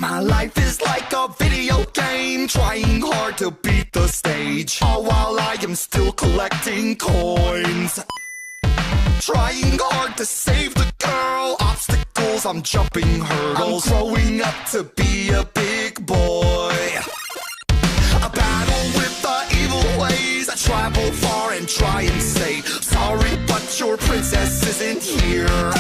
My life is like a video game, trying hard to beat the stage, all while I am still collecting coins. Trying hard to save the girl, obstacles, I'm jumping hurdles. I'm growing up to be a big boy. A battle with the evil ways, I travel far and try and say, sorry, but your princess isn't here.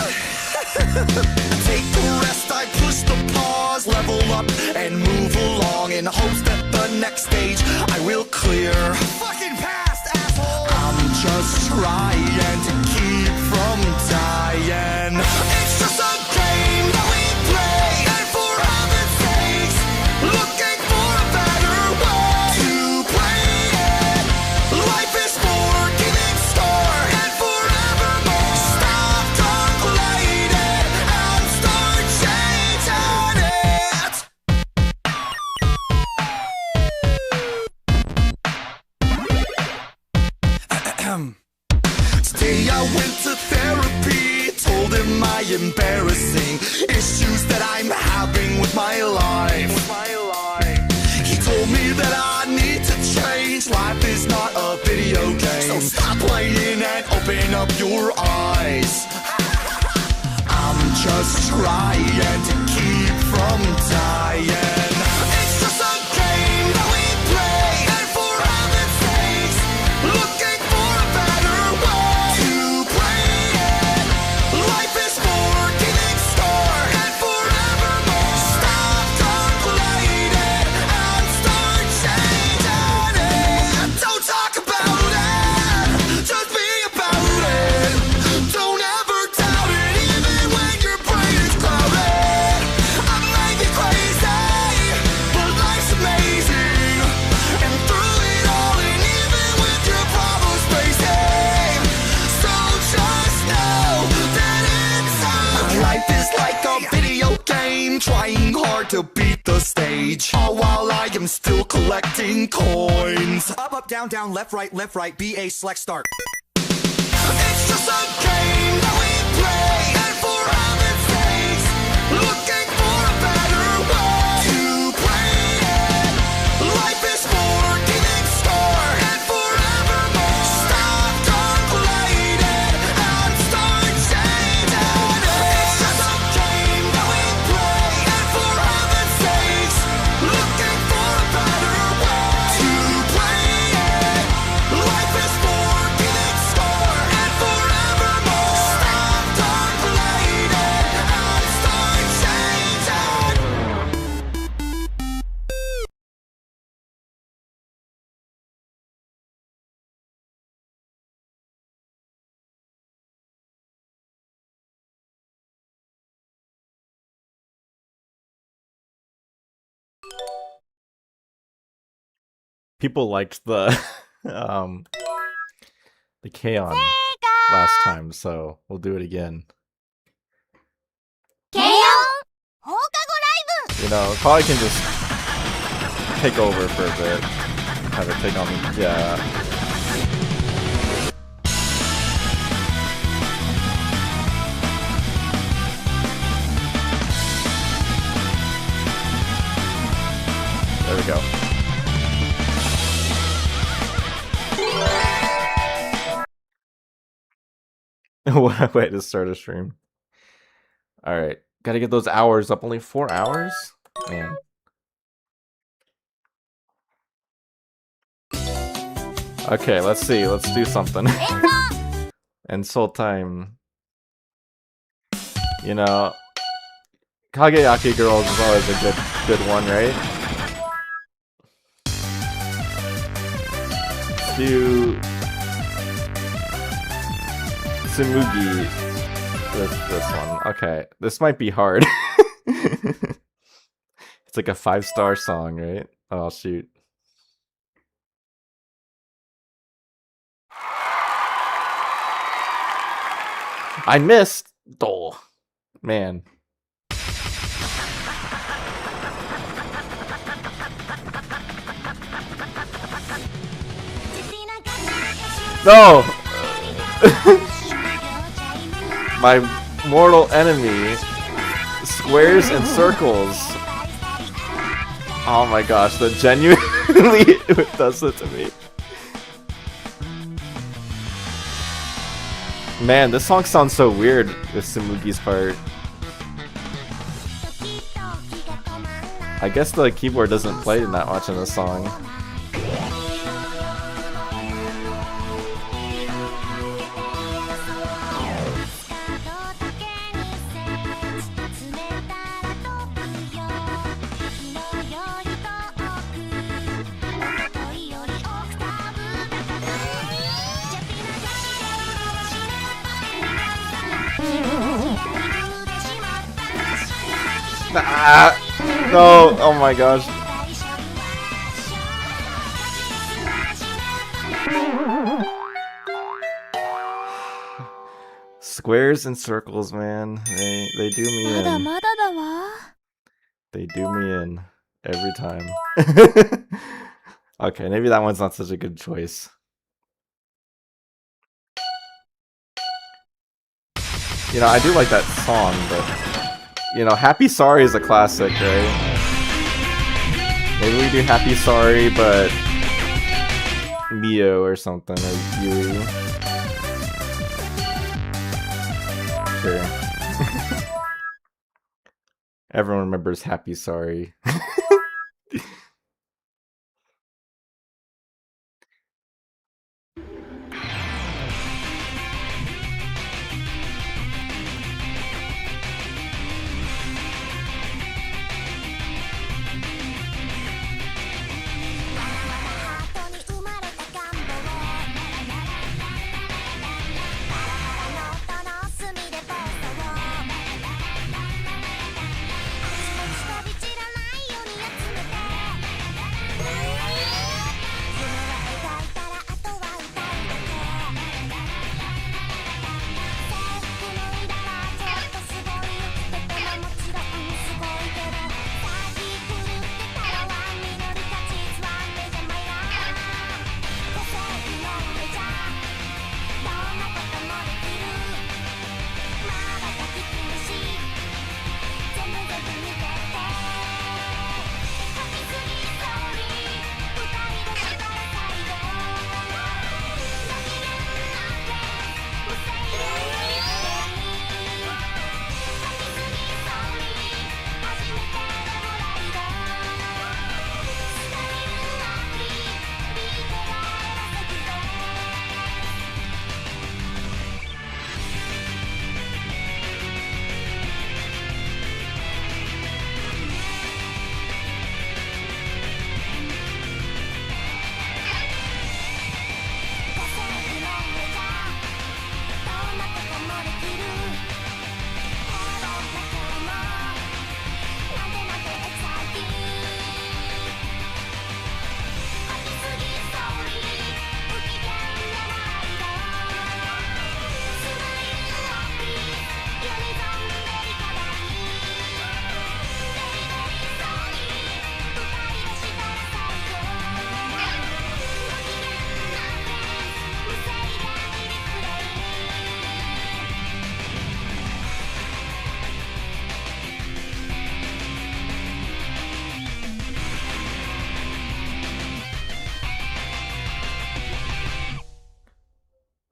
Take a rest, I push the pause, level up and move along in hopes that the next stage I will clear. Fucking past, asshole! I'm just trying to keep from dying. It's just a game that we play, and for heaven's sakes, looking for a better way to play it. Life is for keeping score and forevermore. Stop calculating and start changing it. Today I went to therapy, told him my embarrassing issues that I'm having with my life. He told me that I need to change, life is not a video game, so stop playing and open up your eyes. I'm just trying to keep from dying. It's just a game that we play, and for heaven's sakes, looking for a better way to play it. Life is for keeping score and forevermore. Stop calculating and start changing it. Don't talk about it, just be about it. Don't ever doubt it, even when your brain is clouded. I may be crazy, but life's amazing. And through it all, and even with your problems facing, so just know that it's okay. My life is like a video game, trying hard to beat the stage, all while I am still collecting coins. Up, up, down, down, left, right, BA, select, start. It's just a game that we play, and for heaven's sakes, looking for a better way to play it. Life is for keeping score and forevermore. Stop calculating and start changing it. It's just a game that we play, and for heaven's sakes, looking for a better way to play it. Life is for keeping score and forevermore. Stop calculating and start changing. People liked the the K-On last time, so we'll do it again. You know, probably can just take over for a bit. Have it take on me. Yeah. There we go. What a way to start a stream. Alright. Gotta get those hours up. Only 4 hours? Man. Okay, let's see. Let's do something. Insult time. You know, Kageyaki Girls is always a good one, right? Let's do Tsumugi with this one. Okay, this might be hard. It's like a 5-star song, right? Oh, shoot. I missed! Oh, man. No! My mortal enemy. Squares and circles. Oh my gosh, that genuinely does it to me. Man, this song sounds so weird with Sumugi's part. I guess the keyboard doesn't play that much in this song. Ah, no, oh my gosh. Squares and circles, man. They do me in. They do me in every time. Okay, maybe that one's not such a good choice. You know, I do like that song, but you know, Happy Sorry is a classic, right? Maybe we do Happy Sorry, but Mio or something, or Yui. Sure. Everyone remembers Happy Sorry.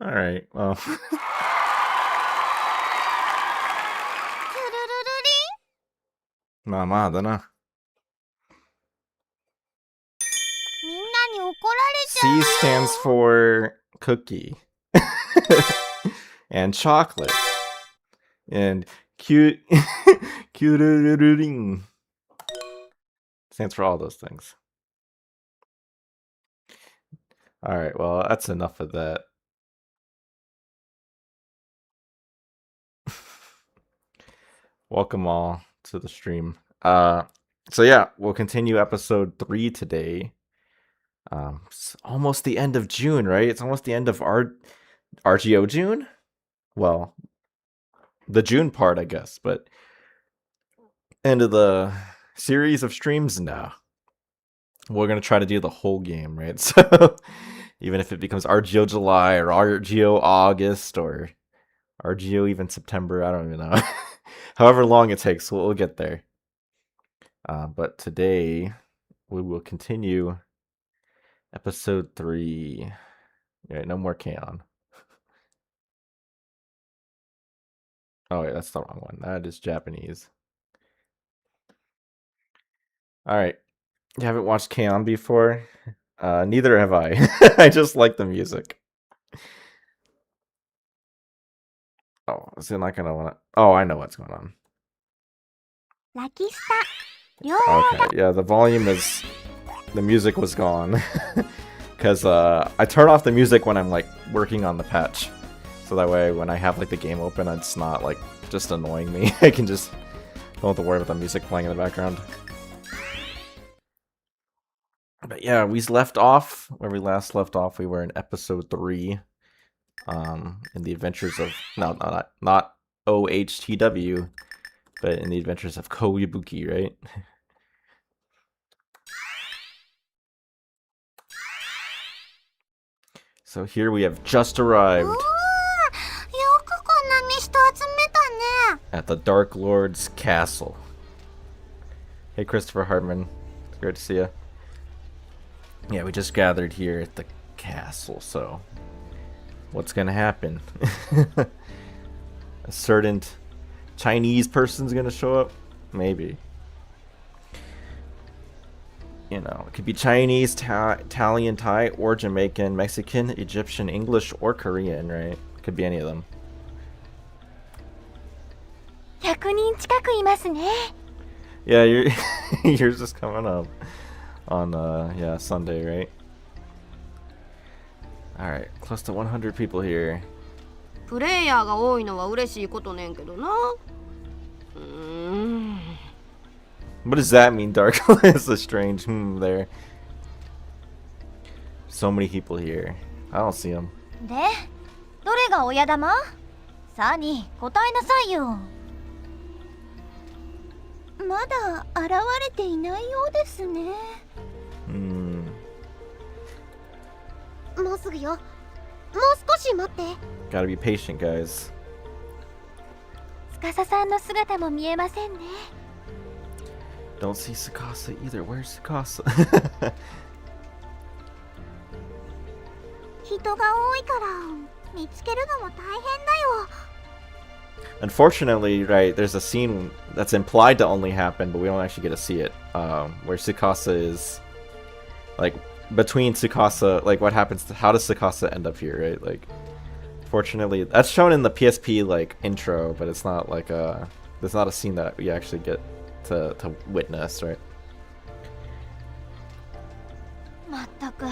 Alright, well. まあまあだな。C stands for cookie. And chocolate. And Q Q stands for all those things. Alright, well, that's enough of that. Welcome all to the stream. So yeah, we'll continue episode 3 today. It's almost the end of June, right? It's almost the end of RGO June? Well, the June part, I guess, but end of the series of streams now. We're gonna try to do the whole game, right? So even if it becomes RGO July or RGO August or RGO even September, I don't even know. However long it takes, we'll get there. But today, we will continue episode 3. Yeah, no more Kaon. Oh wait, that's the wrong one. That is Japanese. Alright. You haven't watched Kaon before? Neither have I. I just like the music. Oh, is it not gonna wanna... Oh, I know what's going on. Okay, yeah, the volume is... The music was gone. Because I turn off the music when I'm like working on the patch. So that way when I have like the game open, it's not like just annoying me. I can just don't have to worry about the music playing in the background. But yeah, we left off where we last left off. We were in episode 3. In the adventures of not OHTW, but in the adventures of Koyabuki, right? So here we have just arrived at the Dark Lord's castle. Hey, Christopher Hartman, it's great to see you. Yeah, we just gathered here at the castle, so what's gonna happen? A certain Chinese person's gonna show up? Maybe. You know, it could be Chinese, Italian, Thai, or Jamaican, Mexican, Egyptian, English, or Korean, right? It could be any of them. 100人近くいますね。 Yeah, yours is coming up on yeah, Sunday, right? Alright, close to 100 people here. プレイヤーが多いのは嬉しいことねんけどな。What does that mean, Dark? It's a strange there. So many people here. I don't see them. で、どれが親玉？サニー、答えなさいよ。まだ現れていないようですね。もうすぐよ。もう少し待って。Gotta be patient, guys. 司さんの姿も見えませんね。Don't see Sakasa either. Where's Sakasa? 人が多いから見つけるのも大変だよ。 Unfortunately, right, there's a scene that's implied to only happen, but we don't actually get to see it. Where Tsukasa is, like, between Tsukasa, like, what happens to, how does Tsukasa end up here, right? Like, fortunately, that's shown in the PSP, like, intro, but it's not, like, there's not a scene that we actually get to witness, right? まったく、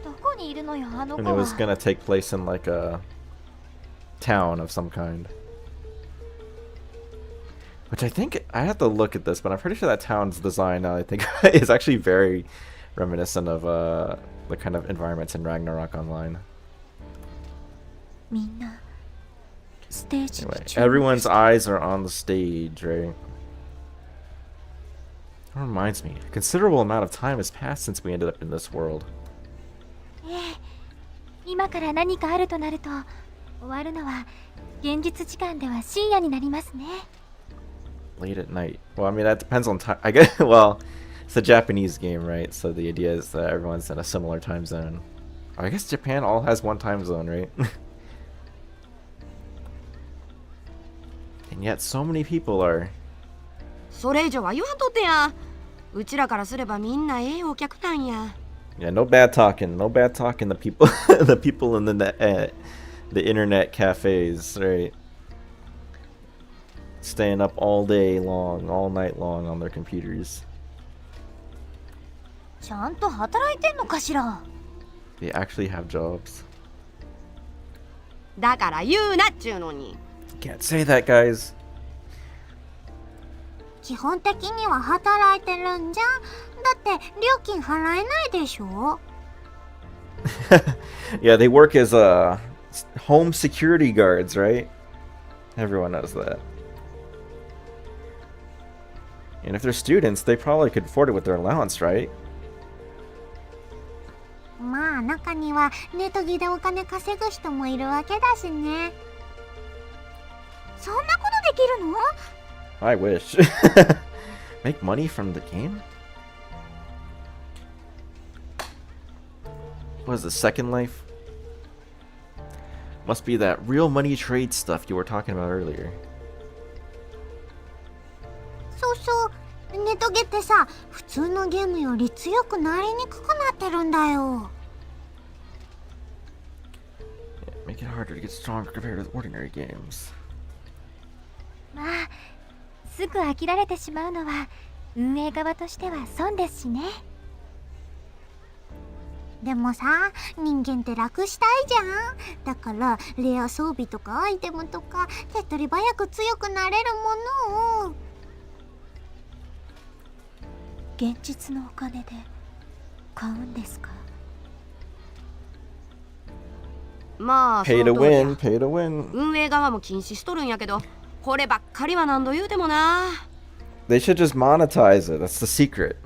どこにいるのよ、あの子 And it は。 was gonna take place in, like, a town of some kind. Which I think, I have to look at this, but I'm pretty sure that town's design, I think, is actually very reminiscent of the kind of environments in Ragnarok Online. みんなステージに Anyway, 注目 everyone's eyes are on the stage, right? That reminds me, a considerable amount of time has passed since we ended up in this world. ええ、今から何かあるとなると終わるのは現実時間では深夜になりますね。 Late at night. Well, I mean, that depends on time. I guess, well, it's a Japanese game, right? So the idea is that everyone's in a similar time zone. I guess Japan all has one time zone, right? And yet so many people are... それ以上は言わんとってや。うちらからすればみんなええお客なんや。 Yeah, no bad talking. No bad talking. The people, the people in the net, the internet cafes, right? Staying up all day long, all night long on their computers. ちゃんと働いてんのかしら。 They actually have jobs. だから言うなっちゅうのに。 Can't say that, guys. 基本的には働いてるんじゃん。だって料金払えないでしょ。 Yeah, they work as home security guards, right? Everyone knows that. And if they're students, they probably could afford it with their allowance, right? まあ中にはネトギでお金稼ぐ人もいるわけだしね。そんなことできるの？ I wish. Make money from the game? what is the Second Life? Must be that real money trade stuff you were talking about earlier. そうそう。ネトゲってさ、普通のゲームより強くなりにくくなってるんだよ。Yeah, make it harder to get stronger compared to ordinary games. まあすぐ飽きられてしまうのは運営側としては損ですしね。でもさ、人間って楽したいじゃん。だからレア装備とかアイテムとか手っ取り早く強くなれるものを現実のお金で買うんですか？まあそ Pay の to 通りや win, pay to win. 運営側も禁止しとるんやけど、こればっかりは何度言うてもな。 They should just monetize it. That's the secret.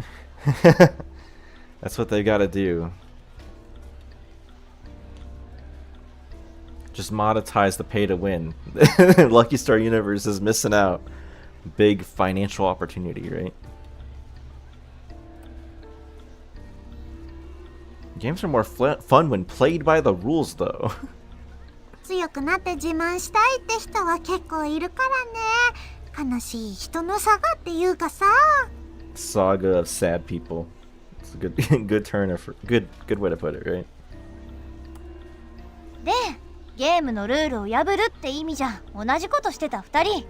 That's what they gotta do. Just monetize the pay to win. Lucky Star Universe is missing out. Big financial opportunity, right? Games are more fun when played by the rules, though. 強くなって自慢したいって人は結構いるからね。悲しい人の差がっていうかさ。 Saga of sad people. It's a good, good turn of good way to put it, right? でゲームのルールを破るって意味じゃ同じことしてた2人。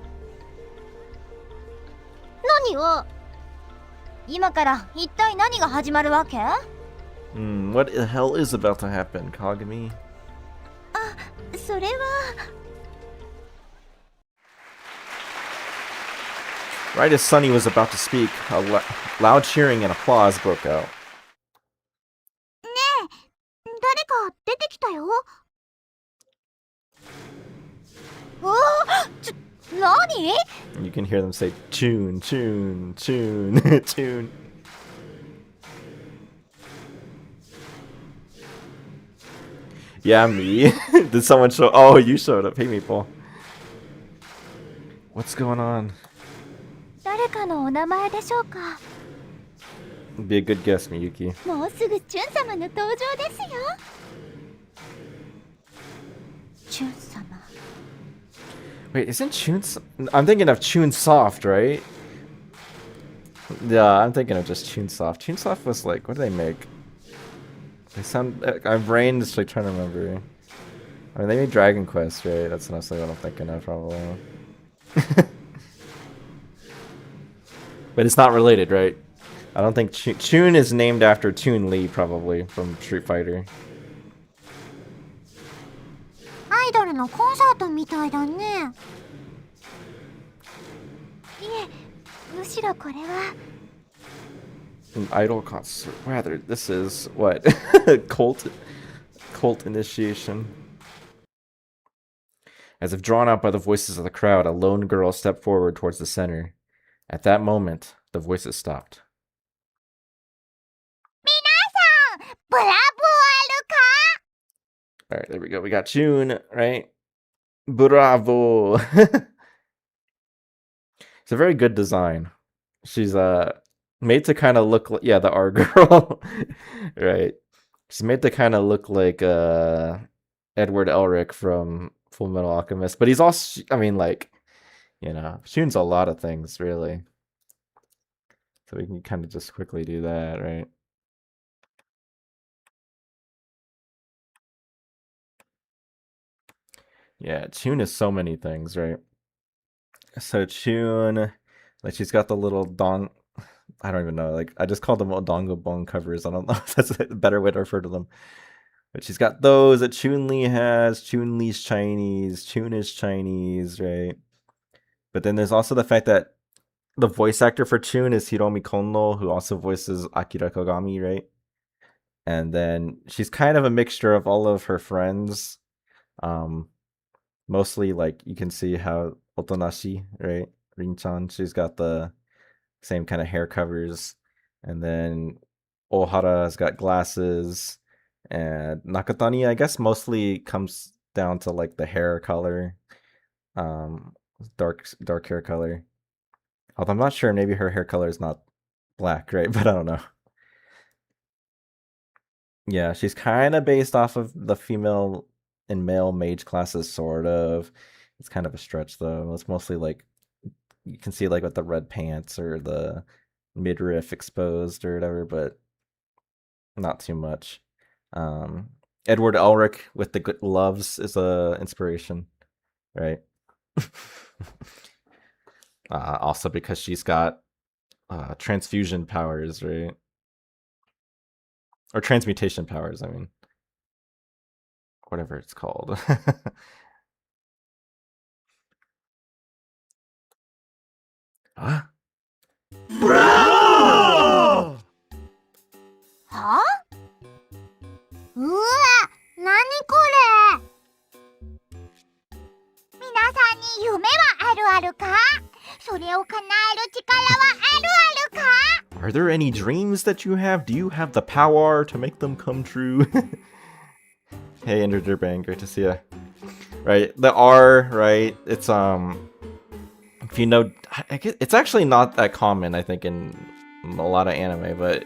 何を？今から一体何が始まるわけ？ What the hell is about to happen, Kagami? それは Right as Sunny was about to speak, loud cheering and applause broke out. 誰か出てきたよ。何？ You can hear them say, "Tune, tune, tune, tune." Yeah, me. Did someone show? Oh, you showed up. Hey, Meeple. What's going on? 誰かのお名前でしょうか？ Be a good guess, Miyuki. もうすぐチュン様の登場ですよ。チュン様。 Wait, isn't Chun? I'm thinking of Chunsoft, right? Yeah, I'm thinking of just Chunsoft. Chunsoft was like, what do they make? They sound. My brain is like trying to remember. I mean, they made Dragon Quest, right? That's mostly what I'm thinking of, probably. But it's not related, right? I don't think Chun is named after Chun Li, probably from Street Fighter. アイドルのコンサートみたいだね。いえ、むしろこれは An idol concert. Rather, this is what? Cult initiation. As if drawn out by the voices of the crowd, a lone girl stepped forward towards the center. At that moment, the voices stopped. 皆さん、ブラボーあるか？ Alright, there we go. We got June, right? Bravo! It's a very good design. She's made to kind of look like, yeah, the R girl. Right. She's made to kind of look like Edward Elric from Full Metal Alchemist, but he's also, I mean, like, you know, Shun's a lot of things, really. So we can kind of just quickly do that, right? Yeah, Chun is so many things, right? So Chun, like she's got the little I don't even know, like I just called them Odongo Bone covers. I don't know if that's a better way to refer to them. But she's got those that Chun-Li has. Chun-Li's Chinese. Chun is Chinese, right? But then there's also the fact that the voice actor for Chun is Hiromi Konno, who also voices Akira Kogami, right? And then she's kind of a mixture of all of her friends. Mostly, like, you can see how Otonashi, right? Rin-chan, she's got the same kind of hair covers. And then Ohara's got glasses. And Nakatani, I guess, mostly comes down to, like, the hair color. Dark hair color. Although I'm not sure, maybe her hair color is not black, right? But I don't know. Yeah, she's kind of based off of the female and male mage classes, sort of. It's kind of a stretch, though. It's mostly like you can see like with the red pants or the midriff exposed or whatever, but not too much. Um, Edward Elric with the good gloves is a inspiration, right? Also because she's got transfusion powers, right? Or transmutation powers, I mean. Whatever it's called. Huh? はうわ、なにこれ。皆さんに夢はあるあるか？それを叶える力はあるあるか？ Are there any dreams that you have? Do you have the power to make them come true? Hey, Enderderban, great to see you. Right, the R, right? It's if you know, it's actually not that common, I think, in a lot of anime, but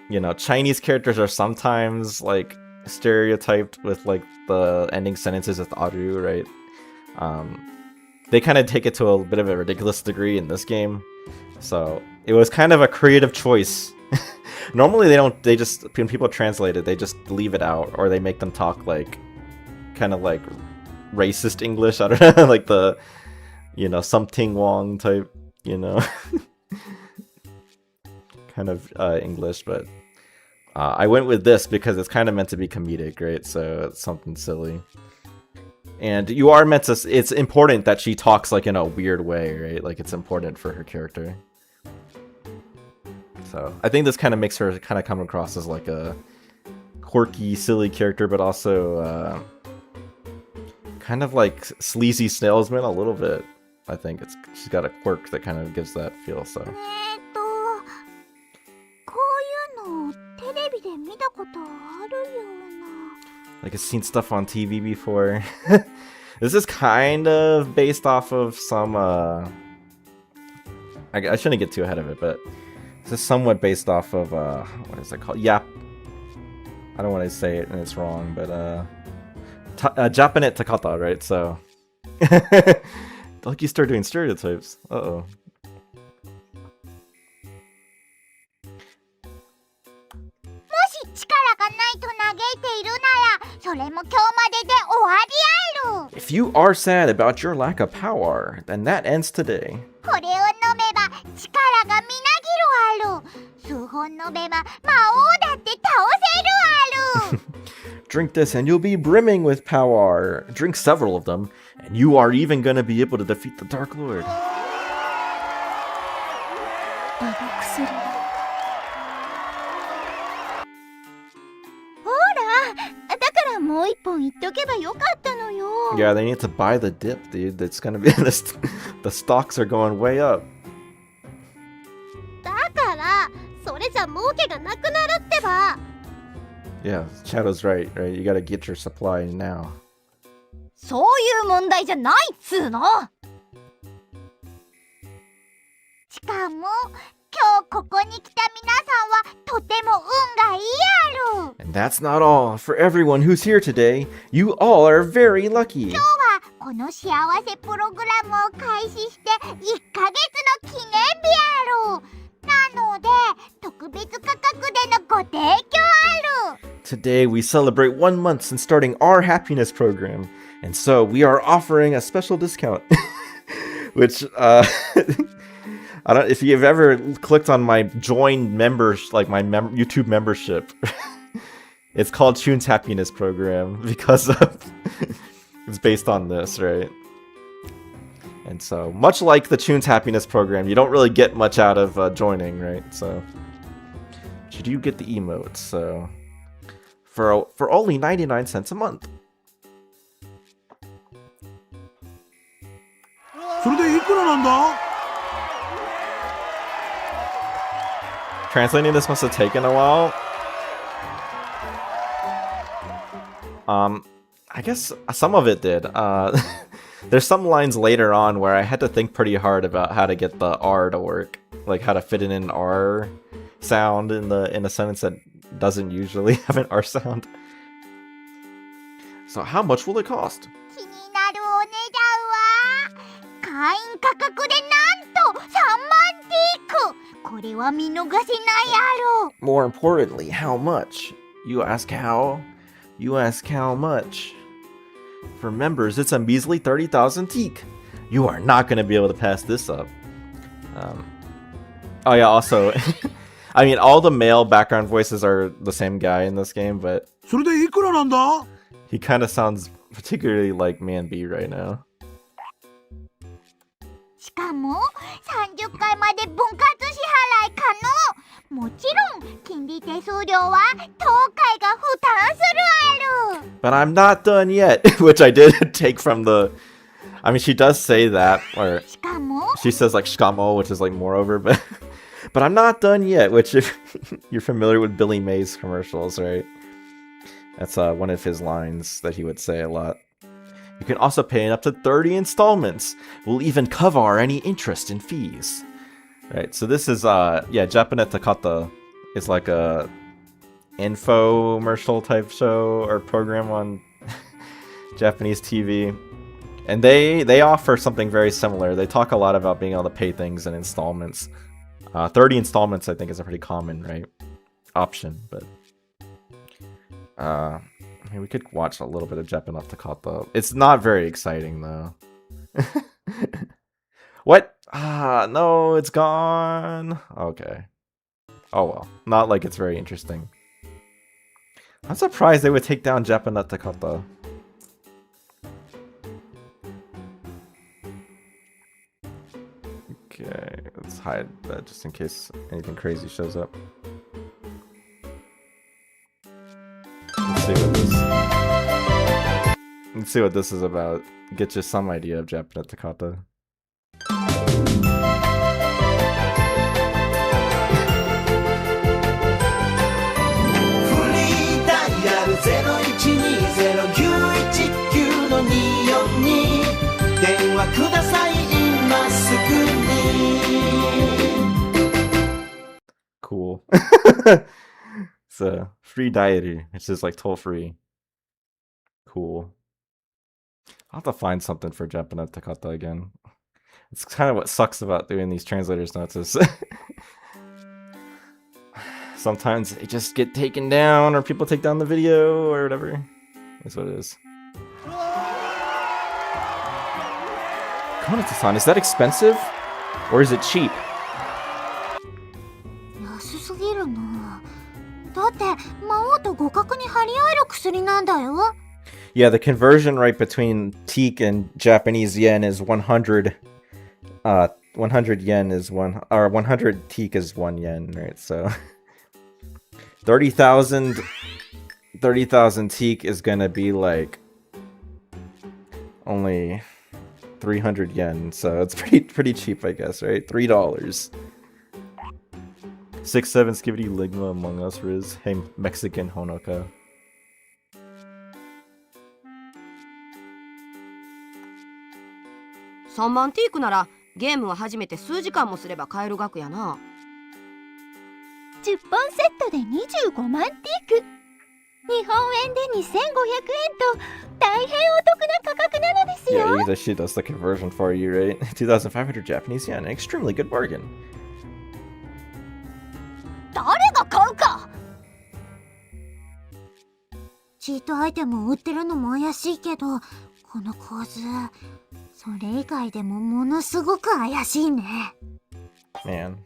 you know, Chinese characters are sometimes like stereotyped with like the ending sentences with Aru, right? They kind of take it to a bit of a ridiculous degree in this game, so it was kind of a creative choice. Normally they just, when people translate it, they just leave it out, or they make them talk like kind of like racist English, I don't know, like the, you know, something Wong type, you know, kind of English, but I went with this because it's kind of meant to be comedic, right? So it's something silly. And you are meant to, it's important that she talks like in a weird way, right? Like it's important for her character. So I think this kind of makes her kind of come across as like a quirky, silly character, but also kind of like sleazy salesman a little bit. I think she's got a quirk that kind of gives that feel. So. こういうのテレビで見たことあるような。 Like I've seen stuff on TV before. This is kind of based off of some. I shouldn't get too ahead of it, but this is somewhat based off of what is it called? Yap. I don't want to say it and it's wrong, but Japanese Takata, right? So. Like you start doing stereotypes. Uh-oh. 力がないと嘆いているなら、それも今日までで終わりある。 If you are sad about your lack of power, then that ends today. これを飲めば力がみなぎるある。数本飲めば魔王だって倒せるある。 Drink this and you'll be brimming with power. Drink several of them, and you are even gonna be able to defeat the Dark Lord. あの薬。ほら、だからもう一本言っとけばよかったのよ。 Yeah, they need to buy the dip, dude. That's gonna be the stocks are going way up. だからそれじゃ儲けがなくなるってば。 Yeah, Shadow's right? You gotta get your supply now. そういう問題じゃないっつーの。しかも今日ここに来た皆さんはとても運がいいある。 And that's not all. For everyone who's here today, you all are very lucky. 今日はこの幸せプログラムを開始して1ヶ月の記念日ある。なので特別価格でのご提供ある。 Today we celebrate 1 month since starting our happiness program, and so we are offering a special discount. Which I don't. If you've ever clicked on my join members, like my YouTube membership, it's called Chune's Happiness Program because of it's based on this, right? And so, much like the Chune's Happiness Program, you don't really get much out of joining, right? So, but you do get the emotes. So, for only 99 cents a month. それでいくらなんだ? Translating this must have taken a while. I guess some of it did. There's some lines later on where I had to think pretty hard about how to get the R to work, like how to fit in an R sound in a sentence that doesn't usually have an R sound. So how much will it cost? 気になるお値段は会員価格でなんと3万ティーク。これは見逃せないやろ。 More importantly, how much? You ask how? You ask how much? For members, it's a measly 30,000 teak. You are not going to be able to pass this up. Oh yeah, also, I mean, all the male background voices are the same guy in this game, but それでいくらなんだ？ he kind of sounds particularly like Man B right now. しかも30回まで分割支払い可能。もちろん金利手数料は当会が負担するある。 But I'm not done yet, which I did take from the... I mean, she does say that, or しかも she says like shkamo, which is like moreover, but but I'm not done yet, which if you're familiar with Billy Mays commercials, right? That's one of his lines that he would say a lot. You can also pay in up to 30 installments. We'll even cover any interest and fees. Right, so this is yeah, Japanet Takata is like a infomercial type show or program on Japanese TV. And they offer something very similar. They talk a lot about being able to pay things in installments. 30 installments, I think, is a pretty common, right, option. But I mean, we could watch a little bit of Japanet Takata. It's not very exciting, though. What? Ah, no, it's gone. Okay. Oh well, not like it's very interesting. I'm surprised they would take down Japanet Takata. Okay, let's hide that just in case anything crazy shows up. Let's see what this is about. Get you some idea of Japanet Takata. Cool. It's a free diary. It's just like toll free. Cool. I'll have to find something for Japanet Takata again. It's kind of what sucks about doing these translators notes is sometimes they just get taken down or people take down the video or whatever. That's what it is. Konata-san, is that expensive? Or is it cheap? 安すぎるな。だって魔王と互角に張り合える薬なんだよ。 Yeah, the conversion rate between teak and Japanese yen is 100. 100 yen is 100 teak is 1 yen, right? So 30,000 teak is gonna be like only 300 yen, so it's pretty cheap, I guess, right? $3. 6-7 Skibidi Ligma Among Us Riz. Hey, Mexican Honoka.3万ティークならゲームは始めて数時間もすれば買える額やな。10本セットで25万ティーク。日本円で2500円と大変お得な価格なのですよ。 Yeah, she does the conversion for you, right? 2,500 Japanese yen, an extremely good bargain. 誰が買うか。チートアイテムを売ってるのも怪しいけど、この構図、それ以外でもものすごく怪しいね。 Man.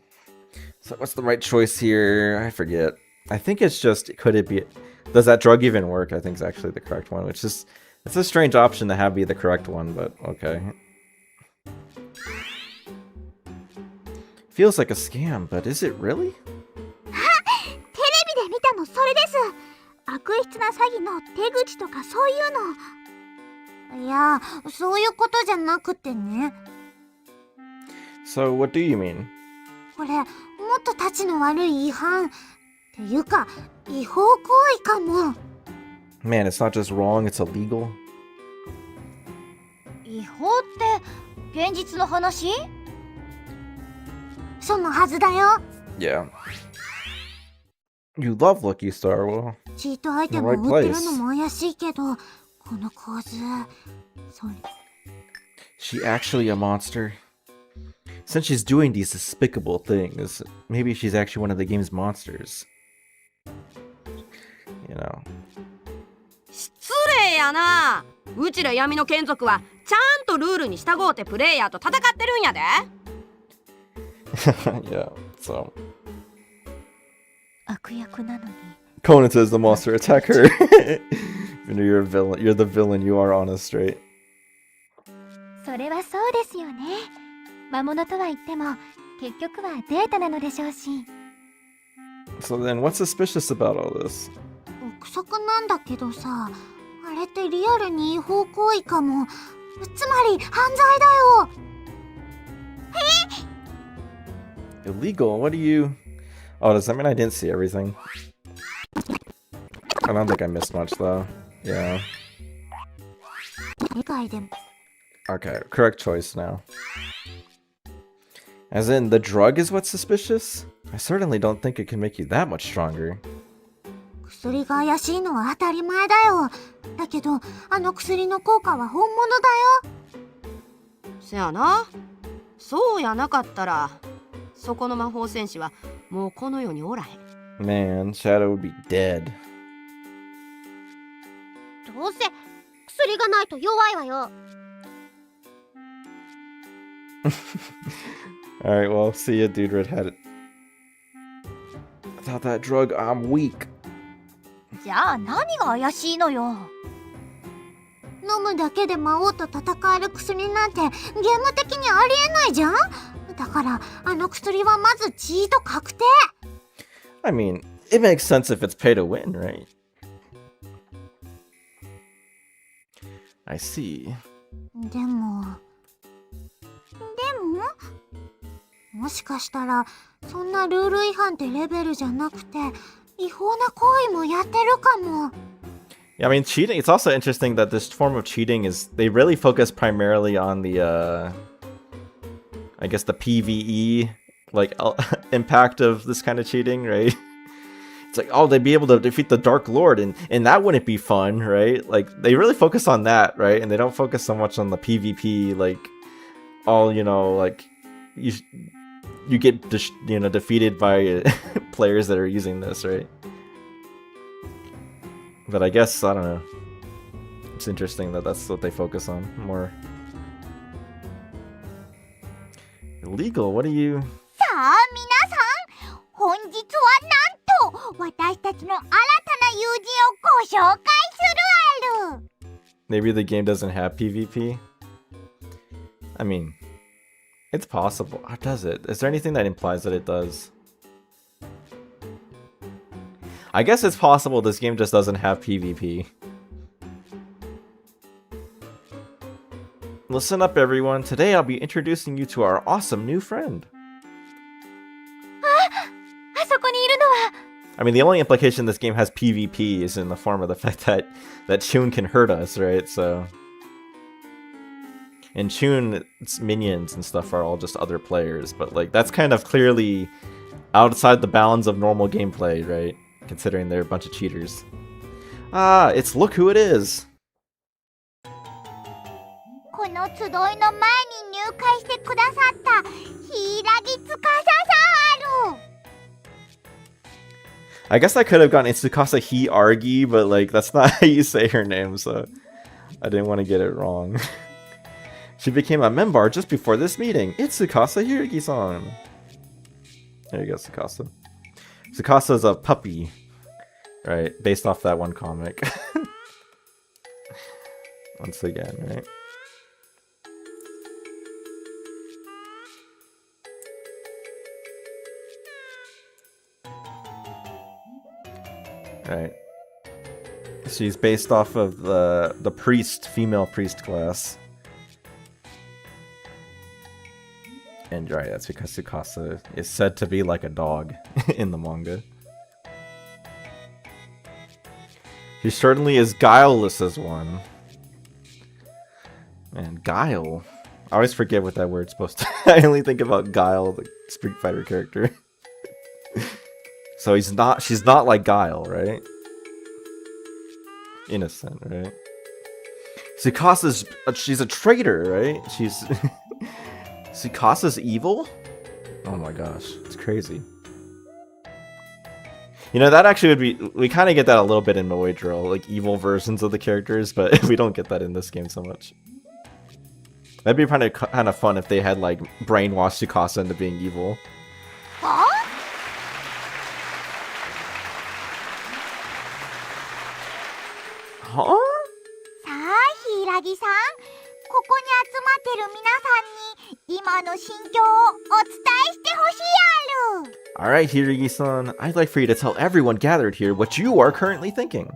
So what's the right choice here? I forget. I think it's just, could it be... Does that drug even work? I think is actually the correct one, which is... It's a strange option to have be the correct one, but okay. Feels like a scam, but is it really? テレビで見たのそれです。悪質な詐欺の手口とかそういうの。いや、そういうことじゃなくてね。 So what do you mean? これ、もっとたちの悪い違反っていうか、違法行為かも。 Man, it's not just wrong, it's illegal. 違法って現実の話？そのはずだよ。Yeah. You love Lucky Star. Well, チートアイテ in ム the を right 売ってる place. のも怪しいけど、この構図、それ She actually a monster? Since she's doing these despicable things, maybe she's actually one of the game's monsters. You know. 失礼やな。うちら闇の眷属はちゃんとルールに従うてプレイヤーと戦ってるんやで。Yeah, so. 悪役なのに。 Conan says the monster attack her. Even though you're a villain, you're the villain, you are honest, right? それはそうですよね。魔物とは言っても結局はデータなのでしょうし。 So then what's suspicious about all this? 憶測なんだけどさ、あれってリアルに違法行為かも。つまり犯罪だよ。 Illegal? What do you... Oh, does that mean I didn't see everything? I don't think I missed much, though. Yeah. 理解でも Okay, correct choice now. As in, the drug is what's suspicious? I certainly don't think it can make you that much stronger. 薬が怪しいのは当たり前だよ。だけど、あの薬の効果は本物だよ。せやな。そうやなかったら、そこの魔法戦士はもうこの世におらへん。 Man, Shadow would be dead. どうせ薬がないと弱いわよ。 Alright, well, see ya, dude redhead. Without that drug, I'm weak. じゃあ何が怪しいのよ。飲むだけで魔王と戦える薬なんてゲーム的にありえないじゃん。だからあの薬はまずチート確定。 I mean, it makes sense if it's pay to win, right? I see. でももしかしたらそんなルール違反ってレベルじゃなくて違法な行為もやってるかも。 Yeah, I mean, cheating, it's also interesting that this form of cheating is, they really focus primarily on the, I guess the PvE, like, impact of this kind of cheating, right? It's like, oh, they'd be able to defeat the Dark Lord, and that wouldn't be fun, right? Like, they really focus on that, right? And they don't focus so much on the PvP, like, all, you know, like, you get, defeated by players that are using this, right? But I guess, I don't know. It's interesting that that's what they focus on more. Illegal? What are you... さあ皆さん、本日はなんと私たちの新たな友人をご紹介するある。 Maybe the game doesn't have PvP? I mean, it's possible. Or does it? Is there anything that implies that it does? I guess it's possible this game just doesn't have PvP. Listen up, everyone. Today I'll be introducing you to our awesome new friend. あそこにいるのは。 I mean, the only implication this game has PvP is in the form of the fact that Chun can hurt us, right? So... And Chun's minions and stuff are all just other players, but like that's kind of clearly outside the bounds of normal gameplay, right? Considering they're a bunch of cheaters. Ah, it's look who it is! この集いの前に入会してくださった柊司さんある。 I guess I could have gone Tsukasa Argi, but like that's not how you say her name, so I didn't want to get it wrong. She became a member just before this meeting. It's Tsukasa Hiragi-san. There you go, Tsukasa. Tsukasa's a puppy, right? Based off that one comic. Once again, right? Right. She's based off of the priest, female priest class. And right, that's because Tsukasa is said to be like a dog in the manga. He certainly is guileless as one. Man, guile. I always forget what that word's supposed to... I only think about Guile, the Street Fighter character. So she's not like Guile, right? Innocent, right? Tsukasa's, she's a traitor, right? She's... Tsukasa's evil? Oh my gosh, it's crazy. You know, that actually would be... We kind of get that a little bit in Moe Drill, like evil versions of the characters, but we don't get that in this game so much. That'd be kind of fun if they had, like, brainwashed Tsukasa into being evil. Huh? はさあ、柊さん。ここに集まってる皆さんに今の心境をお伝えしてほしいやる。Alright, Hiragi-san, I'd like for you to tell everyone gathered here what you are currently thinking.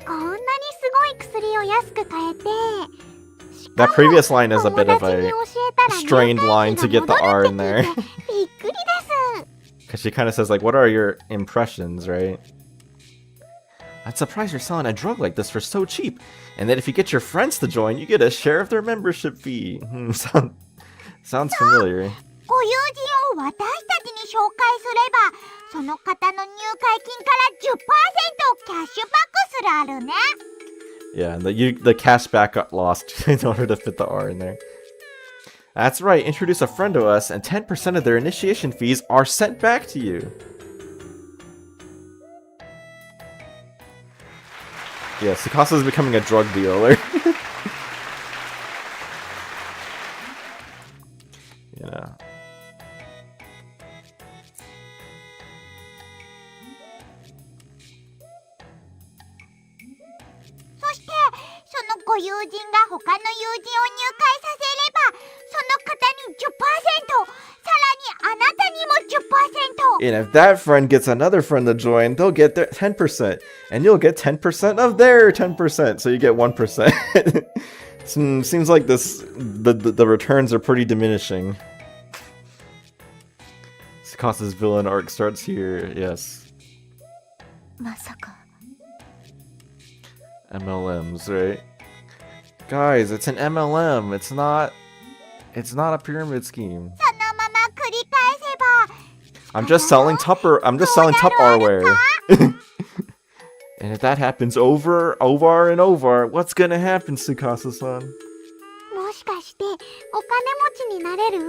こんなにすごい薬を安く買えて、 That previous line is a bit of a strained line to get the R in there. びっくりです。 Because she kind of says, like, what are your impressions, right? I'm surprised you're selling a drug like this for so cheap. And that if you get your friends to join, you get a share of their membership fee. Sounds familiar. ご友人を私たちに紹介すれば、その方の入会金から 10% キャッシュバックするあるね。 Yeah, the cashback got lost in order to fit the R in there. That's right, introduce a friend to us and 10% of their initiation fees are sent back to you. Yeah, Tsukasa is becoming a drug dealer. Yeah. そしてそのご友人が他の友人を入会させれば、その方に 10%、 さらにあなたにも 10%。 And if that friend gets another friend to join, they'll get their 10%. And you'll get 10% of their 10%. So you get 1%. Seems like the returns are pretty diminishing. Tsukasa's villain arc starts here, yes. まさか MLMs, right? Guys, it's an MLM. It's not a pyramid scheme. そのまま繰り返せば、 I'm just selling Tupperware. And if that happens over and over, what's gonna happen, Tsukasa-san? もしかしてお金持ちになれる？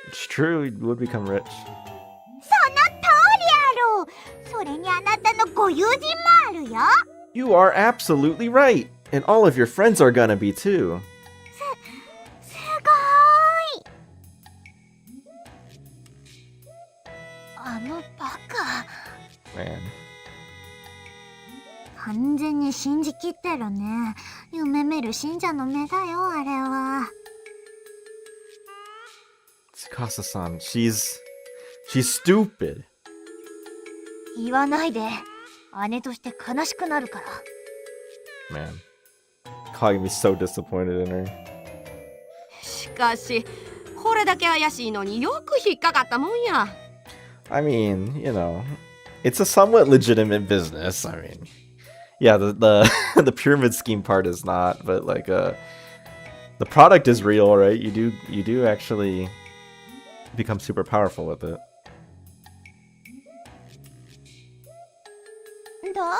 It's true, you would become rich. その通りある。それにあなたのご友人もあるよ。 You are absolutely right. And all of your friends are gonna be too. すごーい。あのバカ。 Man. 完全に信じきってるね。夢見る信者の目だよ、あれは。 Tsukasa-san, she's stupid. 言わないで。姉として悲しくなるから。 Man. Calling me so disappointed in her. しかしこれだけ怪しいのによく引っかかったもんや。 I mean, you know, it's a somewhat legitimate business. I mean, yeah, the pyramid scheme part is not, but like the product is real, right? You do actually become super powerful with it. だっ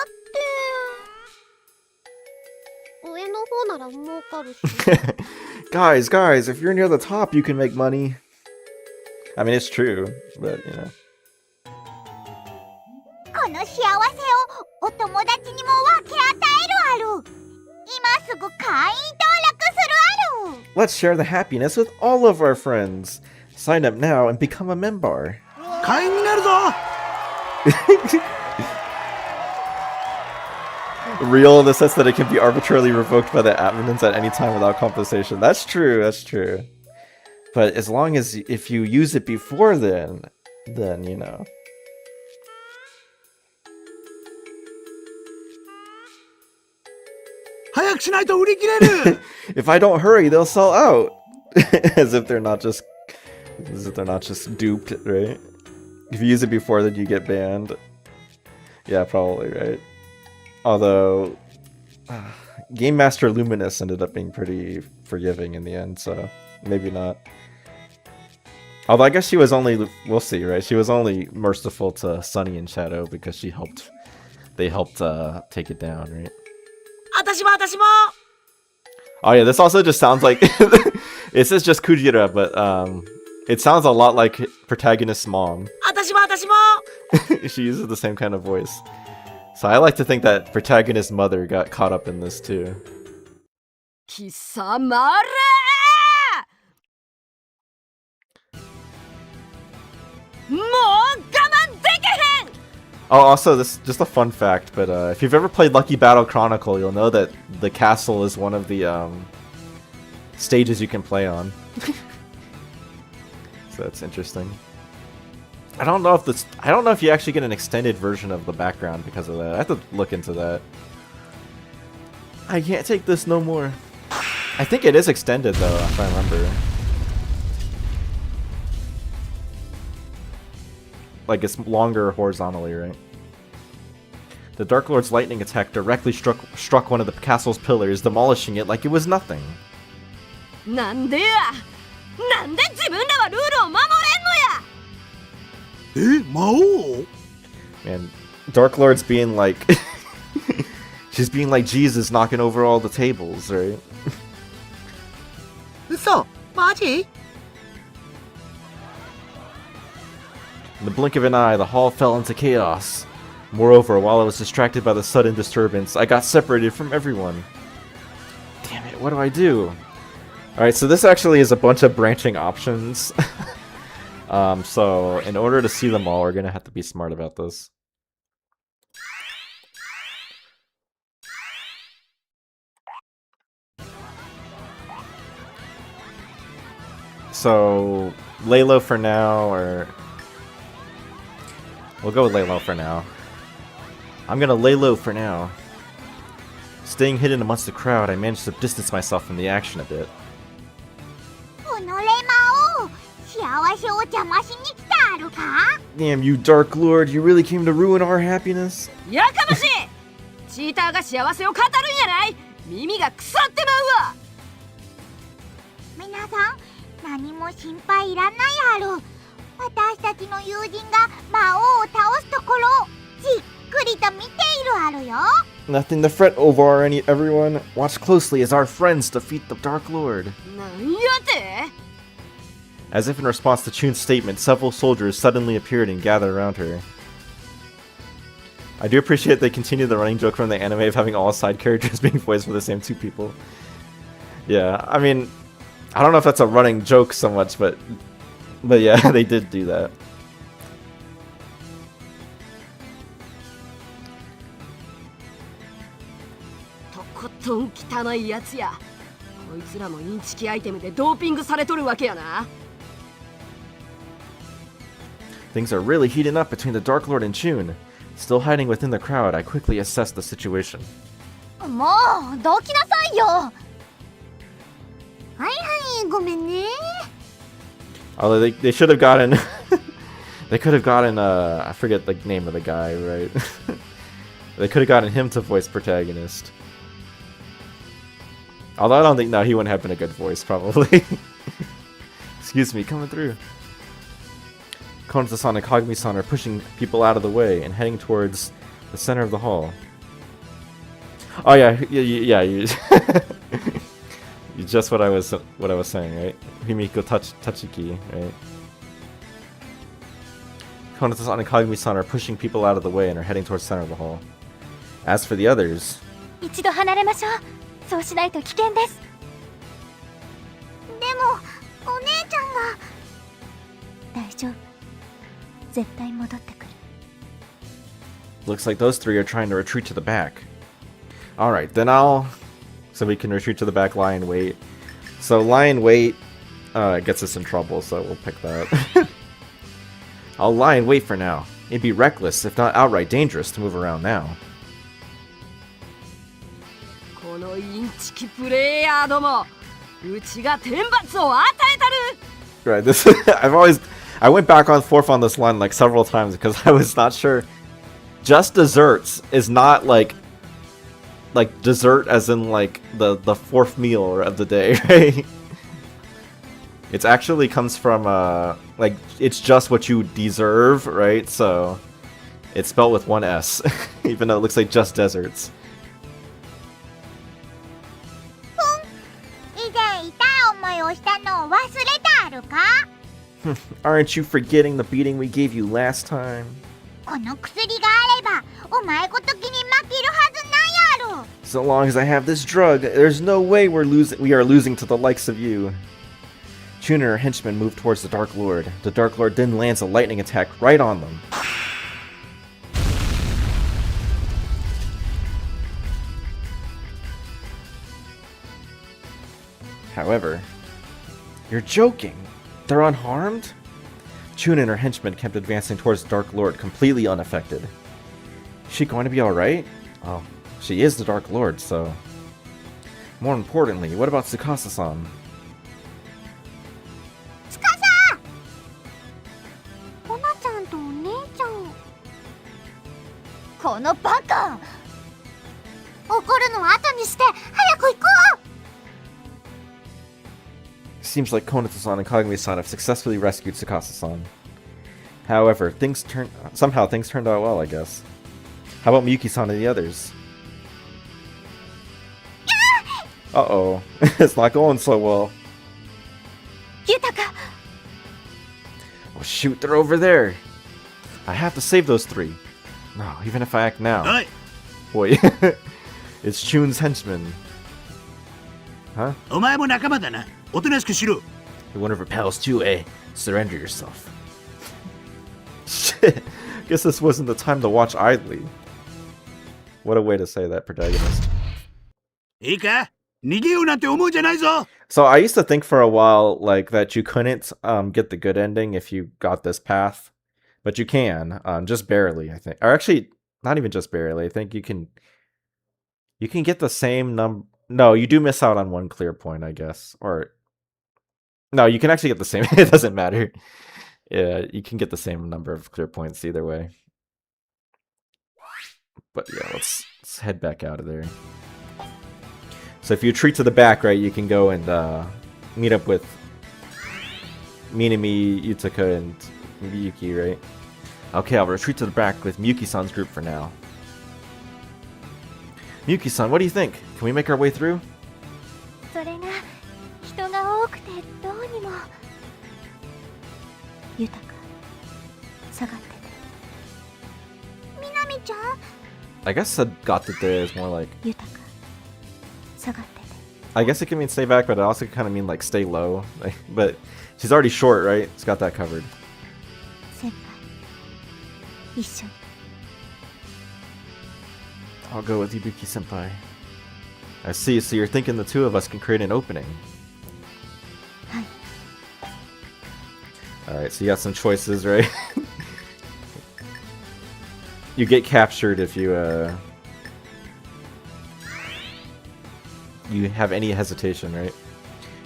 て上の方なら儲かるし。guys, if you're near the top, you can make money. I mean, it's true, but you know. この幸せをお友達にも分け与えるある。今すぐ会員登録するある。 Let's share the happiness with all of our friends. Sign up now and become a member. 会員になるぞ。 Real in the sense that it can be arbitrarily revoked by the admins at any time without compensation. That's true, that's true. But as long as if you use it before then you know. 早くしないと売り切れる。 If I don't hurry, they'll sell out. as if they're not just duped, right? If you use it before, then you get banned. Yeah, probably, right? Although, Game Master Luminous ended up being pretty forgiving in the end, so maybe not. Although I guess she was only, we'll see, right? She was only merciful to Sunny and Shadow because they helped take it down, right? 私も私も Oh yeah, this also just sounds like, it says just Kujira, but it sounds a lot like protagonist's mom. 私も私も She uses the same kind of voice. So I like to think that protagonist's mother got caught up in this too. 貴様ら もう我慢できへん Oh, also, this just a fun fact, but if you've ever played Lucky Battle Chronicle, you'll know that the castle is one of the stages you can play on. So that's interesting. I don't know if you actually get an extended version of the background because of that. I have to look into that. I can't take this no more. I think it is extended though, if I remember. Like it's longer horizontally, right? The Dark Lord's lightning attack directly struck one of the castle's pillars, demolishing it like it was nothing. なんでやなんで自分らはルールを守れんのや え、魔王 Man, Dark Lord's being like... She's being like Jesus knocking over all the tables, right? 嘘マジ In the blink of an eye, the hall fell into chaos. Moreover, while I was distracted by the sudden disturbance, I got separated from everyone. Damn it, what do I do? Alright, so this actually is a bunch of branching options. So in order to see them all, we're gonna have to be smart about this. So, lay low for now, or... We'll go with lay low for now. I'm gonna lay low for now. Staying hidden amongst the crowd, I managed to distance myself from the action a bit. おのれ魔王幸せを邪魔しに来たあるか Damn you, Dark Lord, you really came to ruin our happiness? やかましいチーターが幸せを語るんやない耳が腐ってまうわ皆さん何も心配いらないはる私たちの友人が魔王を倒すところをじっくりと見ているはるよ Nothing to fret over, everyone. Watch closely as our friends defeat the Dark Lord. なんやて As if in response to Chun's statement, several soldiers suddenly appeared and gathered around her. I do appreciate they continue the running joke from the anime of having all side characters being voiced by the same two people. Yeah, I mean, I don't know if that's a running joke so much, but yeah, they did do that. To ことん汚いやつやこいつらもインチキアイテムでドーピングされとるわけやな Things are really heating up between the Dark Lord and Chun. Still hiding within the crowd, I quickly assessed the situation. もうどきなさいよはいはいごめんね Although they should have gotten... they could have gotten, I forget the name of the guy, right? They could have gotten him to voice protagonist. Although I don't think, no, he wouldn't have been a good voice, probably. Excuse me, coming through. Konosuke-san and Kagami-san are pushing people out of the way and heading towards the center of the hall. Oh yeah, yeah, you... Just what I was saying, right? Himiko Tachiki, right? Konosuke-san and Kagami-san are pushing people out of the way and are heading towards the center of the hall. As for the others... 一度離れましょう。そうしないと危険です。でもお姉ちゃんが大丈夫。絶対戻ってくる。 Looks like those three are trying to retreat to the back. Alright, then I'll... So we can retreat to the back, lie in wait. So lie in wait gets us in trouble, so we'll pick that. I'll lie in wait for now. It'd be reckless, if not outright dangerous, to move around now. このインチキプレイヤーどもうちが天罰を与えたる Right, this... I went back and forth on this line like several times because I was not sure. Just desserts is not like dessert as in like the fourth meal of the day, right? It actually comes from, like, it's just what you deserve, right? So, it's spelled with one S, even though it looks like just deserts. 以前痛い思いをしたのを忘れてあるか？ Aren't you forgetting the beating we gave you last time? この薬があればお前ごときに負けるはずないやろ。 So long as I have this drug, there's no way we are losing to the likes of you. Chun and her henchmen move towards the Dark Lord. The Dark Lord then lands a lightning attack right on them. However, you're joking. They're unharmed? Chun and her henchmen kept advancing towards the Dark Lord, completely unaffected. Is she going to be alright? Oh, she is the Dark Lord, so... More importantly, what about Tsukasa-san? つかさ！コナちゃんとお姉ちゃん。このバカ！怒るの後にして早く行こう！ Seems like Konata-san and Kagami-san have successfully rescued Tsukasa-san. However, somehow things turned out well, I guess. How about Miyuki-san and the others? Uh-oh. It's not going so well. 豊か！ Oh shoot, they're over there! I have to save those three. No, even if I act now. はい。 Boy, it's Chun's henchmen. Huh? お前も仲間だな。おとなしくしろ。 You're one of her pals too, eh? Surrender yourself. Shit. Guess this wasn't the time to watch idly. What a way to say that, protagonist. いいか？逃げようなんて思うんじゃないぞ。 So I used to think for a while, like, that you couldn't get the good ending if you got this path. But you can, just barely, I think. Or actually, not even just barely. I think you can get the same number. No, you do miss out on one clear point, I guess. Or no, you can actually get the same. It doesn't matter. Yeah, you can get the same number of clear points either way. But yeah, let's head back out of there. So if you retreat to the back, right, you can go and meet up with Minami, Yutaka, and Miyuki, right? Okay, I'll retreat to the back with Miyuki-san's group for now. Miyuki-san, what do you think? Can we make our way through? それが人が多くてどうにも。豊か、下がってて。みなみちゃん、 I guess Sagatete is more like... 豊か、下がってて。 I guess it can mean stay back, but it also kind of mean like stay low. Like, but she's already short, right? It's got that covered. 先輩、一緒に。 I'll go with Ibuki-senpai. I see, so you're thinking the two of us can create an opening. Hi. Alright, so you got some choices, right? You get captured if you have any hesitation, right?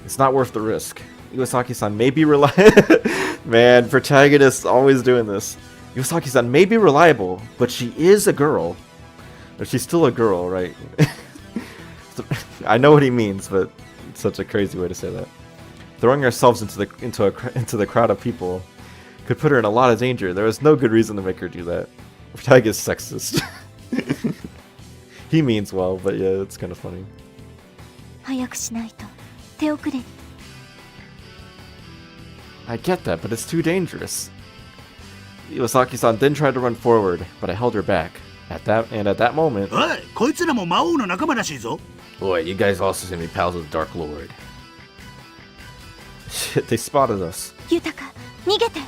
It's not worth the risk. Iwasaki-san may be reliable. Man, protagonists always doing this. Iwasaki-san may be reliable, but she is a girl. But she's still a girl, right? I know what he means, but it's such a crazy way to say that. Throwing ourselves into the crowd of people could put her in a lot of danger. There was no good reason to make her do that. Protagonist sexist. He means well, but yeah, it's kind of funny. 早くしないと手遅れに。 I get that, but it's too dangerous. Iwasaki-san then tried to run forward, but I held her back. At that moment... おい、こいつらも魔王の仲間らしいぞ。 Boy, you guys also seem to be pals with the Dark Lord. Shit, they spotted us. 豊か、逃げて。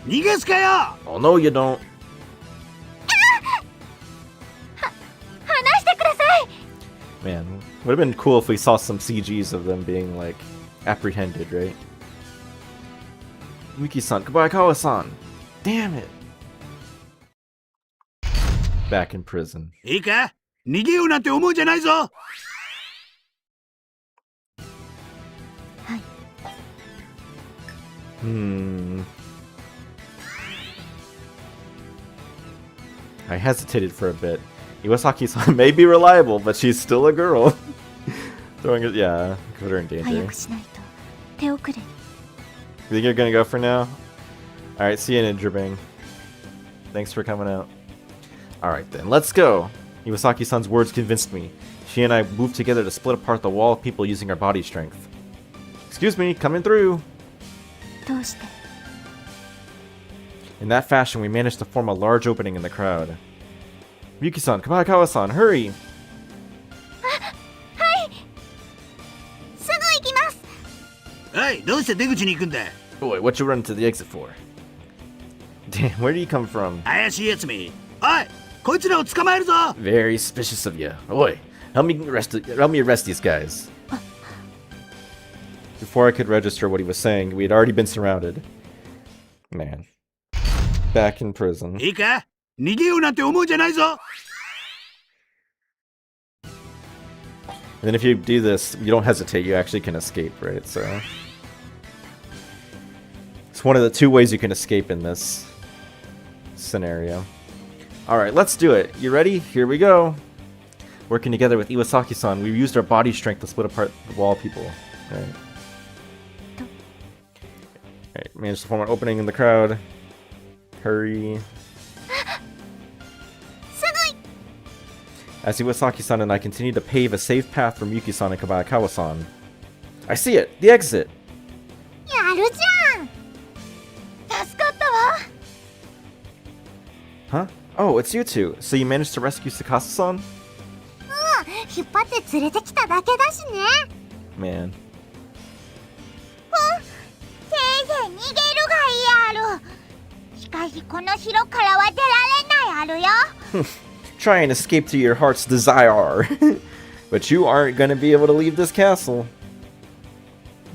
逃げすかよ。 Oh no, you don't. 話してください。 Man, would have been cool if we saw some CGs of them being, like, apprehended, right? Miki-san, goodbye, Kawa-san. Damn it. Back in prison. いいか？逃げようなんて思うんじゃないぞ。 I hesitated for a bit. Iwasaki-san may be reliable, but she's still a girl. Throwing it, yeah, put her in 早 danger. くしないと手遅れ。 You think you're gonna go for now? Alright, see you in Ninja Thanks for coming out. Alright then, let's go! Iwasaki-san's words convinced me. She and I moved together to split apart the wall of people using our body strength. Excuse me, coming through! どうして？ In that fashion, we managed to form a large opening in the crowd. Yuki-san, Kabaikawa-san, hurry! すぐ行きます。おい、どうして出口に行くんだ？ Boy, what you run to the exit for? Damn, where do you come from? 怪しいやつめ。おい、こいつらを捕まえるぞ。 Very suspicious of you. Oi, help me arrest these guys. Before I could register what he was saying, we had already been surrounded. Man. Back in prison. いいか？逃げようなんて思うんじゃないぞ。 And then if you do this, you don't hesitate, you actually can escape, right? So it's one of the two ways you can escape in this scenario. Alright, let's do it. You ready? Here we go. Working together with Iwasaki-san, we used our body strength to split apart the wall people. Alright. Alright, managed to form an opening in the crowd. Hurry. As Iwasaki-san and I continue to pave a safe path for Yuki-san and Kabaikawa-san. I see it! The exit! やるじゃん。助かったわ。 Huh? Oh, it's you two. So you managed to rescue Sakasa-san? 引っ張って連れてきただけだしね。 Man. せいぜい逃げるがいいある。しかしこの城からは出られないあるよ。 Try and escape to your heart's desire. But you aren't gonna be able to leave this castle.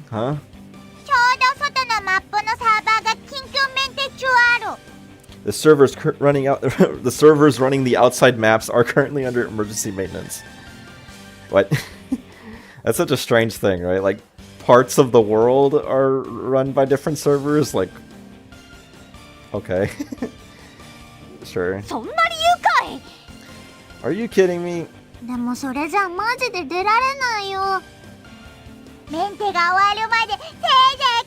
Huh? ちょうど外のマップのサーバーが緊急メンテ中ある。 The servers running the outside maps are currently under emergency maintenance. What? That's such a strange thing, right? Like, parts of the world are run by different servers, like... Okay. Sure. そんな理由かい。 Are you kidding me? でもそれじゃマジで出られないよ。メンテが終わるまでせいぜい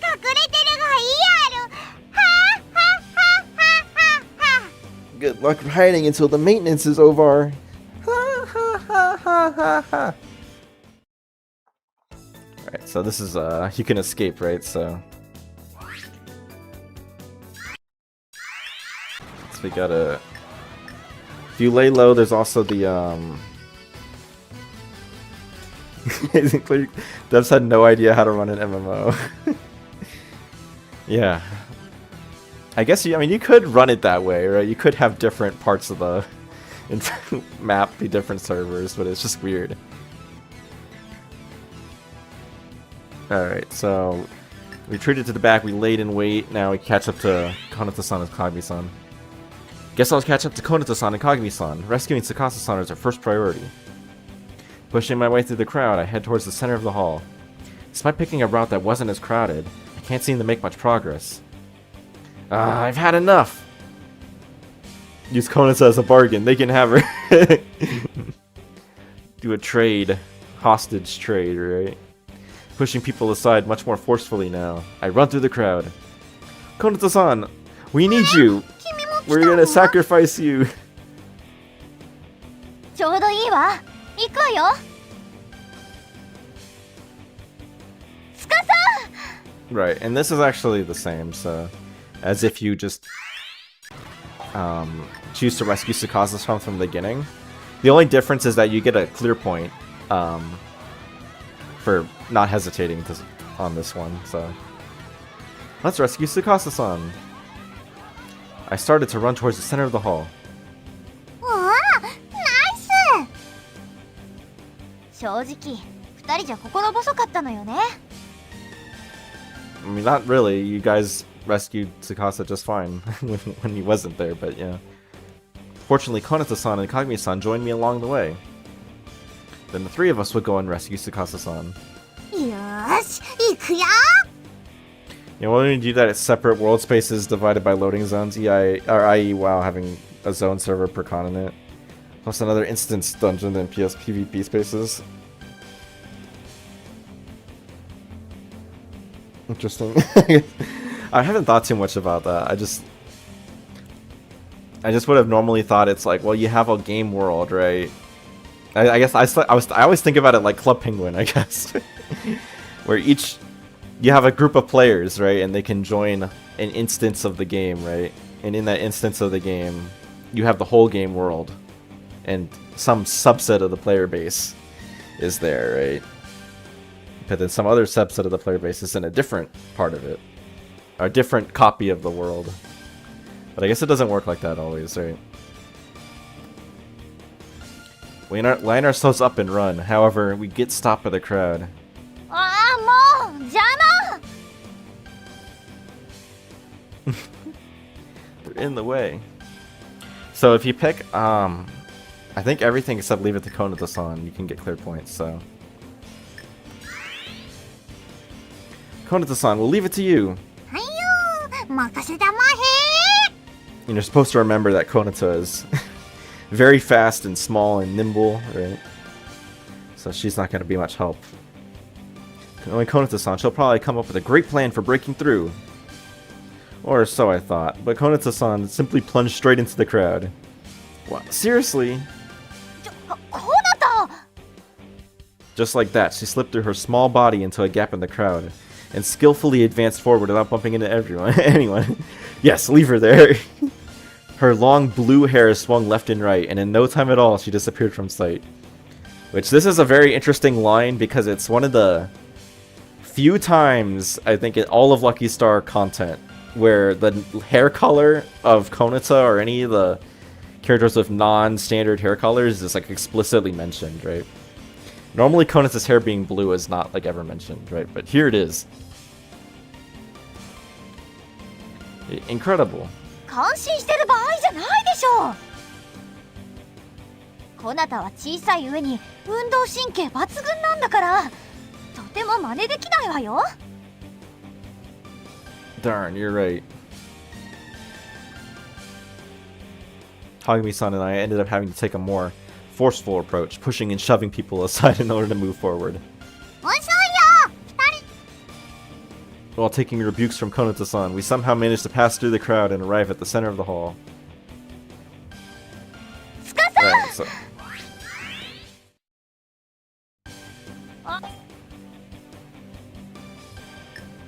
隠れてるがいいある。はあはあはあはあはあ。 Good luck hiding until the maintenance is over. Ha ha ha ha ha ha. Alright, so this is you can escape, right? So we gotta, if you lay low, there's also the Devs had no idea how to run an MMO. Yeah, I guess I mean you could run it that way, right? You could have different parts of the map be different servers, but it's just weird. Alright, so we retreated to the back, we laid in wait, now we catch up to Konata-san and Kagami-san. Guess I'll catch up to Konata-san and Kagami-san. Rescuing Tsukasa-san is our first priority. Pushing my way through the crowd, I head towards the center of the hall. Despite picking a route that wasn't as crowded, I can't seem to make much progress. I've had enough! Use Konata as a bargain, they can have her. Do a trade. Hostage trade, right? Pushing people aside much more forcefully now. I run through the crowd. Konata-san, we need you! We're gonna sacrifice you! ちょうどいいわ。行くわよ。つかさん。 Right, and this is actually the same, so as if you just choose to rescue Tsukasa from the beginning. The only difference is that you get a clear point for not hesitating on this one, so let's rescue Tsukasa-san. I started to run towards the center of the hall. うわあ、ナイス。正直、二人じゃ心細かったのよね。I mean, not really. You guys rescued Tsukasa just fine when he wasn't there, but yeah. Fortunately, Konata-san and Kagami-san joined me along the way. Then the three of us would go and rescue Tsukasa-san. よーし、行くよ。 You know, when you do that, it's separate world spaces divided by loading zones, i.e. WoW having a zone server per continent. Plus another instance dungeon and PS PvP spaces. Interesting. I haven't thought too much about that. I just would have normally thought it's like, well, you have a game world, right? I guess I always think about it like Club Penguin, I guess, where you have a group of players, right, and they can join an instance of the game, right? And in that instance of the game, you have the whole game world, and some subset of the player base is there, right? But then some other subset of the player base is in a different part of it, or a different copy of the world. But I guess it doesn't work like that always, right? We line ourselves up and run. However, we get stopped by the crowd. ああ、もう邪魔。 They're in the way. So if you pick, I think everything except leave it to Konato-san, you can get clear points, so. Konato-san, we'll leave it to you. はいよ、任せたまへ。 And you're supposed to remember that Konato is very fast and small and nimble, right? So she's not going to be much help. Knowing Konato-san, she'll probably come up with a great plan for breaking through. Or so I thought, but Konato-san simply plunged straight into the crowd. Wow, seriously? こうなった。 Just like that, she slipped through her small body into a gap in the crowd, and skillfully advanced forward without bumping into anyone. Yes, leave her there. Her long blue hair swung left and right, and in no time at all, she disappeared from sight. Which, this is a very interesting line, because it's one of the few times, I think, in all of Lucky Star content, where the hair color of Konata or any of the characters with non-standard hair colors is like explicitly mentioned, right? Normally Konata's hair being blue is not like ever mentioned, right? But here it is. Incredible. 感心してる場合じゃないでしょう。こなたは小さい上に運動神経抜群なんだから、とても真似できないわよ。 Darn, you're right. Hagumi-san and I ended up having to take a more forceful approach, pushing and shoving people aside in order to move forward. 遅いよ、二人。 While taking rebukes from Konato-san, we somehow managed to pass through the crowd and arrive at the center of the hall. つかさん。 Right, so...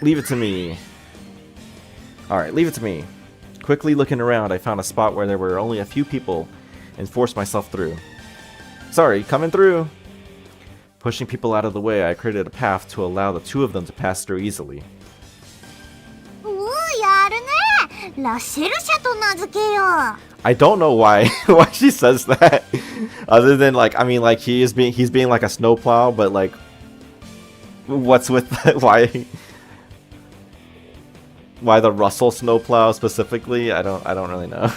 Leave it to me. Alright, leave it to me. Quickly looking around, I found a spot where there were only a few people and forced myself through. Sorry, coming through! Pushing people out of the way, I created a path to allow the two of them to pass through easily. やるね。ラシェルシャと名付けよう。 I don't know why why she says that. Other than like, I mean, like he's being like a snowplow, but like, what's with that? Why the Russell snowplow specifically? I don't really know.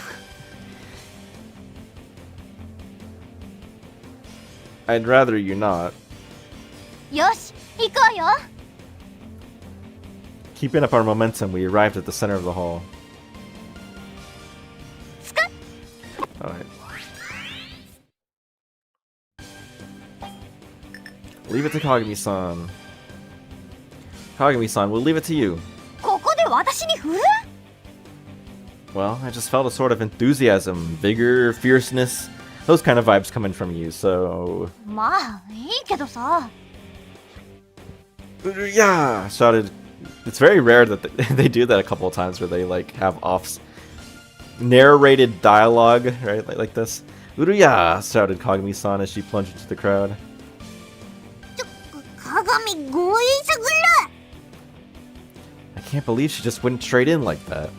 I'd rather you not. よし、行こうよ。 Keeping up our momentum, we arrived at the center of the hall. Alright. Leave it to Kagami-san. Kagami-san, we'll leave it to you. ここで私に振る？ Well, I just felt a sort of enthusiasm, vigor, fierceness, those kind of vibes coming from you, so... まあ、いいけどさ。 Yeah! Shouted. It's very rare that they do that a couple of times where they like have narrated dialogue, right? Like this. Uruya! Shouted Kagami-san as she plunged into the crowd. 鏡強引すぎる。 I can't believe she just went straight in like that.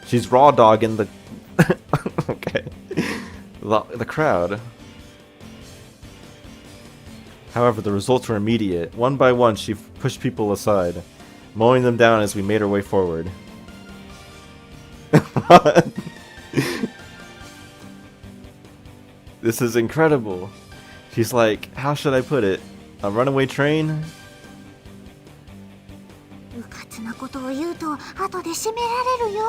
She's raw dogging the... okay. The crowd. However, the results were immediate. One by one, she pushed people aside, mowing them down as we made our way forward. What? This is incredible. She's like, how should I put it? A runaway train? うかつなことを言うと後で締められるよ。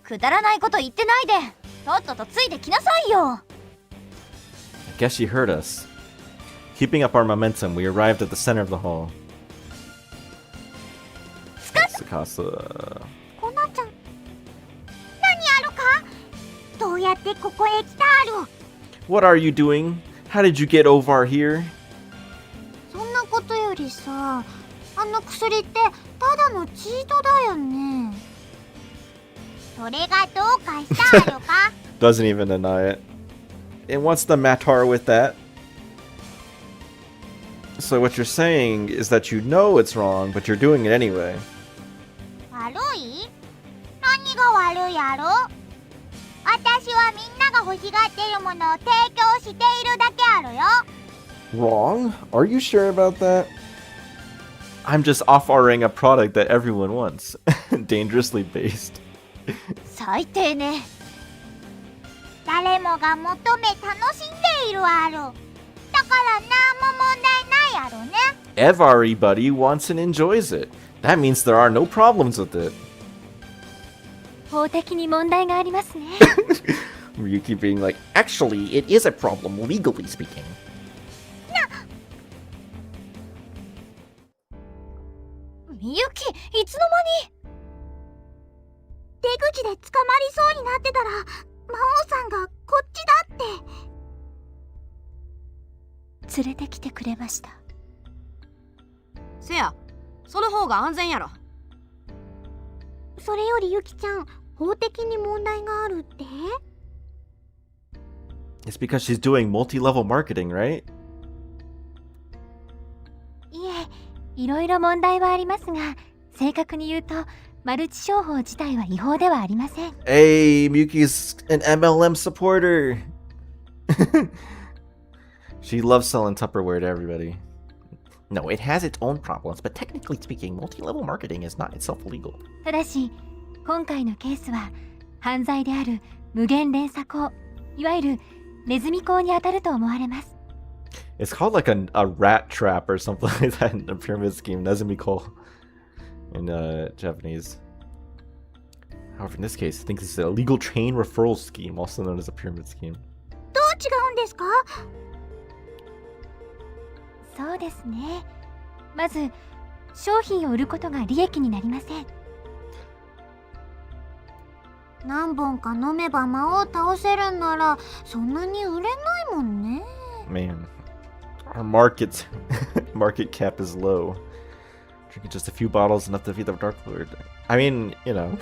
くだらないこと言ってないで、とっととついてきなさいよ。 I guess she heard us. Keeping up our momentum, we arrived at the center of the hall. Tsukasa. コナちゃん、何やるか？どうやってここへ来たある？ What are you doing? How did you get over here? そんなことよりさ、あの薬ってただのチートだよね。それがどうかしたあるか？ Doesn't even deny it. And what's the matter with that? So what you're saying is that you know it's wrong, but you're doing it anyway. 悪い？何が悪いやろ？私はみんなが欲しがっているものを提供しているだけあるよ。 Wrong? Are you sure about that? I'm just offering a product that everyone wants. Dangerously based. 最低ね。誰もが求め楽しんでいるある。だからなんも問題ないやろね。 Everybody wants and enjoys it. That means there are no problems with it. 法的に問題がありますね。Ryuki being like, actually, it is a problem, legally speaking. みゆき、いつの間に？出口で捕まりそうになってたら、魔王さんがこっちだって。連れてきてくれました。せや、その方が安全やろ。それよりゆきちゃん、法的に問題があるって？ It's because she's doing multi-level marketing, right? いえ、いろいろ問題はありますが、正確に言うとマルチ商法自体は違法ではありません。Hey, Miyuki's an MLM supporter. She loves selling Tupperware to everybody. No, it has its own problems, but technically speaking, multi-level marketing is not itself illegal. ただし、今回のケースは犯罪である無限連鎖講、いわゆるネズミ講に当たると思われます。It's called like a rat trap or something like that in a pyramid scheme, nezumiko in Japanese. However, in this case, I think this is a legal chain referral scheme, also known as a pyramid scheme. どう違うんですか？そうですね。まず、商品を売ることが利益になりません。何本か飲めば魔王倒せるんなら、そんなに売れないもんね。Man, our market cap is low. Drinking just a few bottles enough to defeat the Dark Lord. I mean, you know.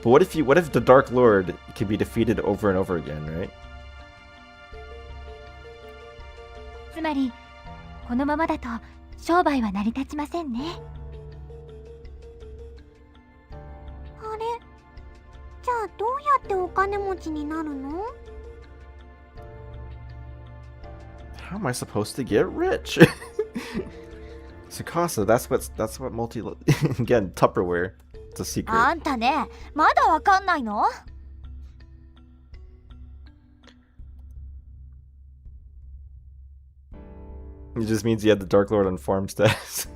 But what if the Dark Lord can be defeated over and over again, right? つまり、このままだと商売は成り立ちませんね。あれ？じゃあどうやってお金持ちになるの？ How am I supposed to get rich? Tsukasa, that's what multi again, Tupperware. It's a secret. あんたね、まだわかんないの？ It just means you have the Dark Lord on farm status.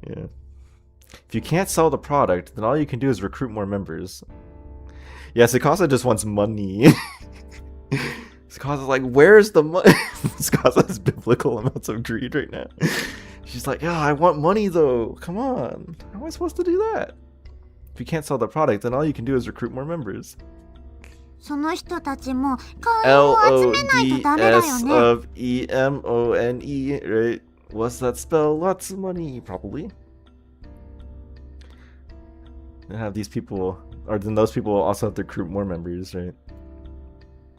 Yeah. If you can't sell the product, then all you can do is recruit more members. Yeah, Tsukasa just wants money. Tsukasa like, where's the money? Tsukasa has biblical amounts of greed right now. She's like, yeah, I want money though. Come on. How am I supposed to do that? If you can't sell the product, then all you can do is recruit more members. その人たちも会員を集めないとダメだよね。LODS of EMONE, right? What's that spell? Lots of money, probably. And have these people, or then those people also have to recruit more members, right?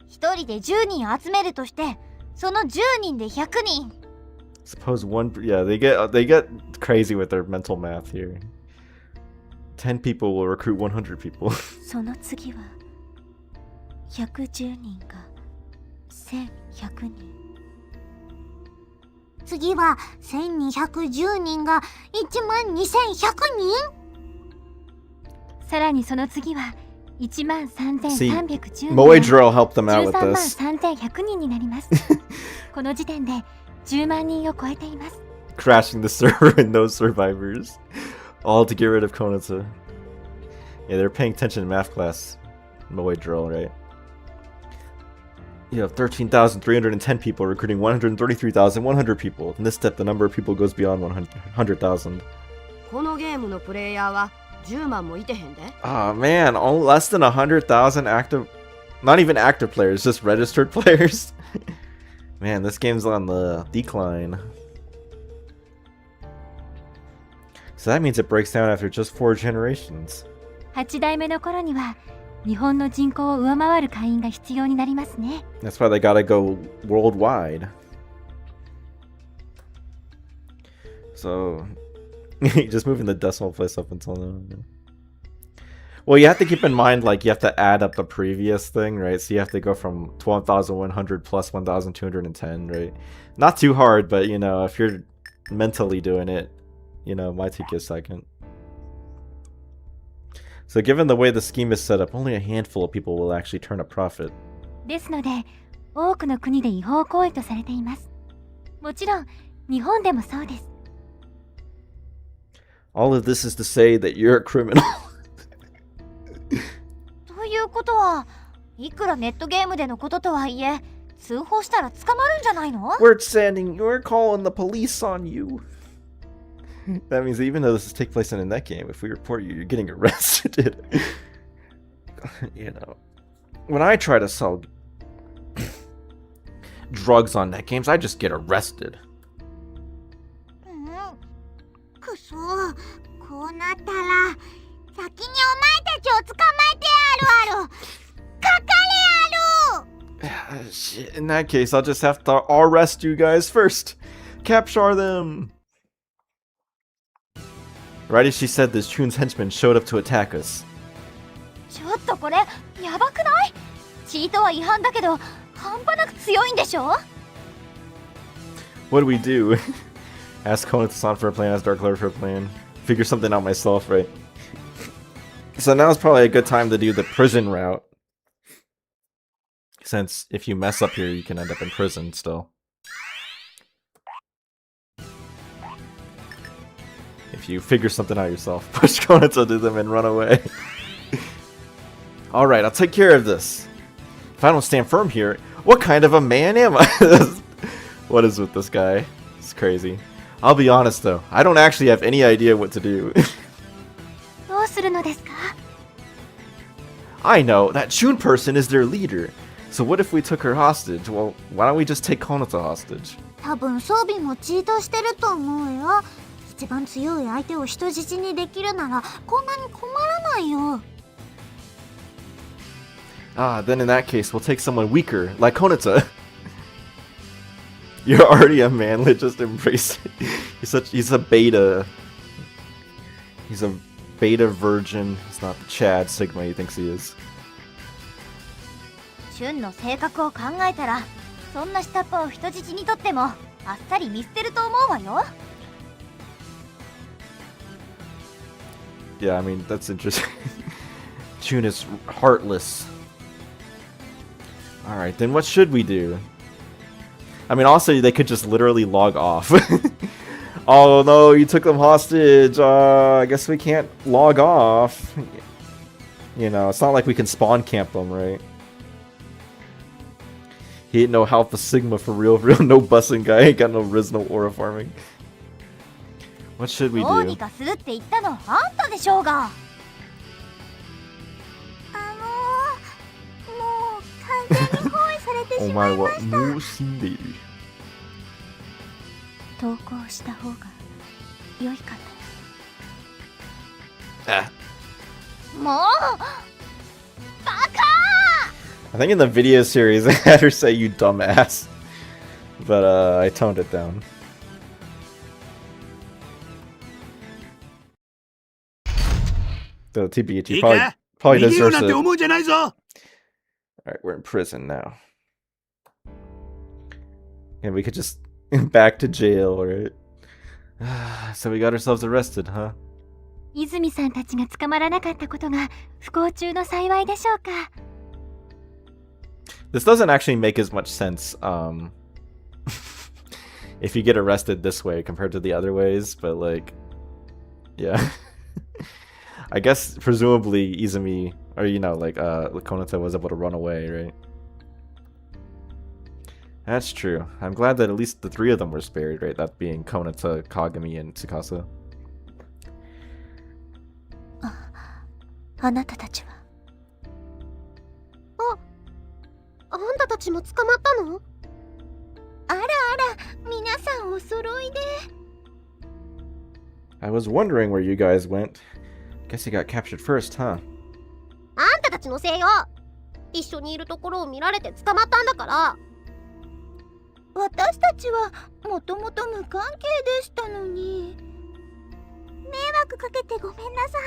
一人で10人集めるとして、その10人で100人。 Suppose one, yeah, they get crazy with their mental math here. 10 people will recruit 100 people. その次は110人が1100人。次は1210人が12100人。さらにその次は13310人 Moe Drill helped them out with 133100 this. 人になります。この時点で10万人を超えています。 Crashing the server and no survivors. All to get rid of Konata. Yeah, they're paying attention in math class. Moe Drill, right? You have 13,310 people recruiting 133,100 people. In this step, the number of people goes beyond 100,000. このゲームのプレイヤーは10万もいてへんで。 Oh man, only less than 100,000 active, not even active players, just registered players. Man, this game's on the decline. So that means it breaks down after just 4 generations. 8代目の頃には日本の人口を上回る会員が必要になりますね。 That's why they gotta go worldwide. So, just moving the decimal place up until now. Well, you have to keep in mind, like, you have to add up the previous thing, right? So you have to go from 12,100 plus 1,210, right? Not too hard, but, you know, if you're mentally doing it, you know, it might take you a second. So given the way the scheme is set up, only a handful of people will actually turn a profit. ですので、多くの国で違法行為とされています。もちろん、日本でもそうです。All of this is to say that you're a criminal. ということは、いくらネットゲームでのこととはいえ、通報したら捕まるんじゃないの？ We're calling the police on you. That means even though this is take place in a net game, if we report you, you're getting arrested. You know, when I try to sell drugs on net games, I just get arrested. くそ、こうなったら先にお前たちを捕まえてやるわろ。かかれやろ。 Shit, in that case, I'll just have to arrest you guys first. Capture them. Right as she said this, Chun's henchmen showed up to attack us. ちょっとこれやばくない？チートは違反だけど半端なく強いんでしょ？ What do we do? Ask Konato-san for a plan, ask Dark Lord for a plan. Figure something out myself, right? So now's probably a good time to do the prison route. Since if you mess up here, you can end up in prison still. If you figure something out yourself, push Konato to them and run away. Alright, I'll take care of this. If I don't stand firm here, what kind of a man am I? What is with this guy? It's crazy. I'll be honest though, I don't actually have any idea what to do. どうするのですか？ I know, that Chun person is their leader. So what if we took her hostage? Well, why don't we just take Konato hostage? 多分装備もチートしてると思うよ。一番強い相手を人質にできるならこんなに困らないよ。 Ah, then in that case, we'll take someone weaker, like Konato. You're already a manlet, just embrace it. He's a beta. He's a beta virgin. He's not the Chad Sigma he thinks he is. チュンの性格を考えたら、そんな下っ端を人質にとってもあっさり見捨てると思うわよ。 Yeah, I mean, that's interesting. Chun is heartless. Alright, then what should we do? I mean, also, they could just literally log off. Oh no, you took them hostage. I guess we can't log off. You know, it's not like we can spawn camp them, right? He ain't no Alpha Sigma for real, no bussing guy. Ain't got no Riz, no aura farming. What should we どう do? にかするって言ったのあんたでしょうが。もう完全に包囲されてしまいました。お前はもう死んでいる。投稿した方が良いかと。 Ah. もうバカ I think in the video series I had her say you dumbass. But I toned it down. The TBH probably deserves it. Alright, we're in prison now. And we could just back to jail, right? So we got ourselves arrested, huh? 泉さんたちが捕まらなかったことが不幸中の幸いでしょうか。 This doesn't actually make as much sense if you get arrested this way compared to the other ways, but like, yeah. I guess presumably Izumi, or you know, like Konato was able to run away, right? That's true. I'm glad that at least the 3 of them were spared, right? That being Konato, Kagami, and Tsukasa. あなたたちは。あんたたちも捕まったの？あらあら、皆さんお揃いで。I was wondering where you guys went. Guess you got captured first, huh? あんたたちのせいよ。一緒にいるところを見られて捕まったんだから。私たちはもともと無関係でしたのに。迷惑かけてごめんなさい。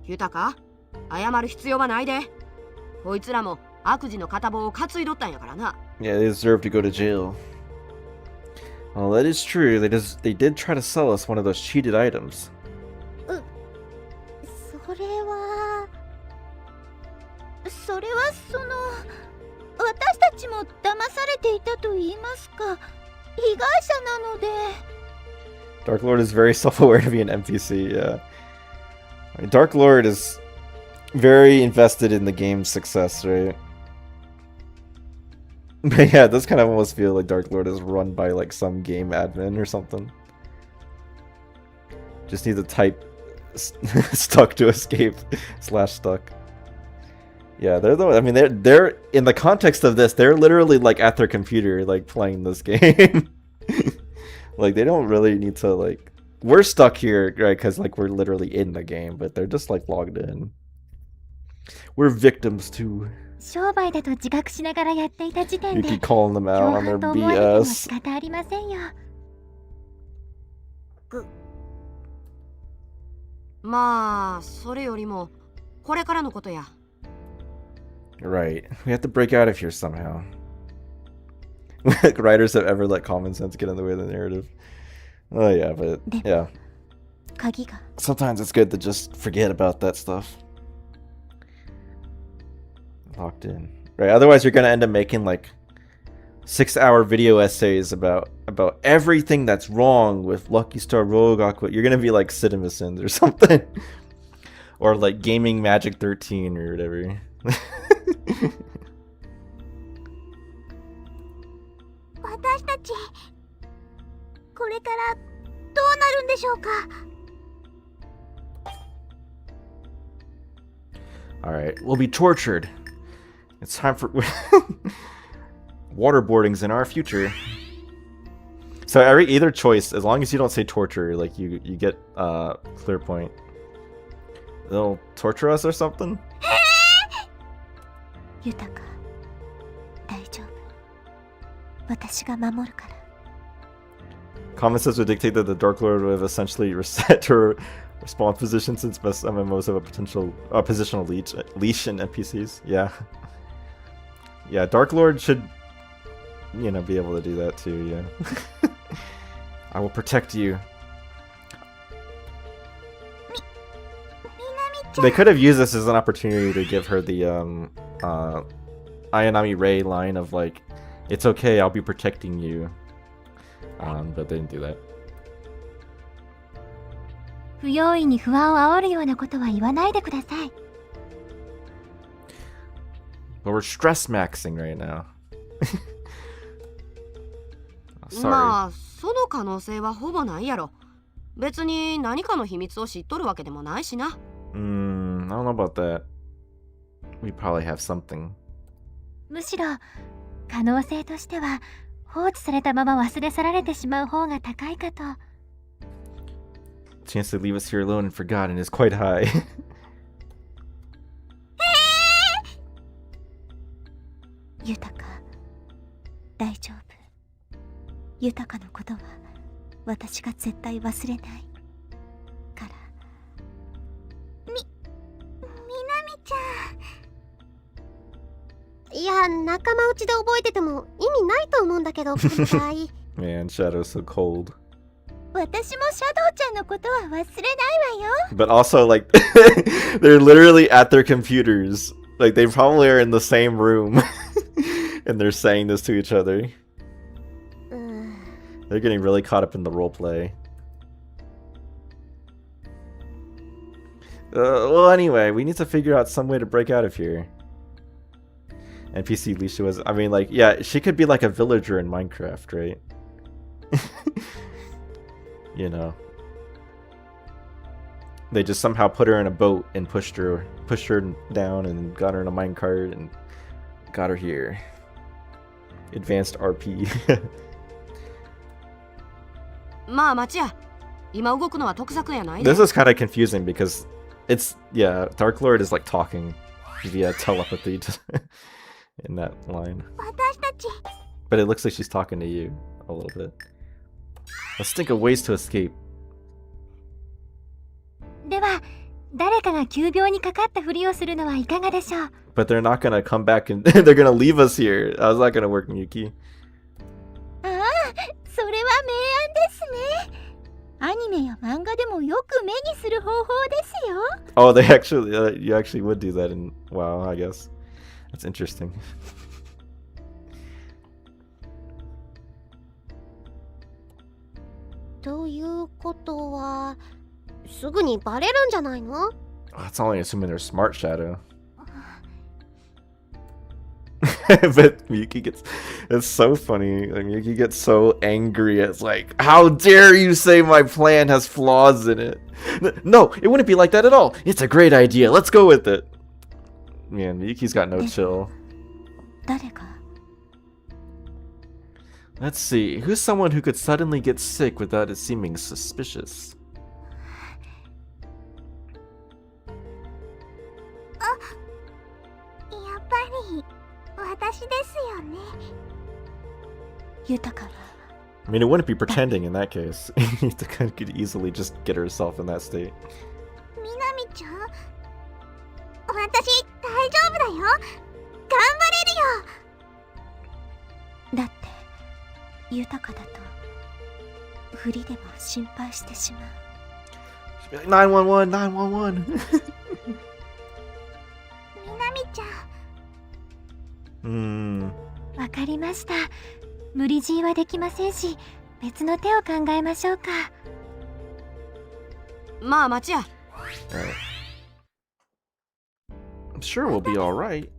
豊謝る必要はないで。こいつらも悪事の片棒を担いどったんやからな。Yeah, they deserve to go to jail. Well, that is true. They did try to sell us one of those cheated items. それは私たちも騙されていたと言いますか、被害者なので。Dark Lord is very self-aware to be an NPC, yeah. I mean, Dark Lord is very invested in the game's success, right? But yeah, it does kind of almost feel like Dark Lord is run by like some game admin or something. Just need to type stuck to escape / stuck. Yeah, they're in the context of this, they're literally like at their computer, like playing this game. Like they don't really need to like. We're stuck here, right? Because like we're literally in the game, but they're just like logged in. We're victims too. 商売だと自覚しながらやっていた時点 You で keep calling them out 共 on their 犯と思われても BS. 仕方ありませんよ。まあそれよりもこれからのことや。Right. We have to break out of here somehow. Like writers have ever let common sense get in the way of the narrative. Oh yeah, but yeah. 鍵が。 Sometimes it's good to just forget about that stuff. Locked in. Right, otherwise you're gonna end up making like 6-hour video essays about everything that's wrong with Lucky Star Rogue Aqua. You're gonna be like CinemaSins or something. Or like Gaming Magic 13 or whatever. 私たちこれからどうなるんでしょうか。 Alright, we'll be tortured. It's time for waterboarding's in our future. So either choice, as long as you don't say torture, like you get clear point. They'll torture us or something? 豊か、大丈夫。私が守るから。 Common sense would dictate that the Dark Lord would have essentially reset her respawn position since most MMOs have a positional leash in NPCs. Yeah. Yeah, Dark Lord should, you know, be able to do that too, yeah. I will protect you. They could have used this as an opportunity to give her the Ayanami Rei line of like, it's okay, I'll be protecting you. But they didn't do that. 不用意に不安を煽るようなことは言わないでください。 But we're stress maxing right now. Sorry. まあその可能性はほぼないやろ。別に何かの秘密を知っとるわけでもないしな。I don't know about that. We probably have something. むしろ可能性としては放置されたまま忘れ去られてしまう方が高いかと。 Chance to leave us here alone and forgotten is quite high. 豊か、大丈夫。豊かのことは私が絶対忘れないから。みなみちゃん。いや、仲間内で覚えてても意味ないと思うんだけど、この場合。Man, Shadow's so cold. 私もシャドウちゃんのことは忘れないわよ。 But also, like, they're literally at their computers. Like, they probably are in the same room. And they're saying this to each other. They're getting really caught up in the roleplay. Well, anyway, we need to figure out some way to break out of here. NPC Lisha was... I mean, like, yeah, she could be like a villager in Minecraft, right? You know. They just somehow put her in a boat and pushed her down and got her in a minecart and got her here. Advanced RP. まあ待ちや。今動くのは得策やないで。 This is kind of confusing because it's, yeah, Dark Lord is like talking via telepathy in that line. 私たち But it looks like she's talking to you a little bit. Let's think of ways to escape. では誰かが急病にかかったふりをするのはいかがでしょう。 But they're not gonna come back and they're gonna leave us here. How's that gonna work, Miyuki? ああ、それは名案ですね。アニメや漫画でもよく目にする方法ですよ。 Oh, they actually, you actually would do that in WoW, I guess. That's interesting. ということはすぐにバレるんじゃないの？ That's only assuming they're smart, Shadow. But Miyuki gets, it's so funny. Like, Miyuki gets so angry. It's like, how dare you say my plan has flaws in it? No, it wouldn't be like that at all. It's a great idea. Let's go with it. Man, Miyuki's got no chill. 誰か Let's see. Who's someone who could suddenly get sick without it seeming suspicious? やっぱり私ですよね。豊は I mean, it wouldn't be pretending in that case. Yuta could easily just get herself in that state. みなみちゃん、私大丈夫だよ。頑張れるよ。だって豊だとふりでも心配してしまう。 She'd be like, 911, 911. みなみちゃん、わかりました。無理強いはできませんし、別の手を考えましょうか。まあ待ちや。 Alright. I'm sure we'll be alright.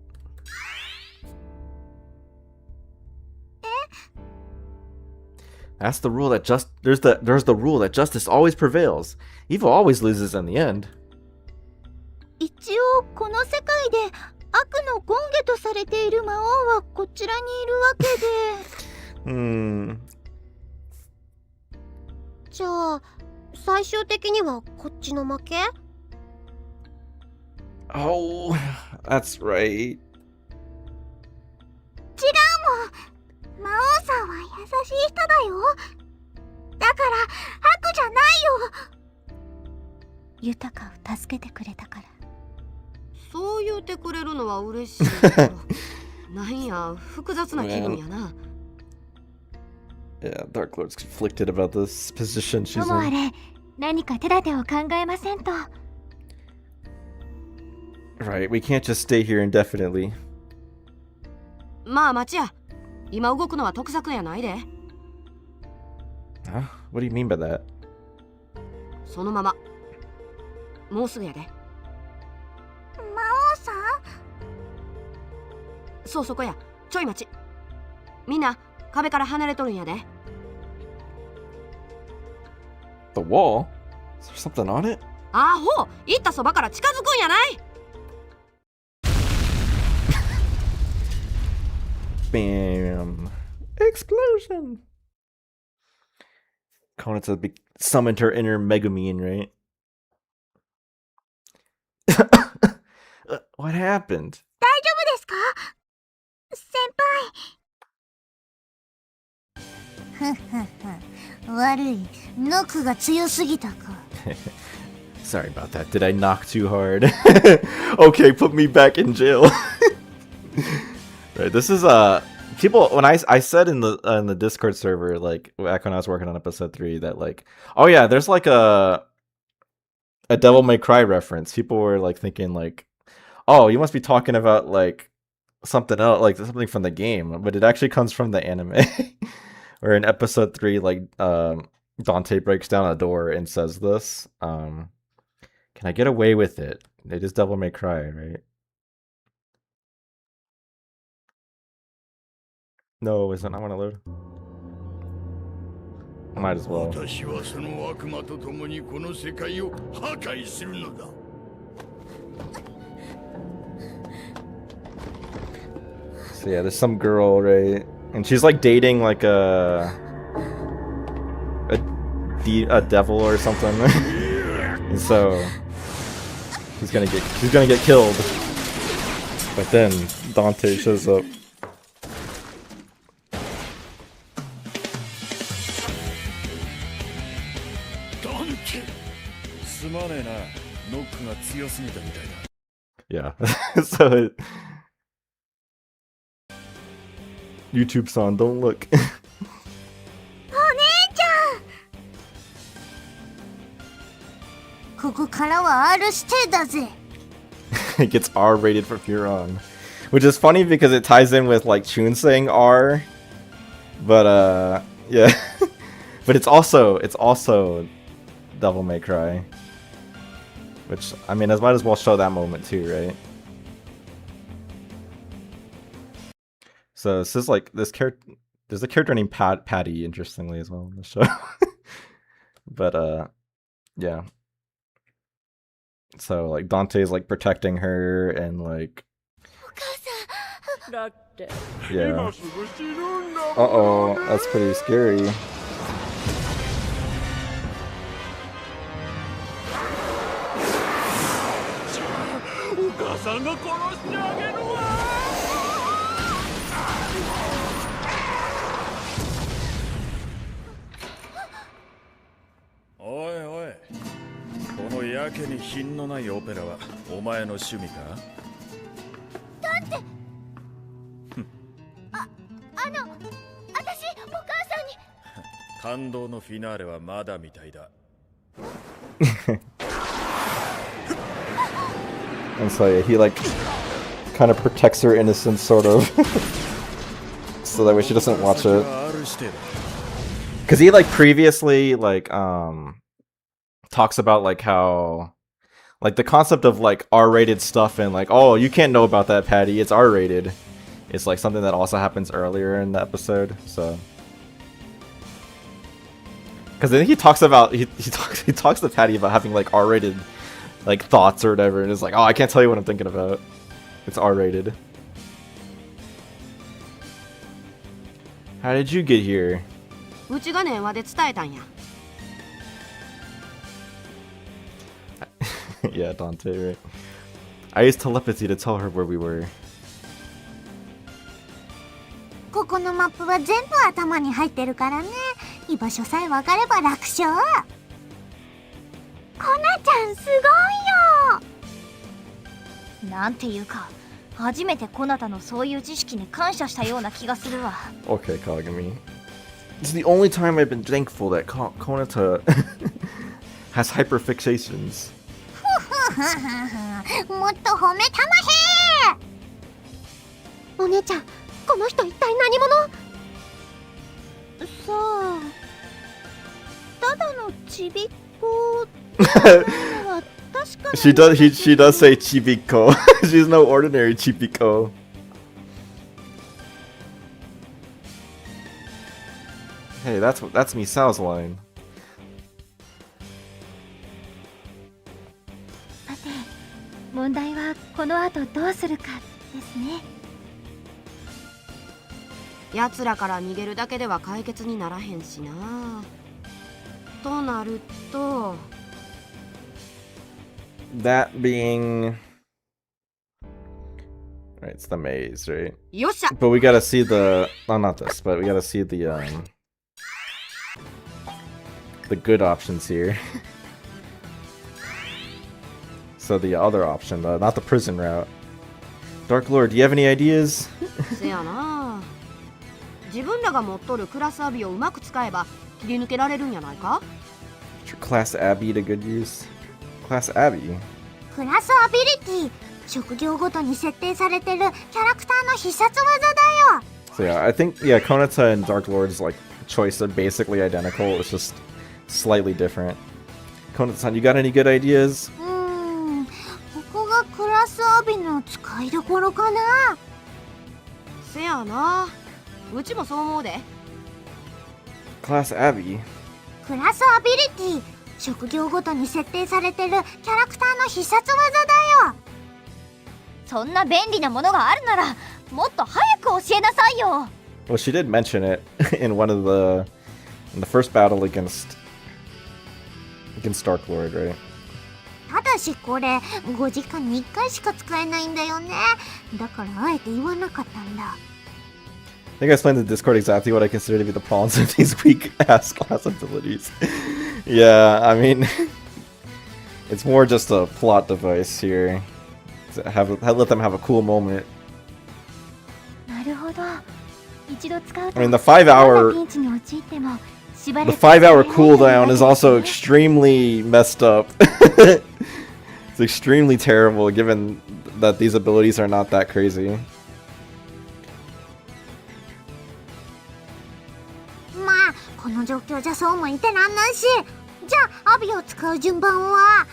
That's the rule that there's the rule that justice always prevails. Evil always loses in the end. 一応この世界で悪の権下とされている魔王はこちらにいるわけで。じゃあ最終的にはこっちの負け？ Oh, that's right. 違うもん。魔王さんは優しい人だよ。だから悪じゃないよ。豊を助けてくれたから。そう言うてくれるのは嬉しいけど。なんや、複雑な気分やな。Yeah, Dark Lord's conflicted about this position と she's もあ in. れ、何か手立てを考えませんと。 Right, we can't just stay here indefinitely. まあ待ちや。今動くのは得策やないで。 Huh? What do you mean by that? そのまま。もうすぐやで。魔王さん？そうそこや。ちょい待ち。みんな壁から離れとるんやで。 The wall? Is there something on it? アホ、行ったそばから近づくんやない。 Bam! Explosion! Konata summoned her inner Megumin, right? What happened? 大丈夫ですか？先輩。ふふふ。悪い。ノックが強すぎたか。 Sorry about that. Did I knock too hard? Okay, put me back in jail. Right, this is people when I said in the Discord server, like back when I was working on episode 3, that like, oh yeah, there's like a Devil May Cry reference. People were like thinking like, oh, you must be talking about like something else, like something from the game, but it actually comes from the anime. Or in episode 3, like Dante breaks down a door and says this. Can I get away with it? It is Devil May Cry, right? No, is it not want to load? Might as well. 私はその悪魔と共にこの世界を破壊するのだ。So yeah, there's some girl, right? And she's like dating like a devil or something. And so she's gonna get killed. But then Dante shows up. すまねえな。ノックが強すぎたみたいだ。 Yeah. So YouTube-san, don't look. お姉ちゃん、ここからは R 指定だぜ。 It gets R rated for Huron, which is funny because it ties in with like Chun saying R, but yeah, but it's also Devil May Cry, which I mean, I might as well show that moment too, right? So this is like this character. There's a character named Patty, interestingly, as well in the show. But yeah. So like Dante's like protecting her and like. Yeah. Uh-oh, that's pretty scary. Oi, oi. このやけに品のないオペラはお前の趣味か？だって私お母さんに感動のフィナーレはまだみたいだ。 And so yeah, he like kind of protects her innocence, sort of, so that way she doesn't watch it. Because he like previously like talks about like how like the concept of like R-rated stuff and like, oh, you can't know about that, Patty, it's R-rated. It's like something that also happens earlier in the episode. So because then he talks about he talks to Patty about having like R-rated like thoughts or whatever, and it's like, oh, I can't tell you what I'm thinking about. It's R-rated. How did you get here? うちが電話で伝えたんや。Yeah, Dante, right? I used telepathy to tell her where we were. ここのマップは全部頭に入ってるからね。居場所さえ分かれば楽勝。コナちゃんすごいよ。なんていうか、初めてコナタのそういう知識に感謝したような気がするわ。Okay, Kagami. It's the only time I've been thankful that Konata has hyperfixations. もっと褒めたまへ。お姉ちゃん、この人一体何者？さあ、ただのちびっこ。She does say Chibiko. She's no ordinary Chibiko. Hey, that's Misao's line. さて、問題はこの後どうするかですね。奴らから逃げるだけでは解決にならへんしな。となると。 That being... Right, it's the maze, right? よっしゃ But we gotta see the... Oh, not this, but we gotta see the good options here. So the other option, not the prison route. Dark Lord, do you have any ideas? せやな。自分らが持っとるクラスアビをうまく使えば切り抜けられるんやないか Class Abby to good use. Class Abby. クラスアビリティ、職業ごとに設定されてるキャラクターの必殺技だよ。 So yeah, I think Konata and Dark Lord's like choice are basically identical. It's just slightly different. Konata-san, you got any good ideas? ここがクラスアビの使いどころかな。せやな。うちもそう思うで。 Class Abby. クラスアビリティ、職業ごとに設定されてるキャラクターの必殺技だよ。そんな便利なものがあるならもっと早く教えなさいよ。 Well, she did mention it in in the first battle against Dark Lord, right? ただしこれ5時間に1回しか使えないんだよね。だからあえて言わなかったんだ。I think I explained in the Discord exactly what I consider to be the problems with these weak-ass class abilities. Yeah, I mean, it's more just a plot device here. Let them have a cool moment. なるほど。一度使うと I mean, the 5-hour ピンチに陥ってもしばら the く 5-hour cooldown is also extremely messed up. It's extremely terrible given that these abilities are not that crazy. まあこの状況じゃそうも言ってらんないし、じゃあアビを使う順番はわ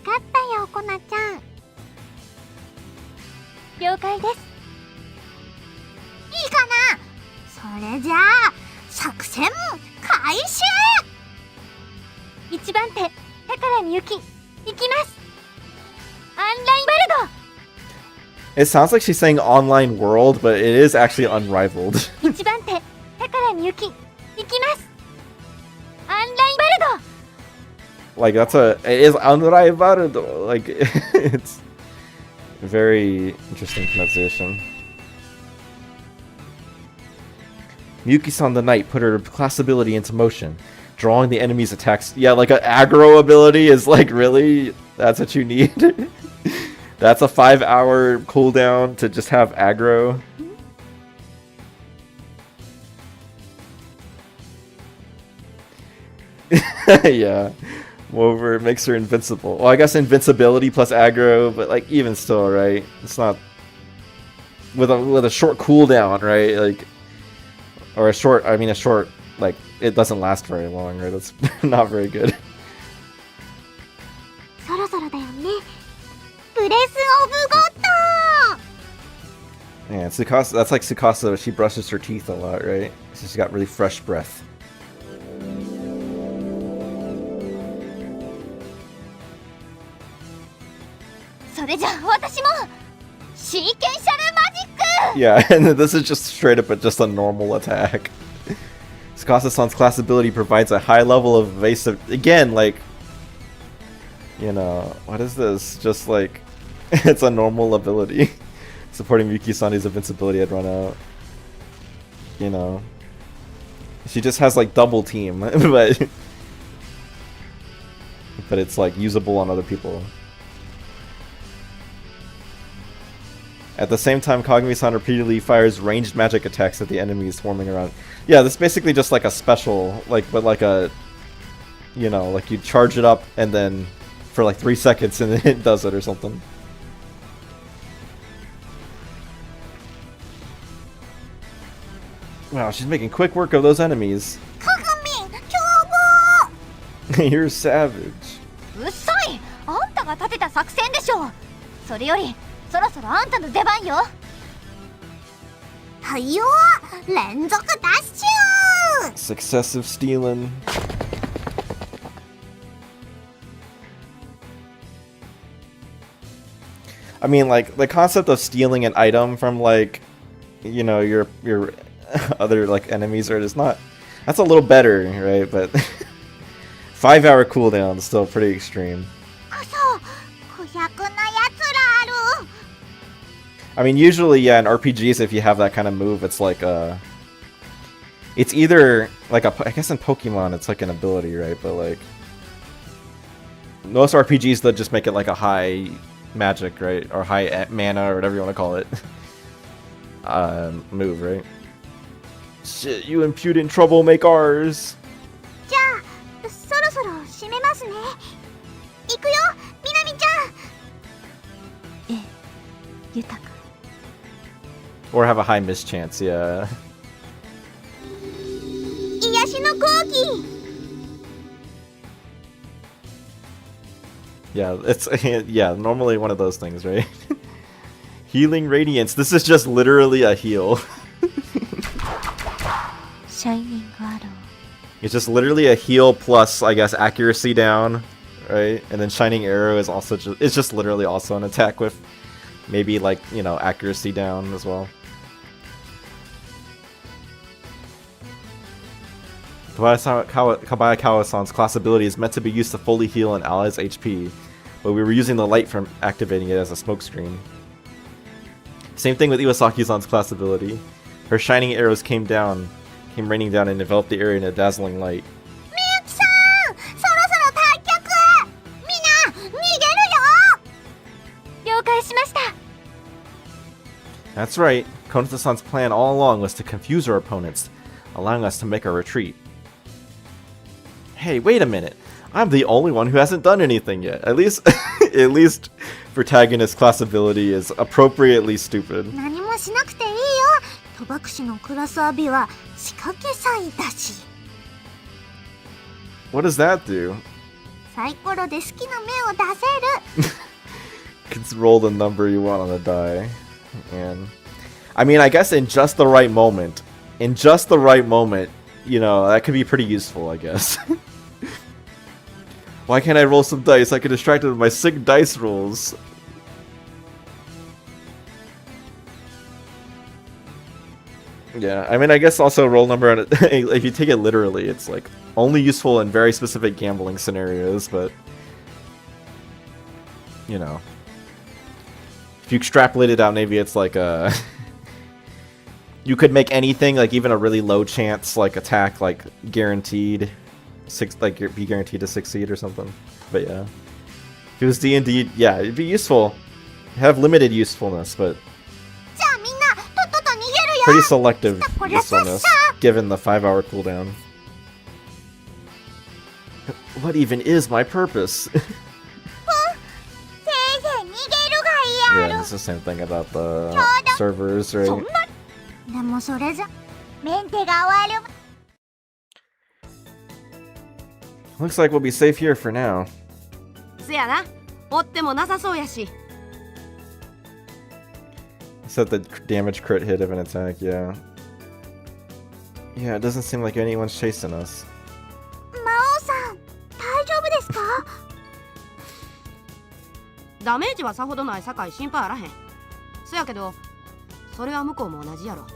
かったよ、コナちゃん。了解です。いいかな。それじゃあ作戦開始。1番手宝みゆき行きます。アンラインバルド。 It sounds like she's saying online world, but it is actually unrivaled. 1番手宝みゆき行きます。アンラインバルド。 Like it is unrivaled. Like it's very interesting pronunciation. Miyuki-san the Knight put her class ability into motion, drawing the enemy's attacks. Yeah, like an aggro ability is like, really? That's what you need? That's a 5-hour cooldown to just have aggro? Yeah. Moreover, makes her invincible. Well, I guess invincibility plus aggro, but like even still, right? It's not with a short cooldown, right? Like, or a short. I mean, a short. Like, it doesn't last very long, right? That's not very good. そろそろだよね。ブレスオブゴッド。 Yeah, Tsukasa. That's like Tsukasa. She brushes her teeth a lot, right? She's got really fresh breath. それじゃあ私もシーケンシャルマジック。 Yeah, and this is just straight up just a normal attack. Tsukasa-san's class ability provides a high level of evasive. Again, like, you know, what is this? Just like, it's a normal ability. Supporting Yuki-san's invincibility had run out. You know, she just has like double team, but it's like usable on other people. At the same time, Kagami-san repeatedly fires ranged magic attacks at the enemies swarming around. Yeah, this is basically just like a special, like, but like a, you know, like you charge it up and then for like 3 seconds and then it does it or something. Wow, she's making quick work of those enemies. カグミ凶暴。 You're savage. うっさい。あんたが立てた作戦でしょ。それよりそろそろあんたの出番よ。はいよ、連続ダッシュ。 Successive stealing. I mean, like, the concept of stealing an item from, like, you know, your other, like, enemies are just not... That's a little better, right? But 5-hour cooldown is still pretty extreme. くそ、不百なやつらある。 I mean, usually, yeah, in RPGs, if you have that kind of move, it's like it's either, like, I guess in Pokemon, it's like an ability, right? But, like, most RPGs, they'll just make it like a high magic, right? Or high mana, or whatever you want to call it. Move, right? Shit, you impudent troublemakers! じゃあ、そろそろ締めますね。行くよ、みなみちゃん。ええ、豊か。 Or have a high miss chance, yeah. 癒しの講義。 Yeah, it's yeah, normally one of those things, right? Healing Radiance. This is just literally a heal. It's just literally a heal plus, I guess, accuracy down, right? And then Shining Arrow is also it's just literally also an attack with maybe like, you know, accuracy down as well. Kabayakawa-san's class ability is meant to be used to fully heal an ally's HP, but we were using the light from activating it as a smokescreen. Same thing with Iwasaki-san's class ability. Her shining arrows came raining down and enveloped the area in a dazzling light. みゆきさん、そろそろ退却。みんな逃げるよ。了解しました。 That's right. Konata-san's plan all along was to confuse our opponents, allowing us to make our retreat. Hey, wait a minute. I'm the only one who hasn't done anything yet. At least protagonist class ability is appropriately stupid. 何もしなくていいよ。賭博士のクラスアビは仕掛け祭だし。 What does that do? サイコロで好きな目を出せる。 You can roll the number you want on the die. And I mean, I guess in just the right moment, you know, that could be pretty useful, I guess. Why can't I roll some dice? I get distracted with my sick dice rolls. Yeah, I mean, I guess also roll number on it. If you take it literally, it's like only useful in very specific gambling scenarios, but you know, if you extrapolate it out, maybe it's like a you could make anything, like even a really low chance like attack, like guaranteed be guaranteed to succeed or something. But yeah, if it was D&D, yeah, it'd be useful. Have limited usefulness, but じゃあみんなとっとと逃げるよ。 pretty selective usefulness given the 5-hour cooldown. What even is my purpose? せいぜい逃げるがいいや Yeah, ろ。 it's the same thing about the servers, そ right? んな。でもそれじゃメンテが終わる。 Looks like we'll be safe here for now. せやな。追ってもなさそうやし。 Set the damage crit hit of an attack, yeah. Yeah, it doesn't seem like anyone's chasing us. 魔王さん、大丈夫ですか？ダメージはさほどないさかい心配あらへん。そやけど、それは向こうも同じやろ。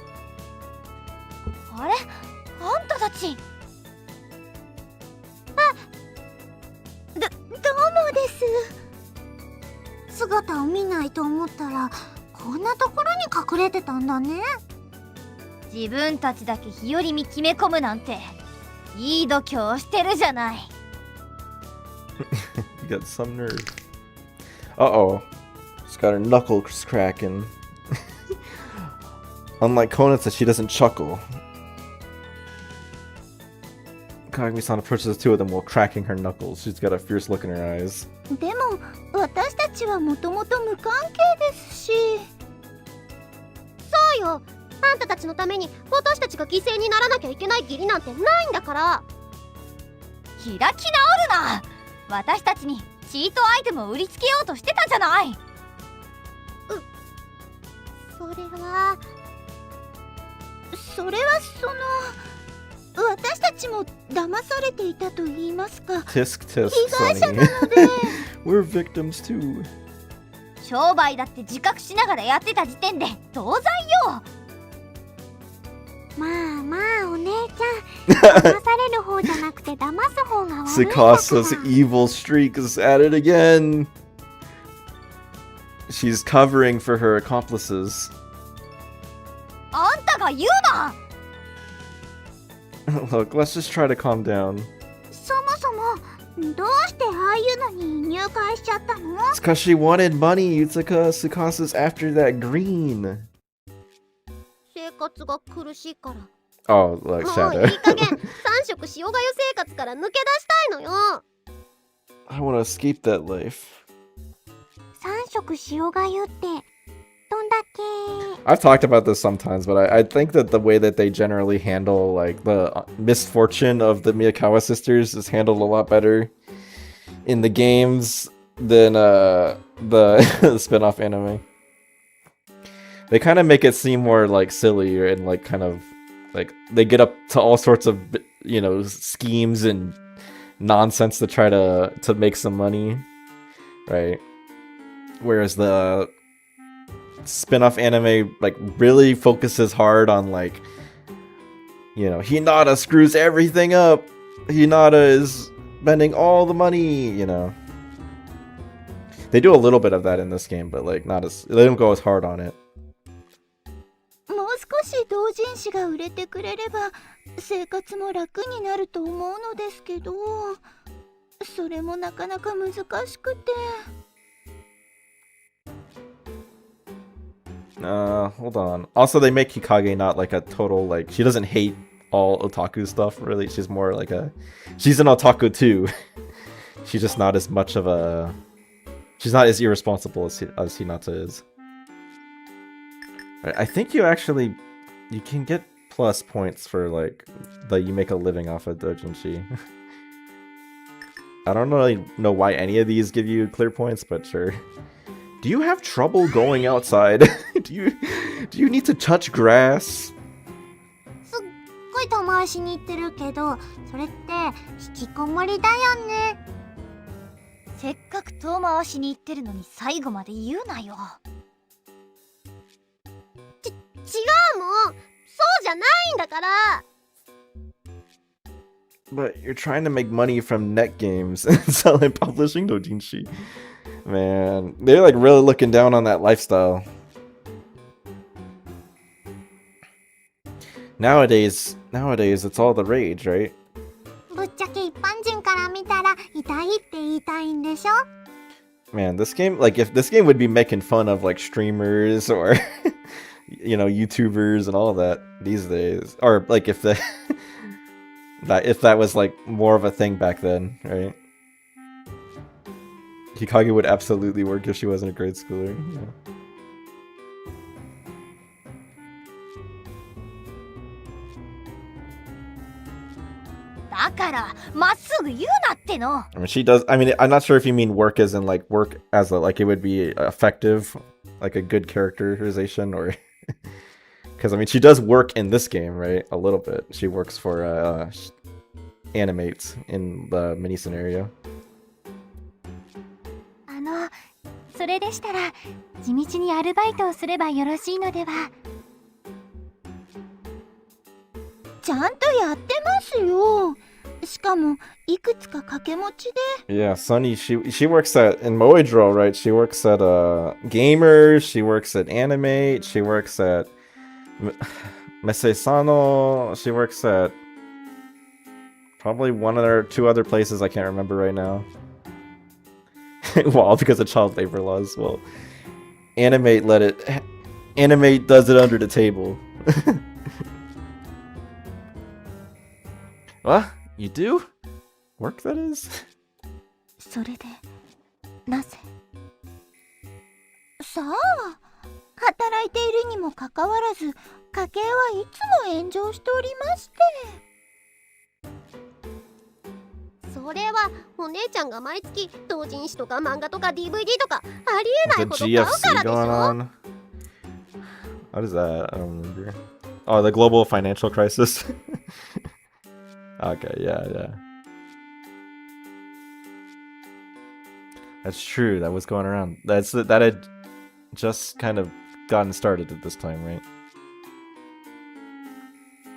あれ？あんたたち。どうもです。姿を見ないと思ったら、こんなところに隠れてたんだね。自分たちだけ日和見決め込むなんていい度胸してるじゃない。 You got some nerve. Uh-oh. She's got her knuckles cracking. Unlike Konata, she doesn't chuckle. Kagami-san approaches the two of them while cracking her knuckles. She's got a fierce look in her eyes. でも私たちはもともと無関係ですし。そうよ。あんたたちのために私たちが犠牲にならなきゃいけない義理なんてないんだから。開き直るな。私たちにチートアイテムを売りつけようとしてたじゃない。それは私たちも騙されていたと言いますか。 Tisk tisk, 被害者 Sonny. なので。We're victims too. 商売だって自覚しながらやってた時点で同罪よ。まあまあお姉ちゃん、騙される方じゃなくて騙す方が悪いんだから。 Tsukasa's evil streak is at it again. She's covering for her accomplices. あんたが言うな。 Look, let's just try to calm down. そもそもどうしてああいうのに入会しちゃったの？ It's cause she wanted money, Yutsuka. Tsukasa's after that green. 生活が苦しいから。 Oh, look, もう Shadow. いい加減3食塩がゆ生活から抜け出したいのよ。 I want to escape that life. 3食塩がゆってどんだけ？ I've talked about this sometimes, but I think that the way that they generally handle like the misfortune of the Miyakawa sisters is handled a lot better in the games than the spin-off anime. They kind of make it seem more like silly and like kind of like they get up to all sorts of schemes and nonsense to try to make some money, right? Whereas the spin-off anime like really focuses hard on like, Hinata screws everything up. Hinata is spending all the money, They do a little bit of that in this game, but like they don't go as hard on it. もう少し同人誌が売れてくれれば生活も楽になると思うのですけど、それもなかなか難しくて。Hold on. Also, they make Hikage not like a total, like, she doesn't hate all otaku stuff, really. She's more like she's an otaku too. She's just not as much of a, she's not as irresponsible as Hinata is. I think you can get plus points for, like, that you make a living off of doujinshi. I don't really know why any of these give you clear points, but sure. Do you have trouble going outside? do you need to touch grass? すっごい遠回しに言ってるけど、それって引きこもりだよね。せっかく遠回しに言ってるのに最後まで言うなよ。違うもん。そうじゃないんだから。But you're trying to make money from net games and selling publishing doujinshi. Man, they're like really looking down on that lifestyle. Nowadays, it's all the rage, right? ぶっちゃけ一般人から見たら痛いって言いたいんでしょ? Man, this game, like, if this game would be making fun of like streamers or YouTubers and all of that these days, or like if that was like more of a thing back then, right? Hikage would absolutely work if she wasn't a grade schooler. Yeah. だからまっすぐ言うなっての。 I mean, she does. I mean, I'm not sure if you mean work as in like work as a, like it would be effective, like a good characterization, or because I mean she does work in this game, right? A little bit. She works for animates in the mini scenario. それでしたら地道にアルバイトをすればよろしいのでは。ちゃんとやってますよ。しかもいくつか掛け持ちで。Yeah, Sunny, she works in Moedro, right? She works at Gamers, she works at Animate, she works at Mesesano, she works at probably one or two other places I can't remember right now. Well, because of child labor laws. Well, Animate does it under the table. What? You do? Work, that is? それでなぜ？さあ、働いているにもかかわらず家計はいつも炎上しておりまして。それはお姉ちゃんが毎月同人誌とか漫画とか DVD とかありえないほど買うからでしょ。 What is that? I don't remember. Oh, the global financial crisis. Okay, yeah. That's true. That was going around. That had just kind of gotten started at this time, right?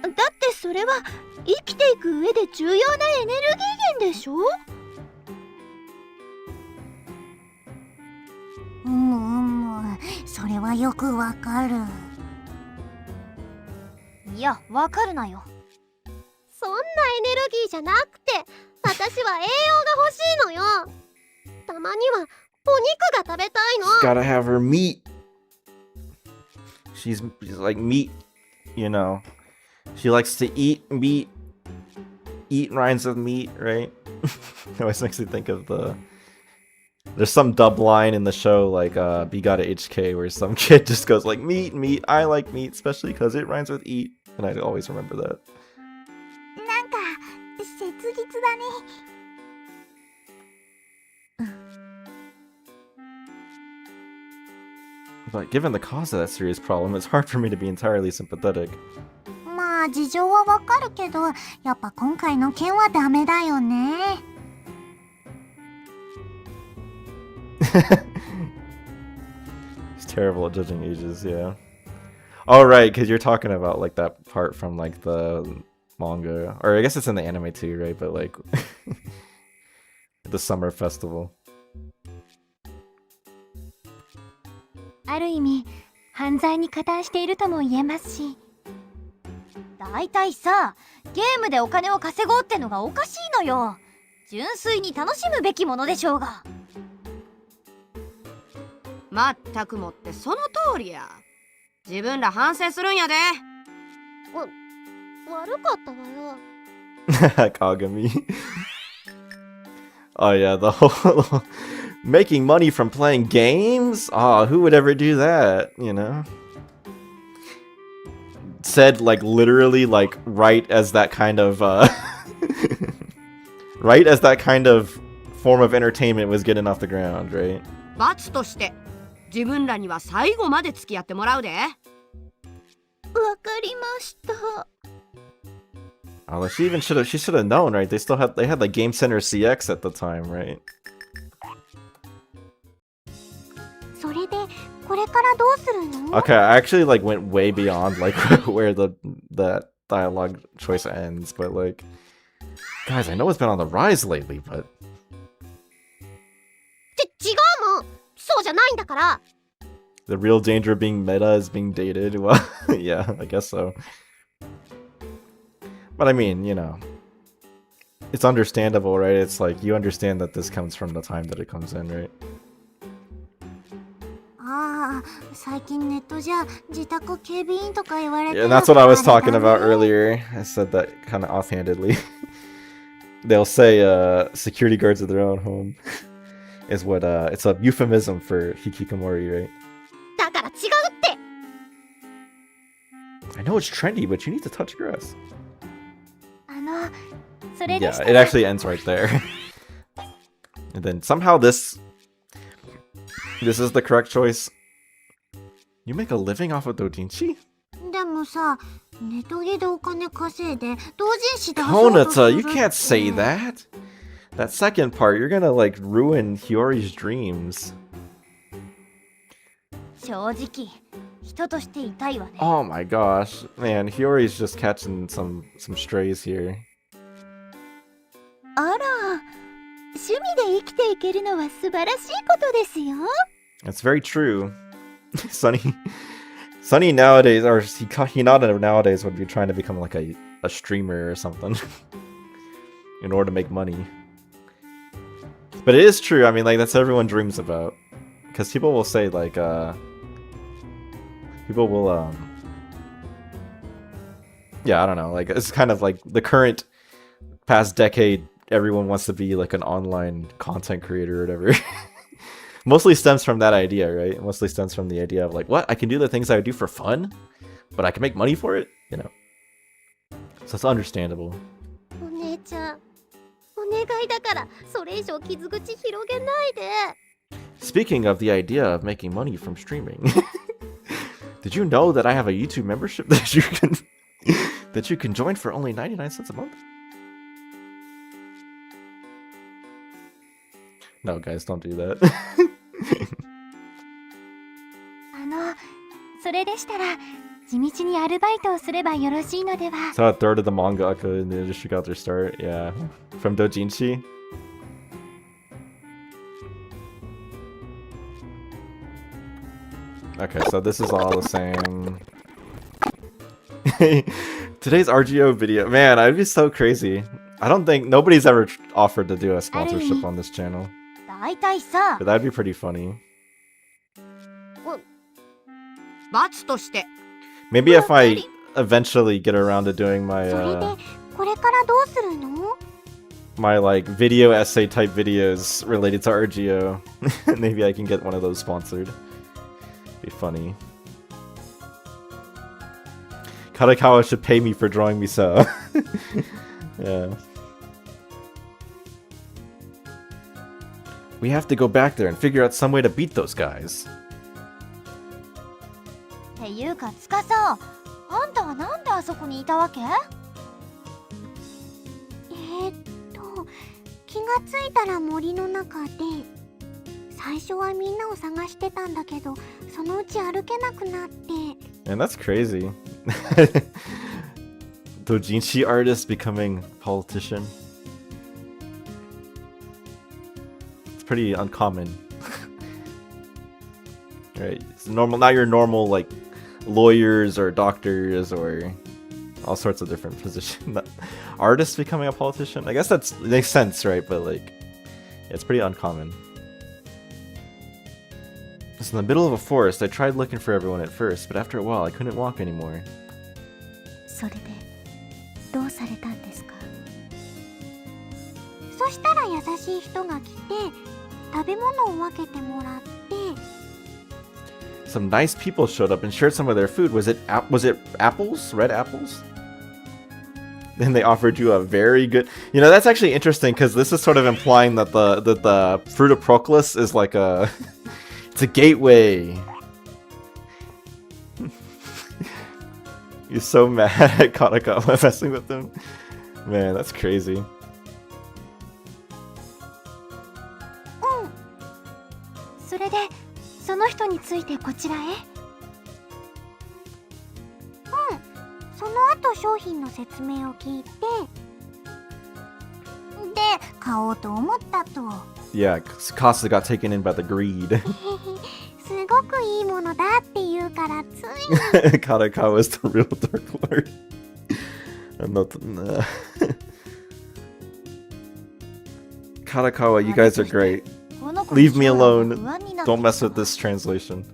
だってそれは生きていく上で重要なエネルギー源でしょ？それはよくわかる。いや、わかるなよ。そんなエネルギーじゃなくて、私は栄養が欲しいのよ。たまにはお肉が食べたいの。 She's gotta have her meat. She's like meat, She likes to eat meat. Eat rhymes with meat, right? It always makes me think of there's some dub line in the show like Bigata HK where some kid just goes like meat, I like meat, especially because it rhymes with eat. And I always remember that. なんか切実だね。But given the cause of that serious problem, it's hard for me to be entirely sympathetic. まああ事情はわかるけど、やっぱ今回の件はダメだよね。He's terrible at judging ages, yeah. Oh, right, because you're talking about like that part from like the manga. Or I guess it's in the anime too, right? But like the summer festival. ある意味犯罪に加担しているとも言えますし。だいたいさ、ゲームでお金を稼ごうってのがおかしいのよ。純粋に楽しむべきものでしょうが。まったくもってその通りや。自分ら反省するんやで。悪かったわよ。 Kagami. Oh yeah, the whole making money from playing games? Ah, who would ever do that, you know? Said like literally like right as that kind of right as that kind of form of entertainment was getting off the ground, right? 罰として自分らには最後まで付き合ってもらうで。わかりました。 Oh, she should have known, right? They had like Game Center CX at the time, right? それでこれからどうするの？ Okay, I actually like went way beyond like where that dialogue choice ends, but like, guys, I know it's been on the rise lately, but 違うもん。そうじゃないんだから。 the real danger of being meta is being dated. Well, yeah, I guess so. But I mean, you know, it's understandable, right? It's like you understand that this comes from the time that it comes in, right? ああ、最近ネットじゃ自宅警備員とか言われて Yeah, る that's what I was talking あれだ about ね。 earlier. I said that kind of offhandedly. They'll say security guards of their own home is what it's a euphemism for hikikomori, right? だから違うって。 I know it's trendy, but you need to touch grass. それで Yeah, した it ら actually ends right there. And then somehow this is the correct choice. You make a living off of doujinshi? でもさ、ネトゲでお金稼いで同人誌出そうとす Konata, る you って。 can't say that. That second part, you're gonna like ruin Hiyori's dreams. 正直人として痛いわね。 Oh my gosh, man, Hiyori's just catching some strays here. あら、趣味で生きていけるのは素晴らしいことですよ。 That's very true. Sunny nowadays, or Hinata nowadays would be trying to become like a streamer or something in order to make money. But it is true, I mean, like, that's what everyone dreams about. Because people will say, like, people will, yeah, I don't know, like, it's kind of like the current past decade, everyone wants to be like an online content creator or whatever. Mostly stems from that idea, right? Mostly stems from the idea of like, what? I can do the things I do for fun, but I can make money for it, you know? So it's understandable. お姉ちゃん、お願いだからそれ以上傷口広げないで。 Speaking of the idea of making money from streaming, did you know that I have a YouTube membership that you can join for only 99 cents a month? No, guys, don't do that. それでしたら地道にアルバイトをすればよろしいのでは。 So a third of the mangaka in the industry got their start, yeah. From doujinshi. Okay, so this is all the same. Today's RGO video. Man, I'd be so crazy. I don't think nobody's ever offered to do a sponsorship on this channel. だいたいさ、 But that'd be pretty funny. 罰として Maybe if I eventually get around to doing my それでこれからどうするの？ my like video essay type videos related to RGO. Maybe I can get one of those sponsored. Be funny. Karakawa should pay me for drawing me so. Yeah. We have to go back there and figure out some way to beat those guys. っていうかつかさ、あんたはなんであそこにいたわけ？気がついたら森の中で、最初はみんなを探してたんだけど、そのうち歩けなくなって。And that's crazy. Dojinshi artist becoming politician. It's pretty uncommon. Right? It's normal, not your normal like lawyers or doctors or all sorts of different positions. Artists becoming a politician? I guess that makes sense, right? But like, it's pretty uncommon. It's in the middle of a forest. I tried looking for everyone at first, but after a while I couldn't walk anymore. それでどうされたんですか？そしたら優しい人が来て、食べ物を分けてもらって。Some nice people showed up and shared some of their food. Was it apples? Red apples? Then they offered you a very good... You know, that's actually interesting because this is sort of implying that the fruit of Proclus is like a... It's a gateway. You're so mad at Kanakawa messing with him. Man, that's crazy. それでその人についてこちらへ。その後商品の説明を聞いて、で買おうと思ったと。Yeah, Kasa got taken in by the greed. すごくいいものだって言うからついに。Kanakawa is the real Dark Lord. I'm not... Kanakawa, you guys are great. Leave me alone. Don't mess with this translation.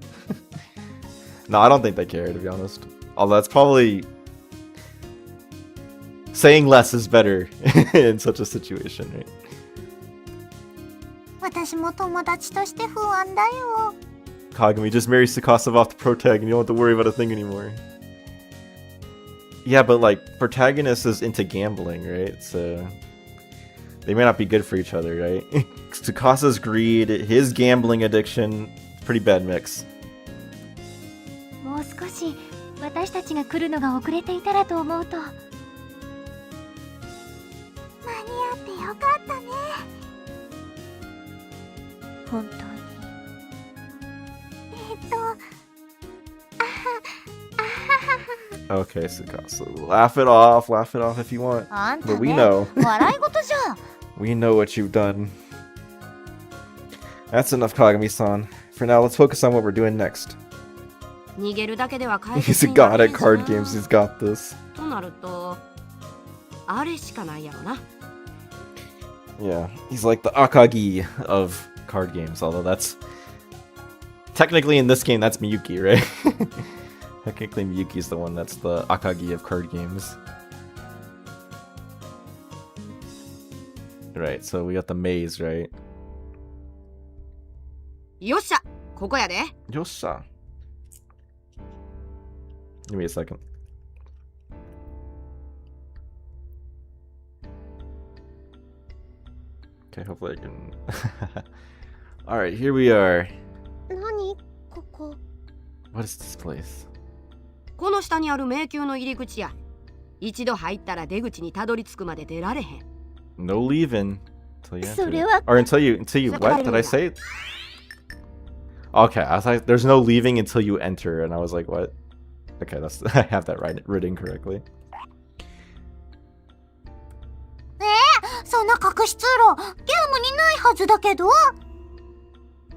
No, I don't think they care, to be honest. Although that's probably... Saying less is better in such a situation, right? 私も友達として不安だよ。 Kagami, just marry Tsukasa off the protag and you don't have to worry about a thing anymore. Yeah, but like, protagonist is into gambling, right? So... They may not be good for each other, right? Tsukasa's greed, his gambling addiction, pretty bad mix. もう少し私たちが来るのが遅れていたらと思うと。間に合ってよかったね。本当に。Okay, Tsukasa, laugh it off if you want. あんた But we ね、 know. 笑い事じゃん。We know what you've done. That's enough, Kagami-san. For now, let's focus on what we're doing next. 逃げるだけでは解 He's 決 a にな god らへ at んし card な games, he's got this. となるとあれしかないやろな。 Yeah, he's like the Akagi of card games, although that's... Technically in this game, that's Miyuki, right? Technically Miyuki's the one that's the Akagi of card games. Right, so we got the maze, right? よっしゃ、ここやで。 Yosha. Give me a second. Okay, hopefully I can... Alright, here we are. 何ここ？ What is this place? この下にある迷宮の入り口や。一度入ったら出口にたどり着くまで出られへん。 No leaving until you enter. それは Or until you what did I say? Okay, I was like, there's no leaving until you enter, and I was like, what? Okay, that's I have that written correctly. そんな隠し通路、ゲームにないはずだけど。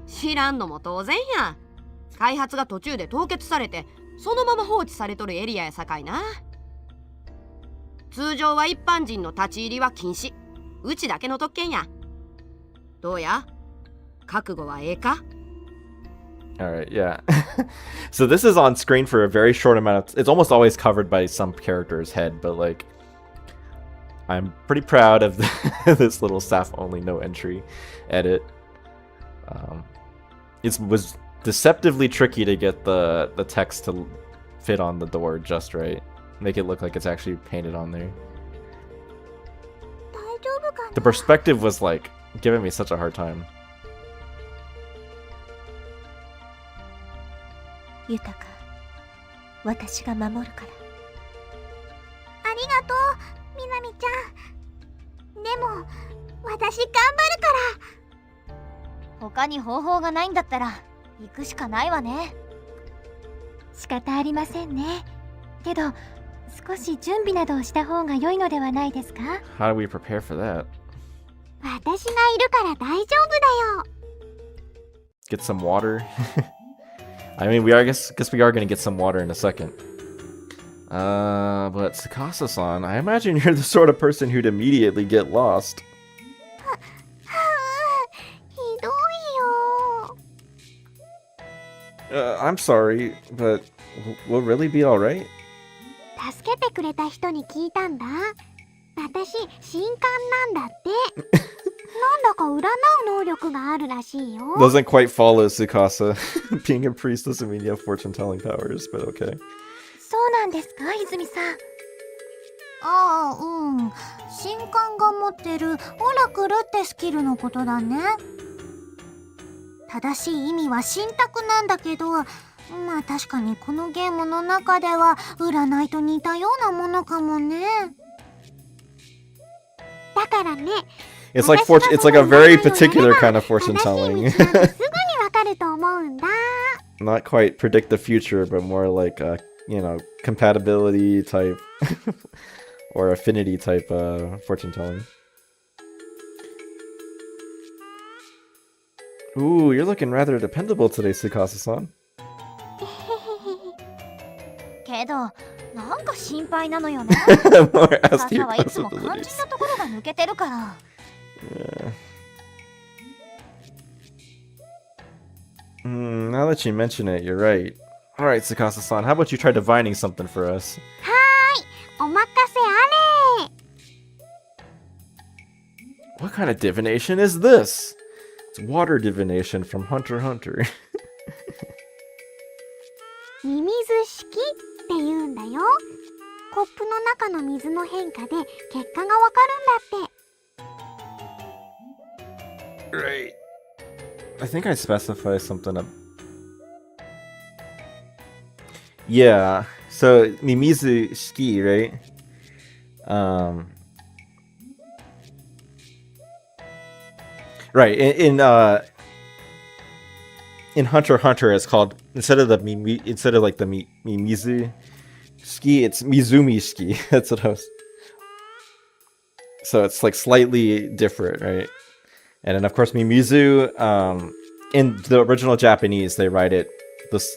知らんのも当然や。開発が途中で凍結されて、そのまま放置されとるエリアやさかいな。通常は一般人の立ち入りは禁止。うちだけの特権や。どうや？覚悟はええか？ Alright, yeah. So this is on screen for a very short amount of... It's almost always covered by some character's head, but like... I'm pretty proud of this little staff-only no entry edit. It was deceptively tricky to get the text to fit on the door just right. Make it look like it's actually painted on there. 大丈夫かな？ The perspective was like giving me such a hard time. 豊か、私が守るから。りがとうみなみちゃん。でも私頑張るから。他に方法がないんだったら行くしかないわね。仕方ありませんね。けど少し準備などをした方が良いのではないですか？ How do we prepare for that? 私がいるから大丈夫だよ。Get some water. I mean, I guess we are gonna get some water in a second. But Tsukasa-san, I imagine you're the sort of person who'd immediately get lost. ひどいよ。 I'm sorry, but we'll really be alright? 助けてくれた人に聞いたんだ。私神官なんだって。なんだか占う能力があるらしいよ。 Doesn't quite follow, Tsukasa. Being a priest doesn't mean you have fortune-telling powers, but okay. そうなんですか、泉さん。ああ、うん。神官が持ってるオラクルってスキルのことだね。正しい意味は神託なんだけど、まあ確かにこのゲームの中では占いと似たようなものかもね。だからね。It's like it's like a very particular kind of fortune telling. Not quite predict the future, but more like compatibility type or affinity type fortune telling. Ooh, you're looking rather dependable today, Tsukasa-san. けどなんか心配なのよね。 More as to 朝 your はいつも肝 possibilities. 心なところが抜けてるから。Now that you mention it, you're right. Alright, Tsukasa-san, how about you try divining something for us? はーい、お任せあれ。 What kind of divination is this? It's water divination from Hunter x Hunter. ミミズ式って言うんだよ。コップの中の水の変化で結果がわかるんだって。 Right. I think I specify something up. Yeah. So Mimizu Shiki, right? Right. In Hunter x Hunter, it's called instead of like the Mimizu Shiki, it's Mizumi Shiki. That's what I was. So it's like slightly different, right? And then, of course, Mimizu, in the original Japanese, they write it this.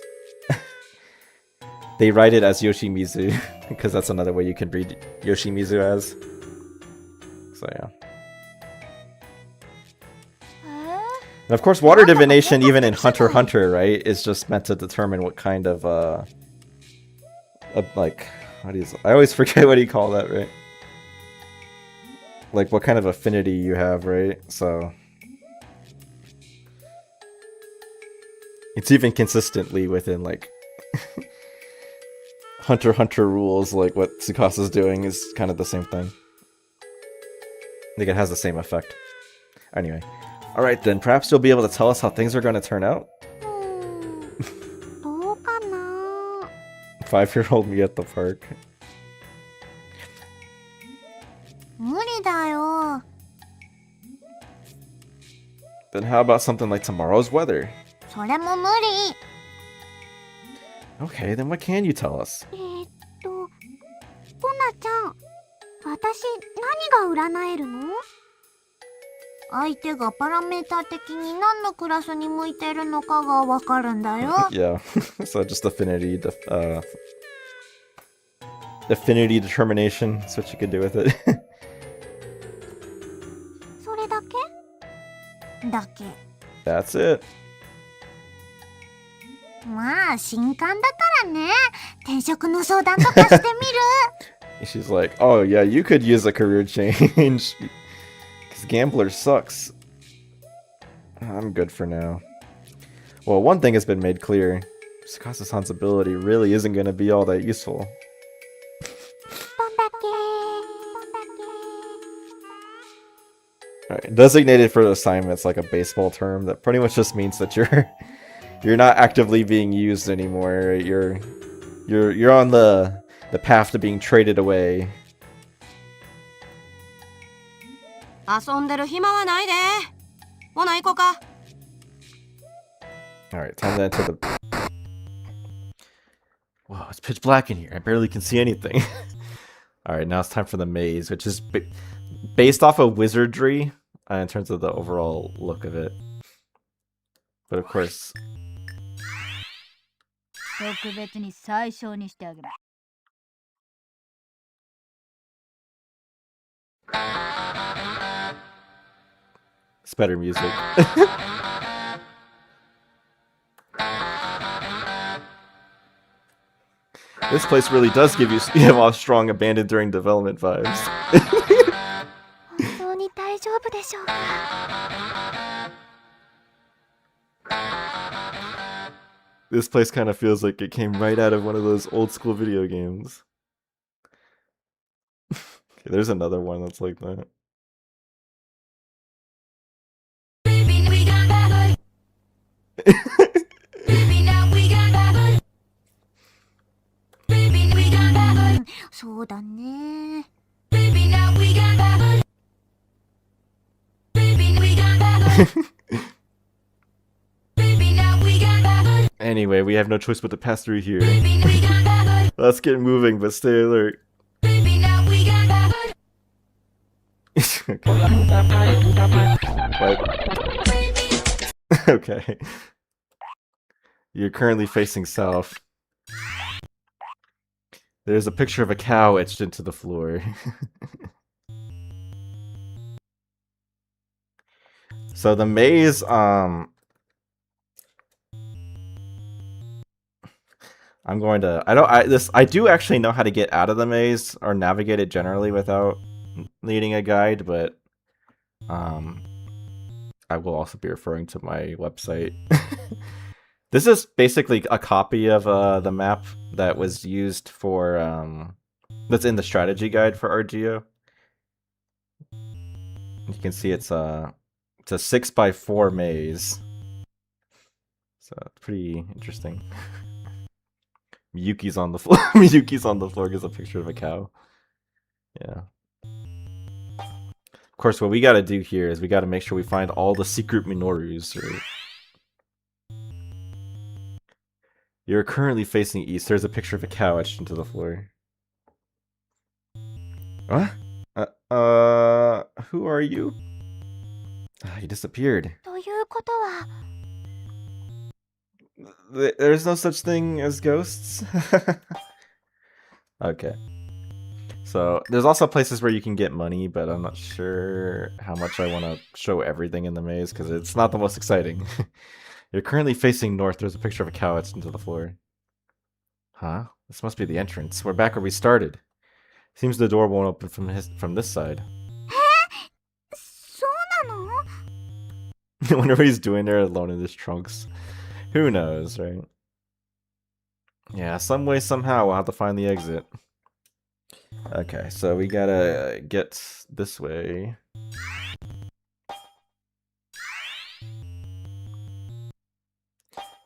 They write it as Yoshimizu because that's another way you can read Yoshimizu as. So yeah. And of course, water divination, even in Hunter x Hunter, right, is just meant to determine what kind of like, I always forget what you call that, right? Like what kind of affinity you have, right? So it's even consistently within like Hunter x Hunter rules, like what Tsukasa's doing is kind of the same thing. I think it has the same effect. Anyway. Alright then, perhaps you'll be able to tell us how things are going to turn out? どうかな。 5-year-old me at the park. 無理だよ。 Then how about something like tomorrow's weather? それも無理。 Okay, then what can you tell us? コナちゃん、私何が占えるの？相手がパラメータ的に何のクラスに向いてるのかがわかるんだよ。Yeah, so just affinity, affinity determination. That's what you can do with it. それだけ？だけ。 That's it. まあ神官だからね。転職の相談とかしてみる。 She's like, oh yeah, you could use a career change. Because gambler sucks. I'm good for now. Well, one thing has been made clear. Tsukasa-san's ability really isn't going to be all that useful. どんだけ。 Alright, designated for assignments, like a baseball term that pretty much just means that you're not actively being used anymore. You're on the path to being traded away 遊んでる暇はないで。ほな行こうか。 Alright, time to enter the... Wow, it's pitch black in here. I barely can see anything. Alright, now it's time for the maze, which is based off of wizardry in terms of the overall look of it. But of course... 特別に最小にしてあげる。It's better music. This place really does give you off strong abandoned during development vibes. 本当に大丈夫でしょうか。 This place kind of feels like it came right out of one of those old school video games. Okay, there's another one that's like that. Mm, そうだね。 Anyway, we have no choice but to pass through here. Let's get moving, but stay alert. What? Okay. You're currently facing south. There's a picture of a cow etched into the floor. So the maze, I'm going to, I do actually know how to get out of the maze or navigate it generally without needing a guide, but I will also be referring to my website. This is basically a copy of the map that was used for that's in the strategy guide for RGO. You can see it's a 6x4 maze, so it's pretty interesting. Miyuki's on the floor. Miyuki's on the floor gives a picture of a cow. Yeah. Of course, what we gotta do here is we gotta make sure we find all the secret Minorus, right? You're currently facing east. There's a picture of a cow etched into the floor. What? Who are you? You disappeared. ということは、 There's no such thing as ghosts? Okay. So, there's also places where you can get money, but I'm not sure how much I want to show everything in the maze, because it's not the most exciting. You're currently facing north. There's a picture of a cow etched into the floor. Huh? This must be the entrance. We're back where we started. Seems the door won't open from this side. そうなの？ I wonder what he's doing there alone in his trunks. Who knows, right? Yeah, some way, somehow, we'll have to find the exit. Okay, so we gotta get this way.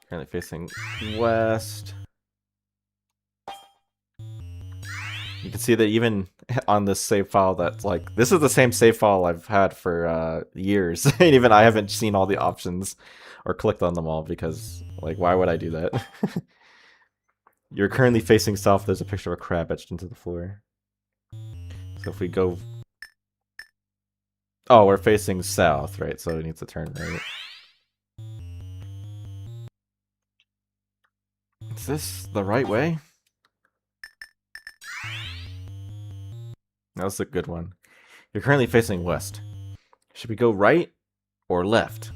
Currently facing west. You can see that even on this save file that's like, this is the same save file I've had for years. And even I haven't seen all the options or clicked on them all because, like, why would I do that? You're currently facing south. There's a picture of a crab etched into the floor. So if we go... Oh, we're facing south, right? So it needs to turn right. Is this the right way? That was a good one. You're currently facing west. Should we go right or left?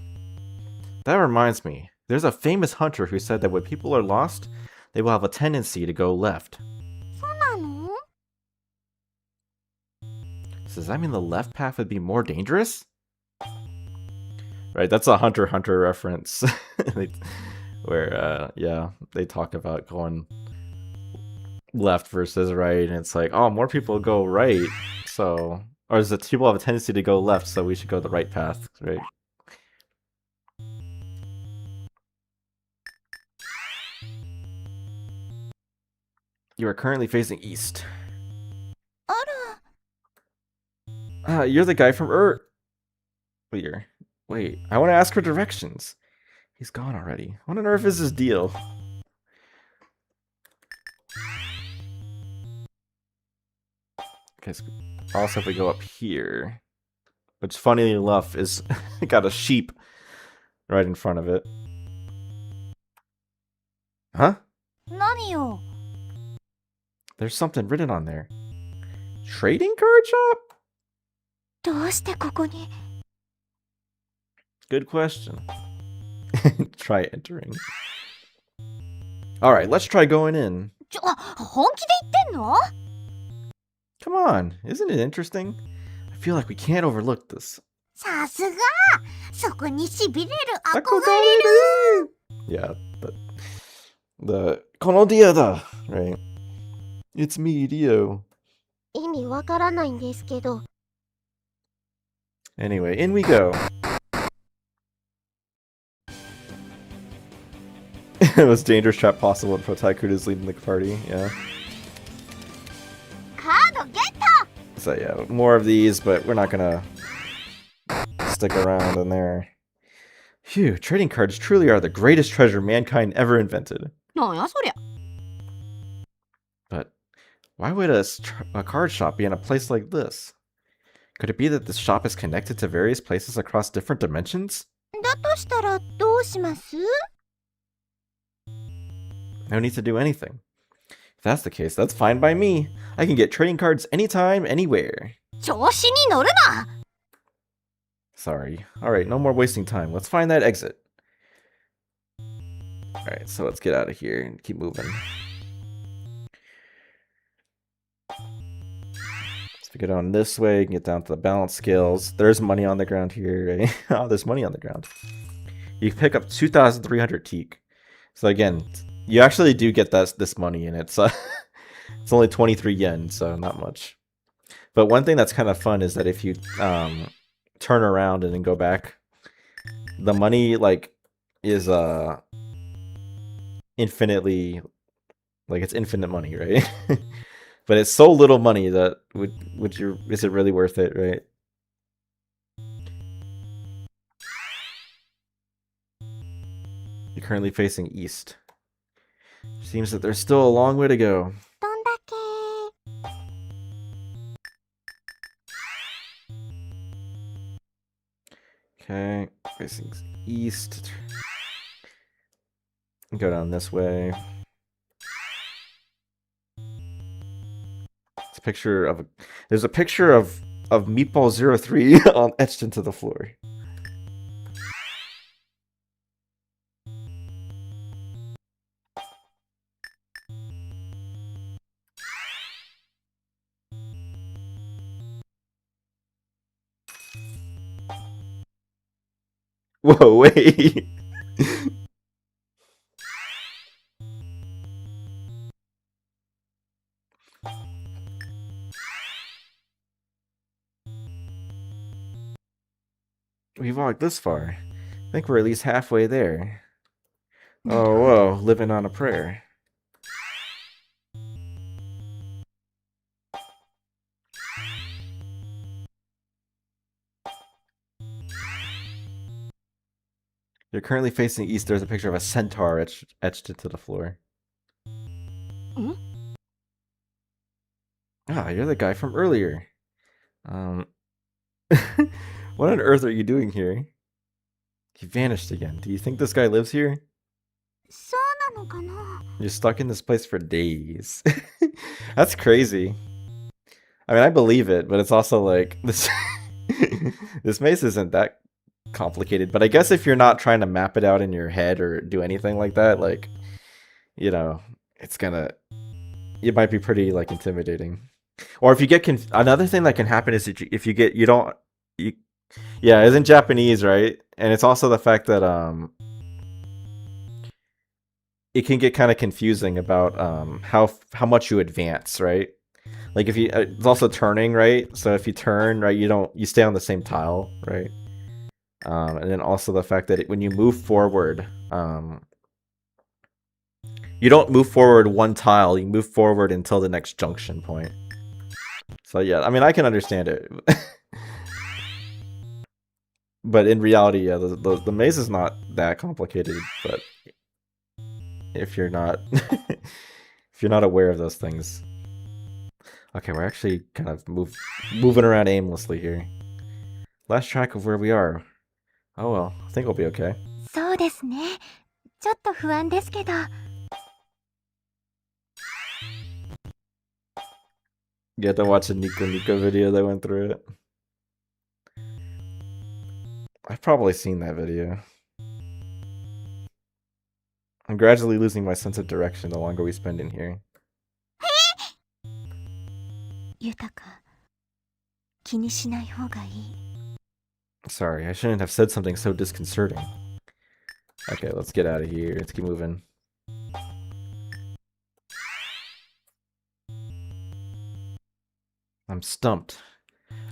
That reminds me. There's a famous hunter who said that when people are lost, they will have a tendency to go left. そうなの？ So does that mean the left path would be more dangerous? Right, that's a Hunter x Hunter reference. Where, yeah, they talk about going left versus right, and it's like, oh, more people go right, so... Or is it people have a tendency to go left, so we should go the right path, right? You are currently facing east. あら、 You're the guy from Clear. Wait, I want to ask for directions. He's gone already. What on earth is his deal? Okay, so also if we go up here, which funny enough is got a sheep right in front of it. Huh? 何よ。 There's something written on there. Trading card shop? どうしてここに？ Good question. Try entering. Alright, let's try going in. 本気で言ってんの？ Come on, isn't it interesting? I feel like we can't overlook this. さすが！そこにしびれる憧れる！ Yeah, the このディアだ right? It's me, Dio. 意味わからないんですけど。 Anyway, in we go. Most dangerous trap possible if Tycoon is leading the party, yeah. カードゲット！ So yeah, more of these, but we're not gonna stick around in there. Phew, trading cards truly are the greatest treasure mankind ever invented. なんやそりゃ。 But why would a card shop be in a place like this? Could it be that this shop is connected to various places across different dimensions? だとしたらどうします？ No need to do anything. If that's the case, that's fine by me. I can get trading cards anytime, anywhere. 調子に乗るな。 Sorry. Alright, no more wasting time. Let's find that exit. Alright, so let's get out of here and keep moving. So we go down this way, you can get down to the balance scales. There's money on the ground here, right? Oh, there's money on the ground. You can pick up 2,300 teak. So again, you actually do get this money, and it's it's only 23 yen, so not much. But one thing that's kind of fun is that if you turn around and then go back, the money like is infinitely, like it's infinite money, right? But it's so little money that is it really worth it, right? You're currently facing east. Seems that there's still a long way to go. どんだけ？ Okay, facing east. Go down this way. It's a picture of there's a picture of Meatball 03 on etched into the floor. Whoa, wait. We've walked this far. I think we're at least halfway there. Oh, whoa, living on a prayer. You're currently facing east. There's a picture of a centaur etched into the floor. Ah, you're the guy from earlier. What on earth are you doing here? He vanished again. Do you think this guy lives here? そうなのかな？ You're stuck in this place for days. That's crazy. I mean, I believe it, but it's also like this. This maze isn't that complicated. But I guess if you're not trying to map it out in your head or do anything like that, like, you know, it's gonna. It might be pretty like intimidating. Or if you get another thing that can happen is if you get yeah, it's in Japanese, right? And it's also the fact that it can get kind of confusing about how much you advance, right? Like if you it's also turning, right? So if you turn, right, you stay on the same tile, right? And then also the fact that when you move forward, you don't move forward one tile, you move forward until the next junction point. So yeah, I mean, I can understand it. But in reality, yeah, the maze is not that complicated. But if you're not if you're not aware of those things, okay, we're actually kind of moving around aimlessly here. Last track of where we are. Oh well, I think we'll be okay. そうですね。ちょっと不安ですけど。You have to watch a Nico Nico video that went through it. I've probably seen that video. I'm gradually losing my sense of direction the longer we spend in here. 豊か、気にしない方がいい。 Sorry, I shouldn't have said something so disconcerting. Okay, let's get out of here. Let's keep moving. I'm stumped.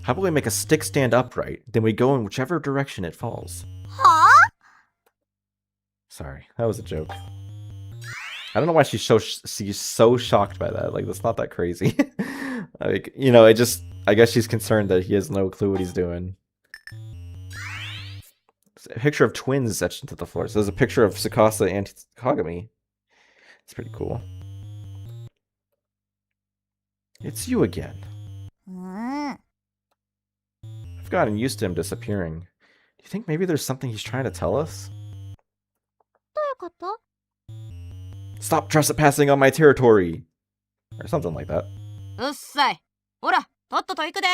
How about we make a stick stand upright, then we go in whichever direction it falls? はあ Sorry, that was a joke. I don't know why she's so shocked by that. Like, that's not that crazy. Like, you know, I guess she's concerned that he has no clue what he's doing. There's a picture of twins etched into the floor. So there's a picture of Tsukasa and Kagami. It's pretty cool. It's you again. うーん。 I've gotten used to him disappearing. Do you think maybe there's something he's trying to tell us? どういうこと Stop trespassing on my territory! Or something like that. うっさい。ほら、とっとと行くで。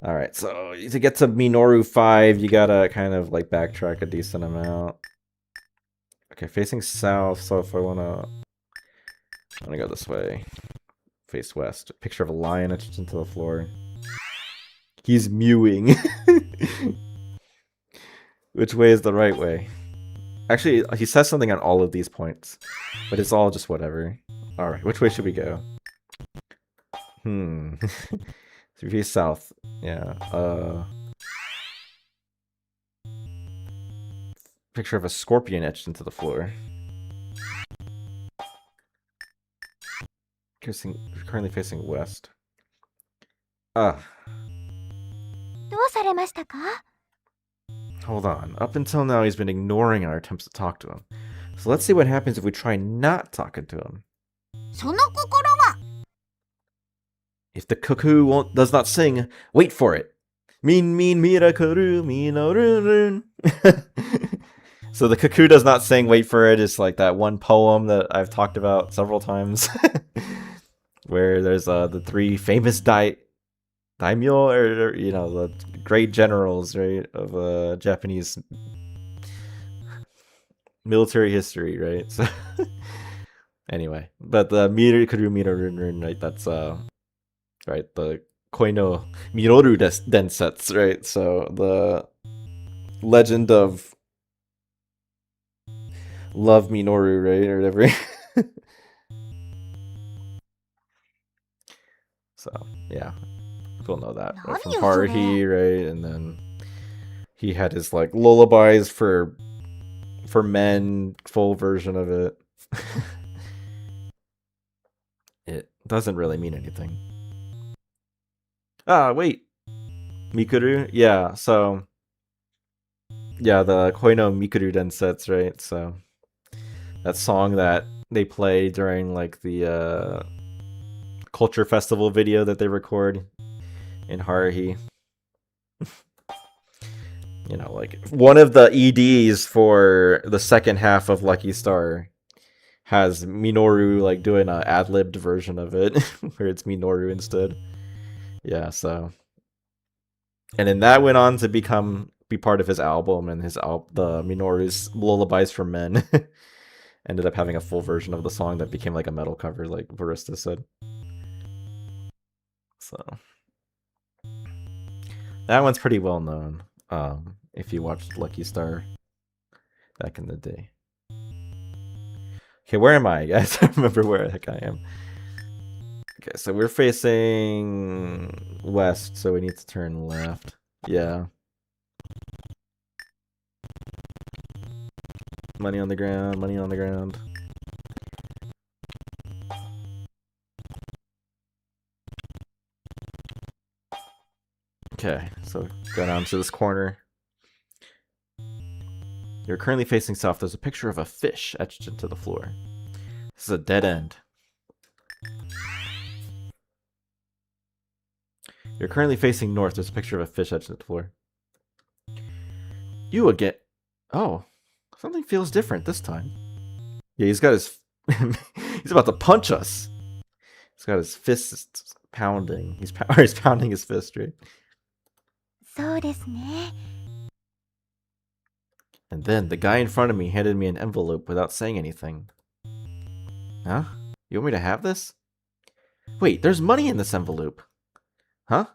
Alright, so to get to Minoru 5, you gotta kind of like backtrack a decent amount. Okay, facing south, so if I wanna go this way. Face west. Picture of a lion etched into the floor. He's mewing. Which way is the right way? Actually, he says something on all of these points, but it's all just whatever. Alright, which way should we go? So face south. Yeah. Picture of a scorpion etched into the floor. Currently facing west. どうされましたか Hold on. Up until now, he's been ignoring our attempts to talk to him. So let's see what happens if we try not talking to him. その心は If the cuckoo does not sing, wait for it. Min mirakuru minorurun. So the cuckoo does not sing, wait for it. It's like that one poem that I've talked about several times. Where there's the three famous daimyo, or you know, the great generals, right, of Japanese military history, right? So anyway, but the Mirakuru Minorun, right, that's right, the Koino Miroru Densetsu, right? So the legend of Love Minoru, right, or whatever. So yeah, people know that right, from Haruhi, right? And then he had his like lullabies for men, full version of it. It doesn't really mean anything. Ah, wait. Mikuru? Yeah, so yeah, the Koino Mikuru Densetsu, right? So that song that they play during like the culture festival video that they record in Haruhi. You know, like one of the EDs for the second half of Lucky Star has Minoru like doing an ad-libbed version of it where it's Minoru instead. Yeah, so and then that went on to be part of his album, and the Minoru's Lullabies for Men ended up having a full version of the song that became like a metal cover, like Barista said. So that one's pretty well known. If you watched Lucky Star back in the day. Okay, where am I, guys? I don't remember where the heck I am. Okay, so we're facing west, so we need to turn left. Yeah. Money on the ground, money on the ground. Okay, so go down to this corner. You're currently facing south. There's a picture of a fish etched into the floor. This is a dead end. You're currently facing north. There's a picture of a fish etched into the floor. You again. Oh, something feels different this time. Yeah, he's got his... he's about to punch us. He's got his fists pounding. He's pounding his fist, right? そうですね。 And then the guy in front of me handed me an envelope without saying anything. Huh? You want me to have this? Wait, there's money in this envelope. Huh?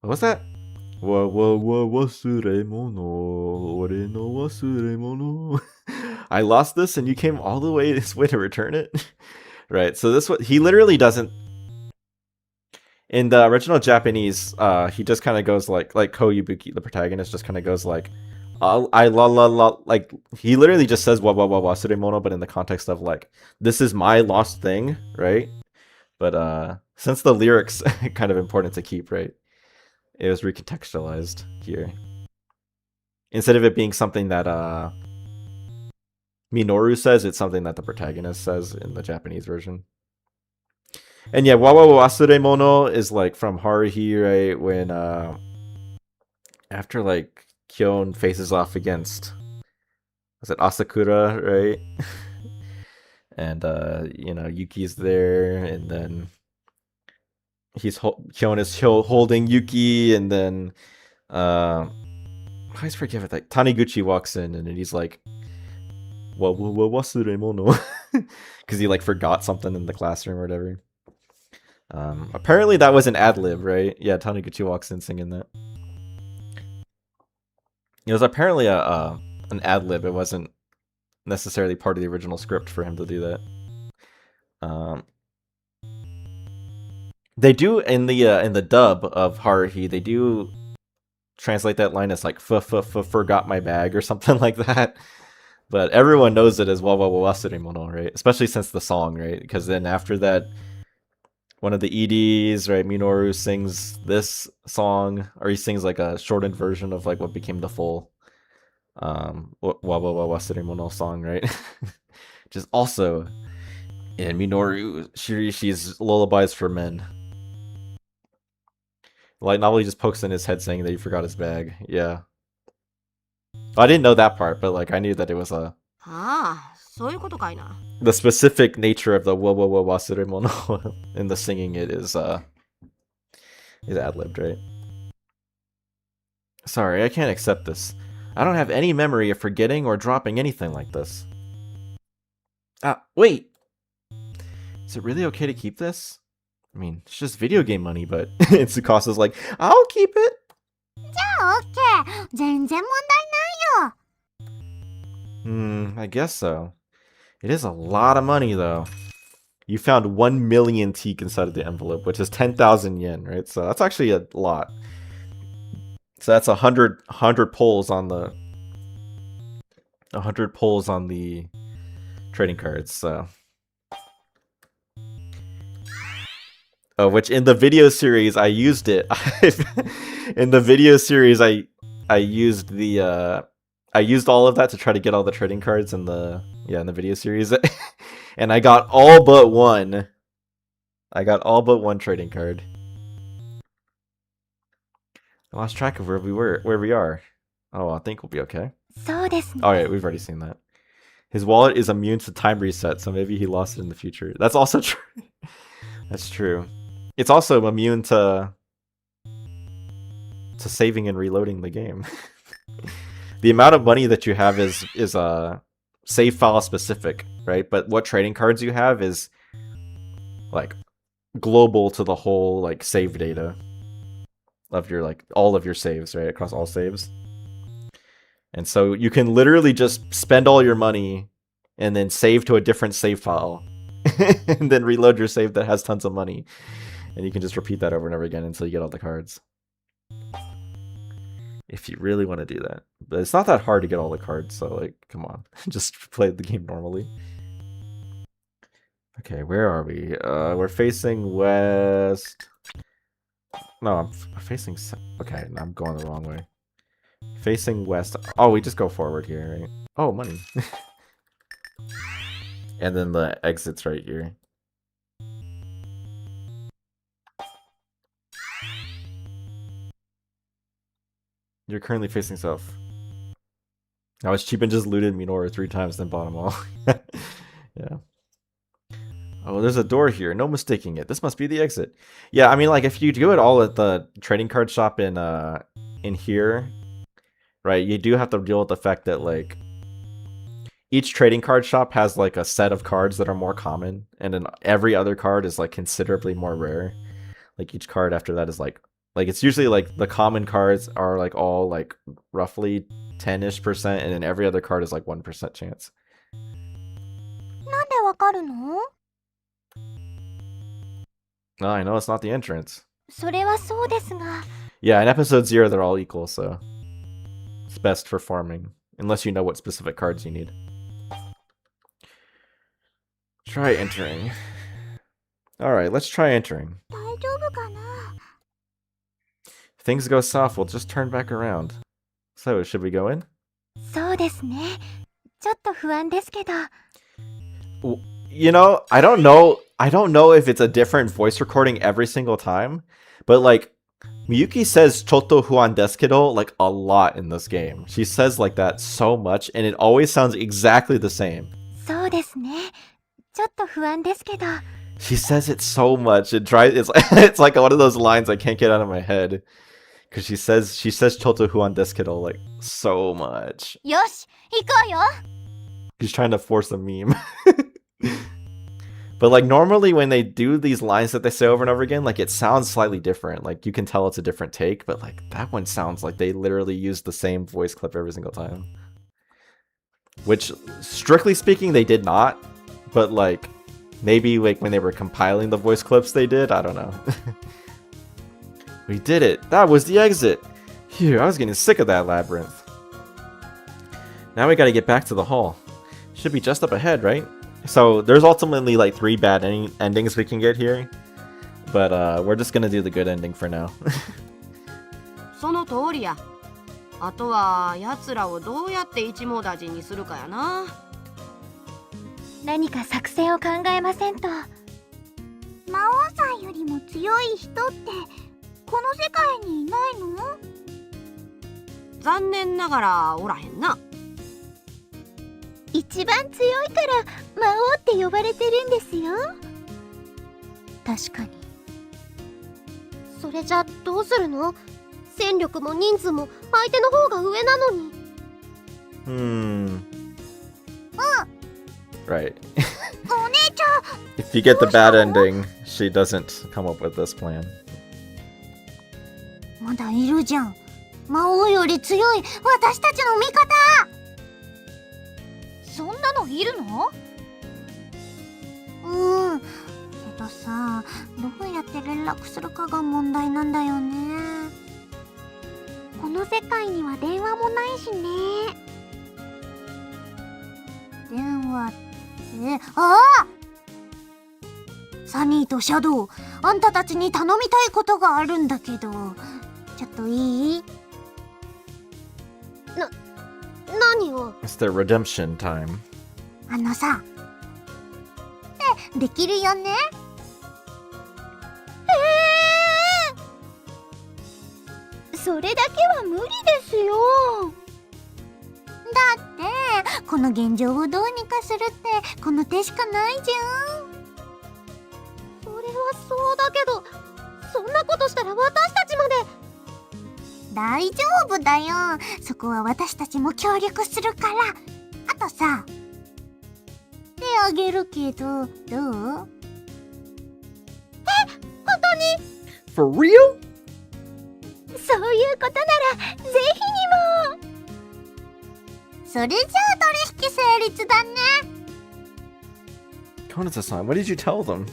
What was that? I lost this and you came all the way this way to return it? Right, so this he literally doesn't... In the original Japanese, he just kind of goes like Koyubuki, the protagonist, just kind of goes like, like, he literally just says wasuremono, but in the context of like, this is my lost thing, right? But since the lyrics kind of important to keep, right? It was recontextualized here. Instead of it being something that Minoru says, it's something that the protagonist says in the Japanese version. And yeah, wasuremono is like from Haruhi, right? When after like Kyon faces off against, was it Asakura, right? And you know, Yuki's there, and then Kyon is holding Yuki, and then I always forget it. Like Taniguchi walks in, and then he's like, wasuremono, because he like forgot something in the classroom or whatever. Apparently that was an ad-lib, right? Yeah, Taniguchi walks in singing that. It was apparently an ad-lib. It wasn't necessarily part of the original script for him to do that. They do in the dub of Haruhi, they do translate that line as like forgot my bag or something like that. But everyone knows it as wasuremono, right? Especially since the song, right? Because then after that, one of the EDs, right, Minoru sings this song, or he sings like a shortened version of like what became the full wasuremono song, right? Just also in Minoru Shirishi's Lullabies for Men. Light novel, he just pokes in his head saying that he forgot his bag. Yeah. I didn't know that part, but like I knew that it was a... The specific nature of the wasuremono in the singing it is ad-libbed, right? Sorry, I can't accept this. I don't have any memory of forgetting or dropping anything like this. Wait! Is it really okay to keep this? I mean, it's just video game money, but Tsukasa's like, I'll keep it! じゃあ OK。全然問題ないよ。I guess so. It is a lot of money, though. You found 1 million teak inside of the envelope, which is 10,000 yen, right? So that's actually a lot. So that's 100 pulls on the 100 pulls on the trading cards. So, which in the video series I used it. In the video series, I used the I used all of that to try to get all the trading cards in the video series, and I got all but one. I got all but one trading card. I lost track of where we are. Oh, I think we'll be okay. そうですね。 All right, we've already seen that. His wallet is immune to time reset, so maybe he lost it in the future. That's also true. That's true. It's also immune to saving and reloading the game. The amount of money that you have is save file specific, right? But what trading cards you have is like global to the whole like save data of your like all of your saves, right? Across all saves. And so you can literally just spend all your money and then save to a different save file and then reload your save that has tons of money. And you can just repeat that over and over again until you get all the cards. If you really want to do that. But it's not that hard to get all the cards, so like, come on. Just play the game normally. Okay, where are we? We're facing west. No, I'm facing... Okay, I'm going the wrong way. Facing west. Oh, we just go forward here, right? Oh, money. And then the exit's right here. You're currently facing south. I was cheap and just looted Minora 3 times, then bought them all. Yeah. Oh, there's a door here. No mistaking it. This must be the exit. Yeah, I mean, like, if you do it all at the trading card shop in here, right, you do have to deal with the fact that, like, each trading card shop has, like, a set of cards that are more common, and then every other card is, like, considerably more rare. Like, each card after that is, like, it's usually, like, the common cards are, like, all, like, roughly 10-ish%, and then every other card is, like, 1% chance. なんでわかるの？ No, I know it's not the entrance. それはそうですが。 Yeah, in episode 0, they're all equal, so it's best for farming, unless you know what specific cards you need. Try entering. Alright, let's try entering. 大丈夫かな？ If things go south, we'll just turn back around. So, should we go in? そうですね。ちょっと不安ですけど。 You know, I don't know if it's a different voice recording every single time, but like Miyuki says "chotto huan desu kedo" like a lot in this game. She says like that so much, and it always sounds exactly the same. そうですね。ちょっと不安ですけど。 She says it so much. It's like one of those lines I can't get out of my head. Cause she says "chotto huan desu kedo" like so much. よし、行こうよ。 She's trying to force a meme. But like normally when they do these lines that they say over and over again, like it sounds slightly different. Like you can tell it's a different take, but like that one sounds like they literally use the same voice clip every single time. Which, strictly speaking, they did not. But like maybe like when they were compiling the voice clips they did, I don't know. We did it! That was the exit! Phew, I was getting sick of that labyrinth. Now we gotta get back to the hall. Should be just up ahead, right? So there's ultimately like 3 bad endings we can get here. But we're just gonna do the good ending for now. その通りや。あとは奴らをどうやって一網打尽にするかやな。何か作戦を考えませんと。魔王さんよりも強い人ってこの世界にいないの？残念ながらおらへんな。一番強いから魔王って呼ばれてるんですよ。確かに。それじゃどうするの？戦力も人数も相手の方が上なのに。Right. お姉ちゃん。 If you get the bad ending, she doesn't come up with this plan. まだいるじゃん。魔王より強い私たちの味方。そんなのいるの？けどさ、どうやって連絡するかが問題なんだよね。この世界には電話もないしね。電話って、サニーとシャドウ、あんたたちに頼みたいことがあるんだけど、ちょっといい？何を？ It's their redemption time. あのさ、できるよね？それだけは無理ですよ。だってこの現状をどうにかするってこの手しかないじゃん。それはそうだけど、そんなことしたら私たちまで。大丈夫だよ。そこは私たちも協力するから。あとさ、手あげるけど、どう？本当に？ For real? そういうことなら、ぜひにも。それじゃあ取引成立だね。Konata-san, what did you tell them?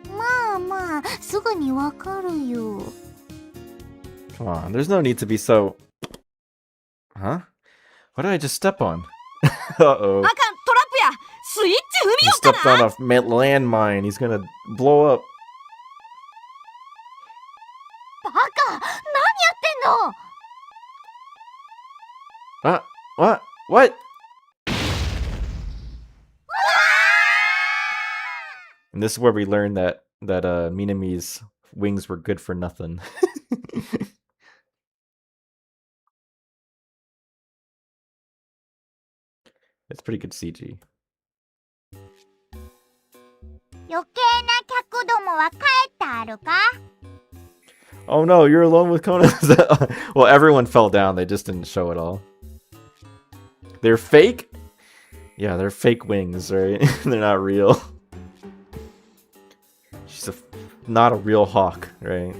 まあまあ、すぐにわかるよ。Come on, there's no need to be so... Huh? What did I just step on? Uh-oh. あかん、トラップや。スイッチ踏み He よった stepped on な。 a landmine. He's gonna blow up. バカ、何やってんの？ What? What? And this is where we learn that Minami's wings were good for nothing. It's pretty good CG. 余計な客どもは帰ったあるか？ Oh no, you're alone with Conan. Well, everyone fell down. They just didn't show it all. They're fake? Yeah, they're fake wings, right? They're not real. She's not a real hawk, right?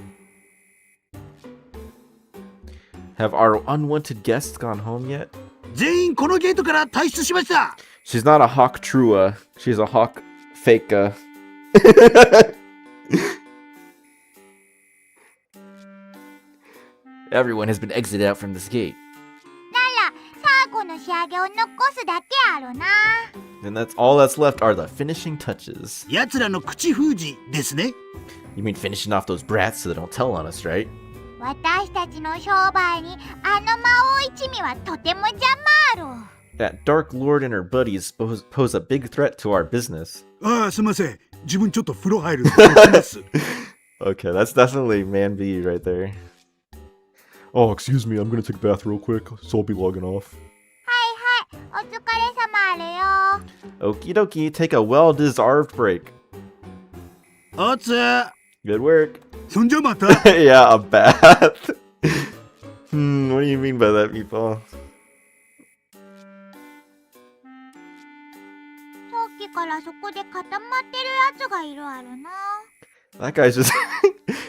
Have our unwanted guests gone home yet? 全員このゲートから退出しました。 She's not a hawk trua. She's a hawk fake. Everyone has been exited out from this gate. なら最後の仕上げを残すだけあるな。 And that's all that's left are the finishing touches. 奴らの口封じですね。 You mean finishing off those brats so they don't tell on us, right? 私たちの商売にあの魔王一味はとても邪魔ある。 That Dark Lord and her buddies pose a big threat to our business. ああ、すみません。自分ちょっと風呂入るんで行きます。 Okay, that's definitely Man B right there. Oh, excuse me, I'm gonna take a bath real quick, so I'll be logging off. はいはい、お疲れ様あれよ。 Okie dokie, take a well-deserved break. おつ。 Good work. そんじゃまた。 Yeah, a bath. What do you mean by that, people? さっきからそこで固まってるやつがいるあるな。 That guy's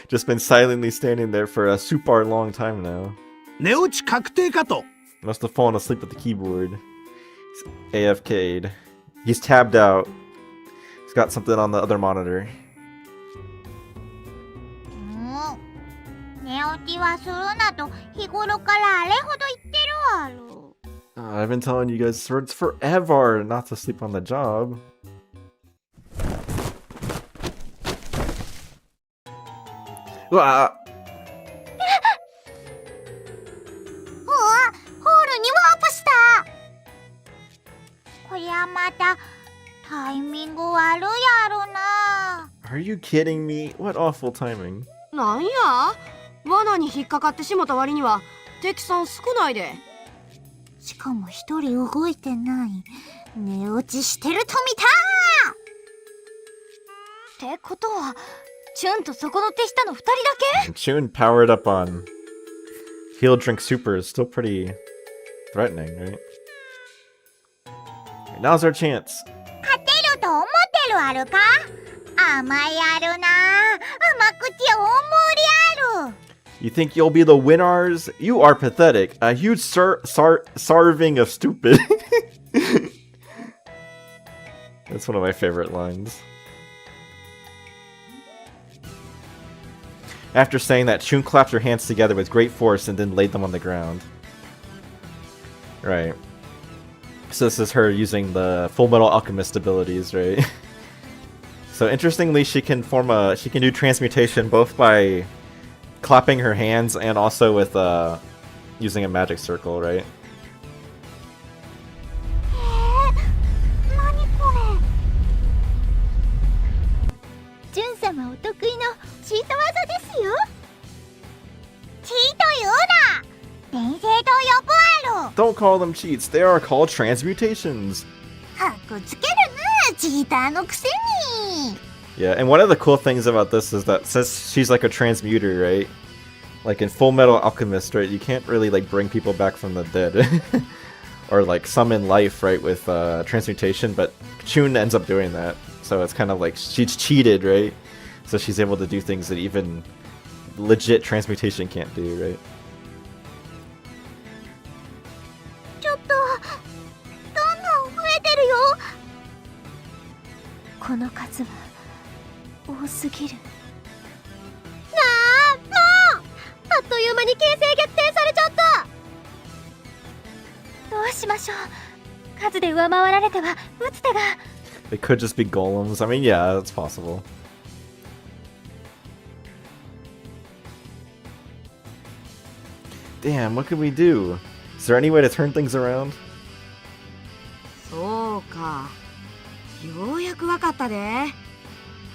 just been silently standing there for a super long time now. 寝落ち確定かと。 Must have fallen asleep at the keyboard. He's AFK'd. He's tabbed out. He's got something on the other monitor. 寝落ちはするなと日頃からあれほど言ってるある。 I've been telling you guys for forever not to sleep on the job. Ah, うわ、ホールにワープした。こりゃまたタイミング悪いやろな。 are you kidding me? What awful timing. なんや罠に引っかかってしもた割には敵さん少ないで。しかも一人動いてない。寝落ちしてると見た。ってことはチュンとそこの手下の2人だけ？ Chun powered up on Heal Drink Super is still pretty threatening, right? Now's our chance. 勝てると思ってるあるか？甘いあるな。甘くて大盛りある。 You think you'll be the winners? You are pathetic. A huge starving of stupid. That's one of my favorite lines. After saying that, Chun clapped her hands together with great force and then laid them on the ground. Right. So this is her using the Full Metal Alchemist abilities, right? So interestingly, she can do transmutation both by clapping her hands and also with using a magic circle, right? 何これ？ジュン様お得意のチート技ですよ。チート言うな。伝説と呼ぶある。 Don't call them cheats. They are called transmutations. かっこつけるな、チーターのくせに。 Yeah, and one of the cool things about this is that since she's like a transmuter, right? Like in Full Metal Alchemist, right? You can't really like bring people back from the dead. Or like summon life, right? With transmutation, but Chun ends up doing that. So it's kind of like she's cheated, right? So she's able to do things that even legit transmutation can't do, right? ちょっと、どんどん増えてるよ。この数は多すぎる。もうあっという間に形勢逆転されちゃった。どうしましょう。数で上回られては打つ手が。 It could just be golems. I mean, yeah, that's possible. Damn, what could we do? Is there any way to turn things around? そうかようやくわかったで。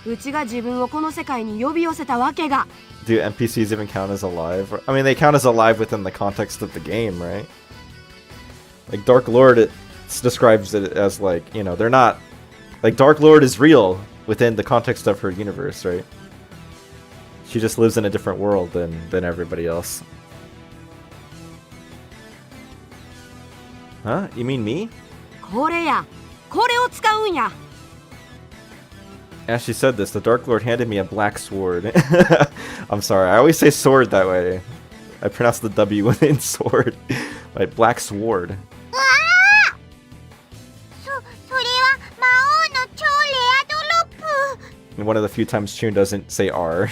うちが自分をこの世界に呼び寄せたわけが。 Do NPCs even count as alive? I mean, they count as alive within the context of the game, right? Like Dark Lord, it describes it as like, you know, they're not like Dark Lord is real within the context of her universe, right? She just lives in a different world than everybody else. Huh? You mean me? これや、これを使うんや。 As she said this, the Dark Lord handed me a black sword. I'm sorry, I always say sword that way. I pronounce the W in sword. Like black sword. わあ、それは魔王の超レアドロップ。 And one of the few times Chun doesn't say R.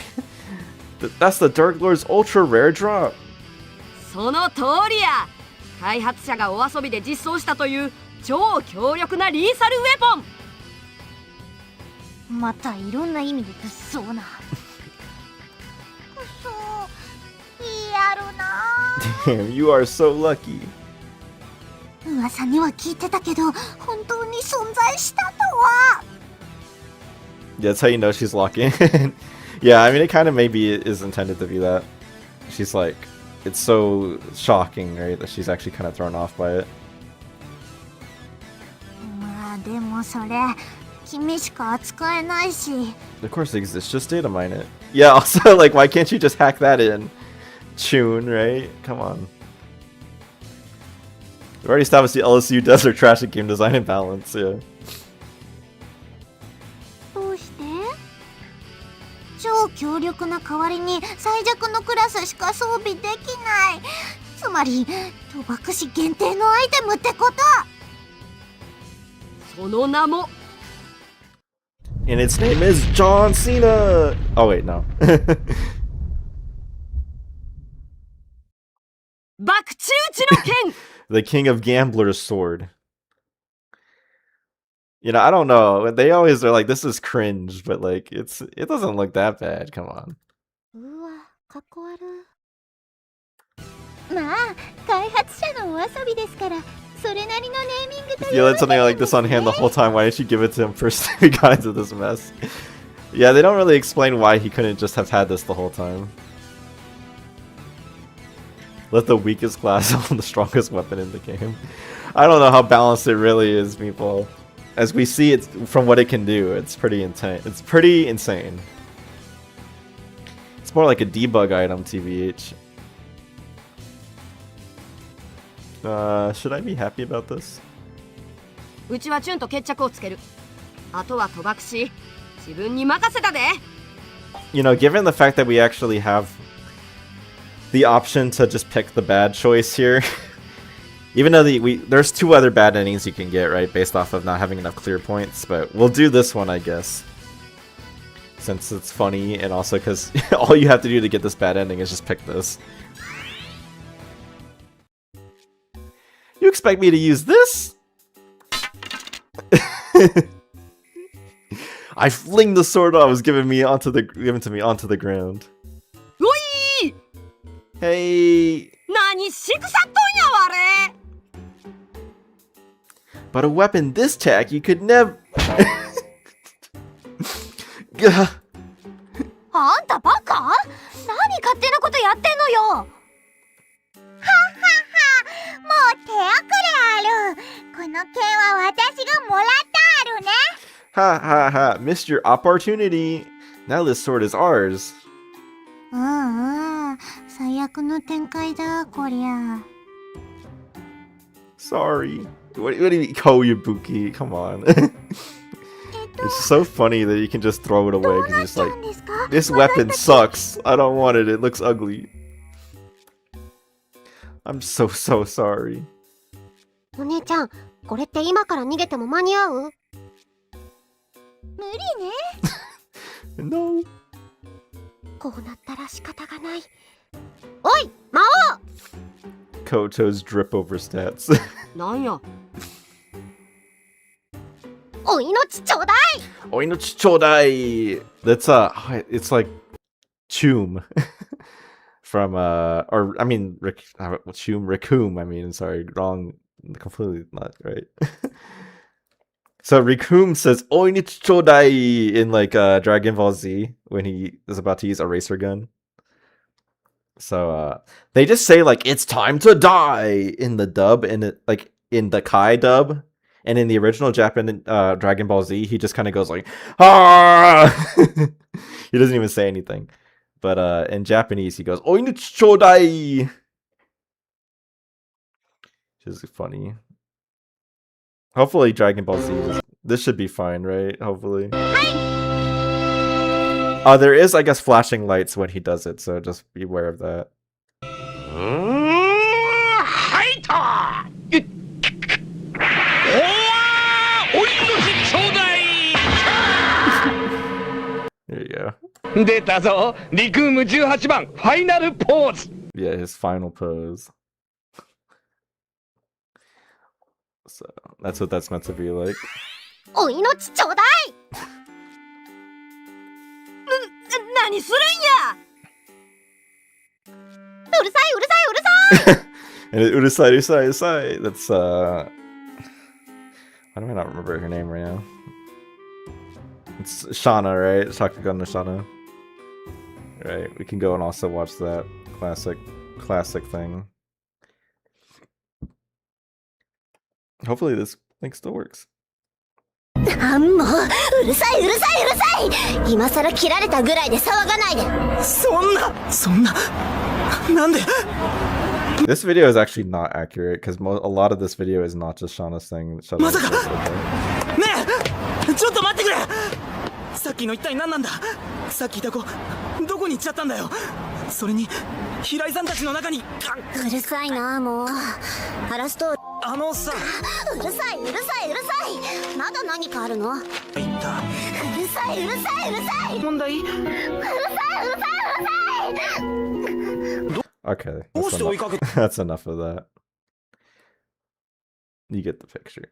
That's the Dark Lord's ultra rare drop. その通りや。開発者がお遊びで実装したという超強力なリーサルウェポン。 またいろんな意味で物騒な。くそ、リアルな。 Damn, you are so lucky. 噂には聞いてたけど、本当に存在したとは。 Yeah, that's how you know she's locking in. Yeah, I mean, it kind of maybe is intended to be that. She's like, it's so shocking, right, that she's actually kind of thrown off by it. まあでもそれ、君しか扱えないし。 Of course it exists, just data mine it. Yeah, also, like, why can't you just hack that in? Chun, right? Come on. We already established the LSU does their trash at game design and balance, yeah. どうして？超強力な代わりに最弱のクラスしか装備できない。つまり賭博士限定のアイテムってこと。その名も And its name is John Cena! Oh wait, no. 博打打ちの剣。 The King of Gamblers sword. You know, I don't know. They always are like, this is cringe, but like, it doesn't look that bad. Come on. うわ、かっこ悪。まあ開発者のお遊びですからそれなりのネーミングと If you had something like this on hand the whole time, why didn't you give it to him first we got into this mess? Yeah, they don't really explain why he couldn't just have had this the whole time. Let the weakest class own the strongest weapon in the game. I don't know how balanced it really is, people. As we see it from what it can do, it's pretty intense. It's pretty insane. It's more like a debug item, TBH. Should I be happy about this? うちはチュンと決着をつける。あとは賭博し、自分に任せたで。 You know, given the fact that we actually have the option to just pick the bad choice here, even though there's two other bad endings you can get, right, based off of not having enough clear points, but we'll do this one, I guess, since it's funny and also because all you have to do to get this bad ending is just pick this. You expect me to use this? I fling the sword I was given to me onto the ground. おい Hey, 何しくさっとんやわあれ。 but a weapon this tack you could never. Gah. あんたバカ？何勝手なことやってんのよ。もう手遅れある。この剣は私がもらったあるね。 Ha ha ha, missed your opportunity. Now this sword is ours. うんうん、最悪の展開だこりゃ。 Sorry. What do you mean, Koyabuki? Come on. It's so funny that you can just throw it away because it's like, ですか？ this weapon sucks. I don't want it. It looks ugly. I'm so sorry. お姉ちゃん、これって今から逃げても間に合う？無理ね。 No. こうなったら仕方がない。おい、魔王！ Koto's drip over stats. なんや。 お命ちょうだい。 Oinochi chodai. That's it's like Choom from or I mean Choom Raccoon. I mean, sorry, wrong, completely not right. So Rikum says "Oinichi chodai" in like Dragon Ball Z when he is about to use a racer gun. So they just say like "it's time to die" in the dub, and it like in the Kai dub, and in the original Japan Dragon Ball Z, he just kind of goes like "ah." He doesn't even say anything. But in Japanese, he goes "Oinichi chodai," which is funny. Hopefully, Dragon Ball Z. This should be fine, right? Hopefully. There is, I guess, flashing lights when he does it, so just be aware of that. There you go. 出たぞリクーム18番ファイナルポーズ Yeah, his final pose. So that's what that's meant to be like. お命ちょうだい何するんやうるさいうるさいうるさい And Urusai, Urusai, Urusai. That's why do I not remember her name right now? It's Shauna, right? Shakugan no Shauna. Right, we can go and also watch that classic thing. Hopefully this thing still works. あんもううるさいうるさいうるさい今さら切られたぐらいで騒がないでそんななんで This video is actually not accurate because a lot of this video is not just Shauna's thing. まさかねえちょっと待ってくれさっきの一体何なんださっきいた子どこに行っちゃったんだよそれに平井さんたちの中にうるさいなもう話すとあのさうるさいうるさいうるさいまだ何かあるのうる言ったさいうるさいうるさい問題 Okay, どうして追いかけ that's enough of that. You get the picture.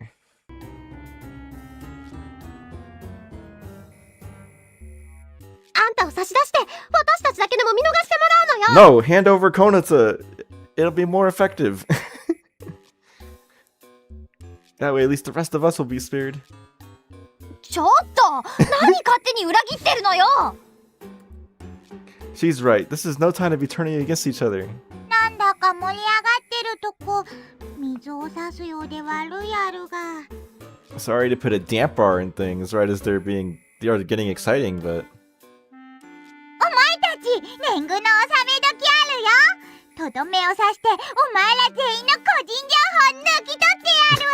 あんたを差し出して私たちだけでも見逃してもらうのよ No, hand over Konata. It'll be more effective. That way, at least the rest of us will be spared. ちょっと何勝手に裏切ってるのよ She's right. This is no time to be turning against each other. なんだか盛り上がってるとこ水を差すようで悪いあるが Sorry to put a damp bar in things right as they're getting exciting, but お前たち年貢の納め時あるよとどめを刺してお前ら全員の個人情報抜き取ってやる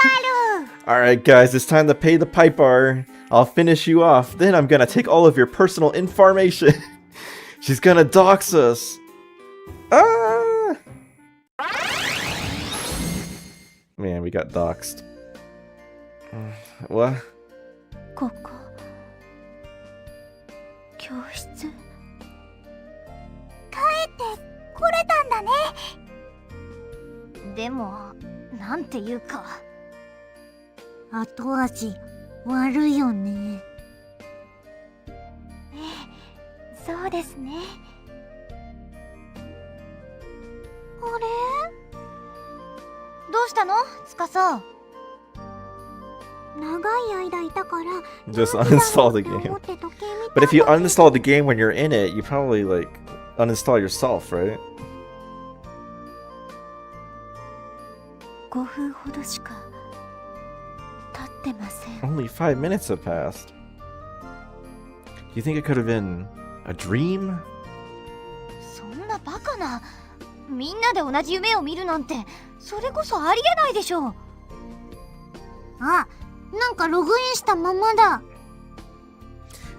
ある alright guys, it's time to pay the pipe bar. I'll finish you off. Then I'm gonna take all of your personal information. She's gonna dox us. Ah! Man, we got doxed. What? ここ教室帰ってこれたんだねでもなんていうか後味悪いよねそうですねあれどうしたのつかさ長い間いたから Just uninstall the game. But if you uninstall the game when you're in it, you probably like uninstall yourself, right? 5分ほどしか経ってません Only 5 minutes have passed. Do you think it could have been a dream? そんなバカなみんなで同じ夢を見るなんてそれこそありえないでしょあ、なんかログインしたままだ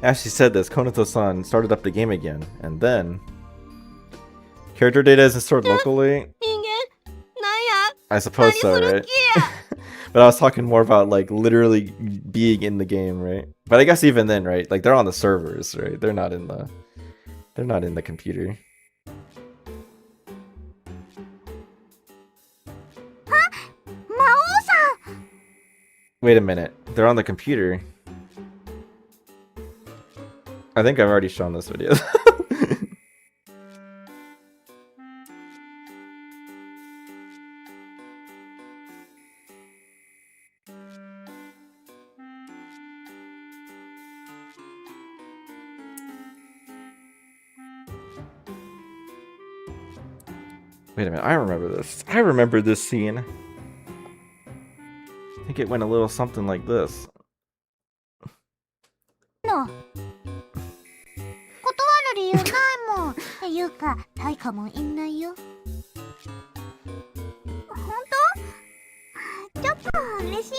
As she said this, Konato-san started up the game again, and then character data isn't stored locally. 人間なんや I suppose so, right? But I was talking more about like literally being in the game, right? But I guess even then, right? Like they're on the servers, right? They're not in the computer. Wait a minute. They're on the computer. I think I've already shown this video. Wait a minute, I remember this. I remember this scene. I think it went a little something like this. の断る理由ないもん。っていうか、対価もいないよ。ほんと？ちょっと嬉しい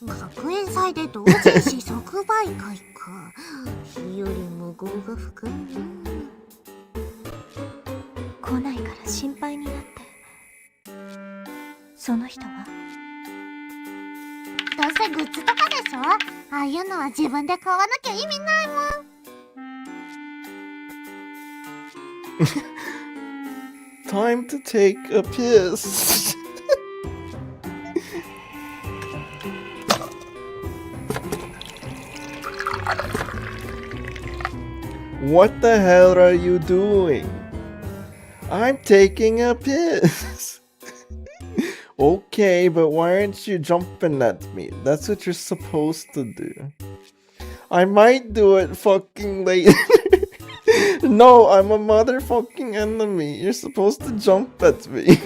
な。学園祭で同人誌即売会か。日よりも業が深いな。来ないから心配になって。その人はどうせグッズとかでしょ？ああいうのは自分で買わなきゃ意味ないもん。Time to take a piss. What the hell are you doing? I'm taking a piss. Okay, but why aren't you jumping at me? That's what you're supposed to do. I might do it fucking later. No, I'm a motherfucking enemy. You're supposed to jump at me.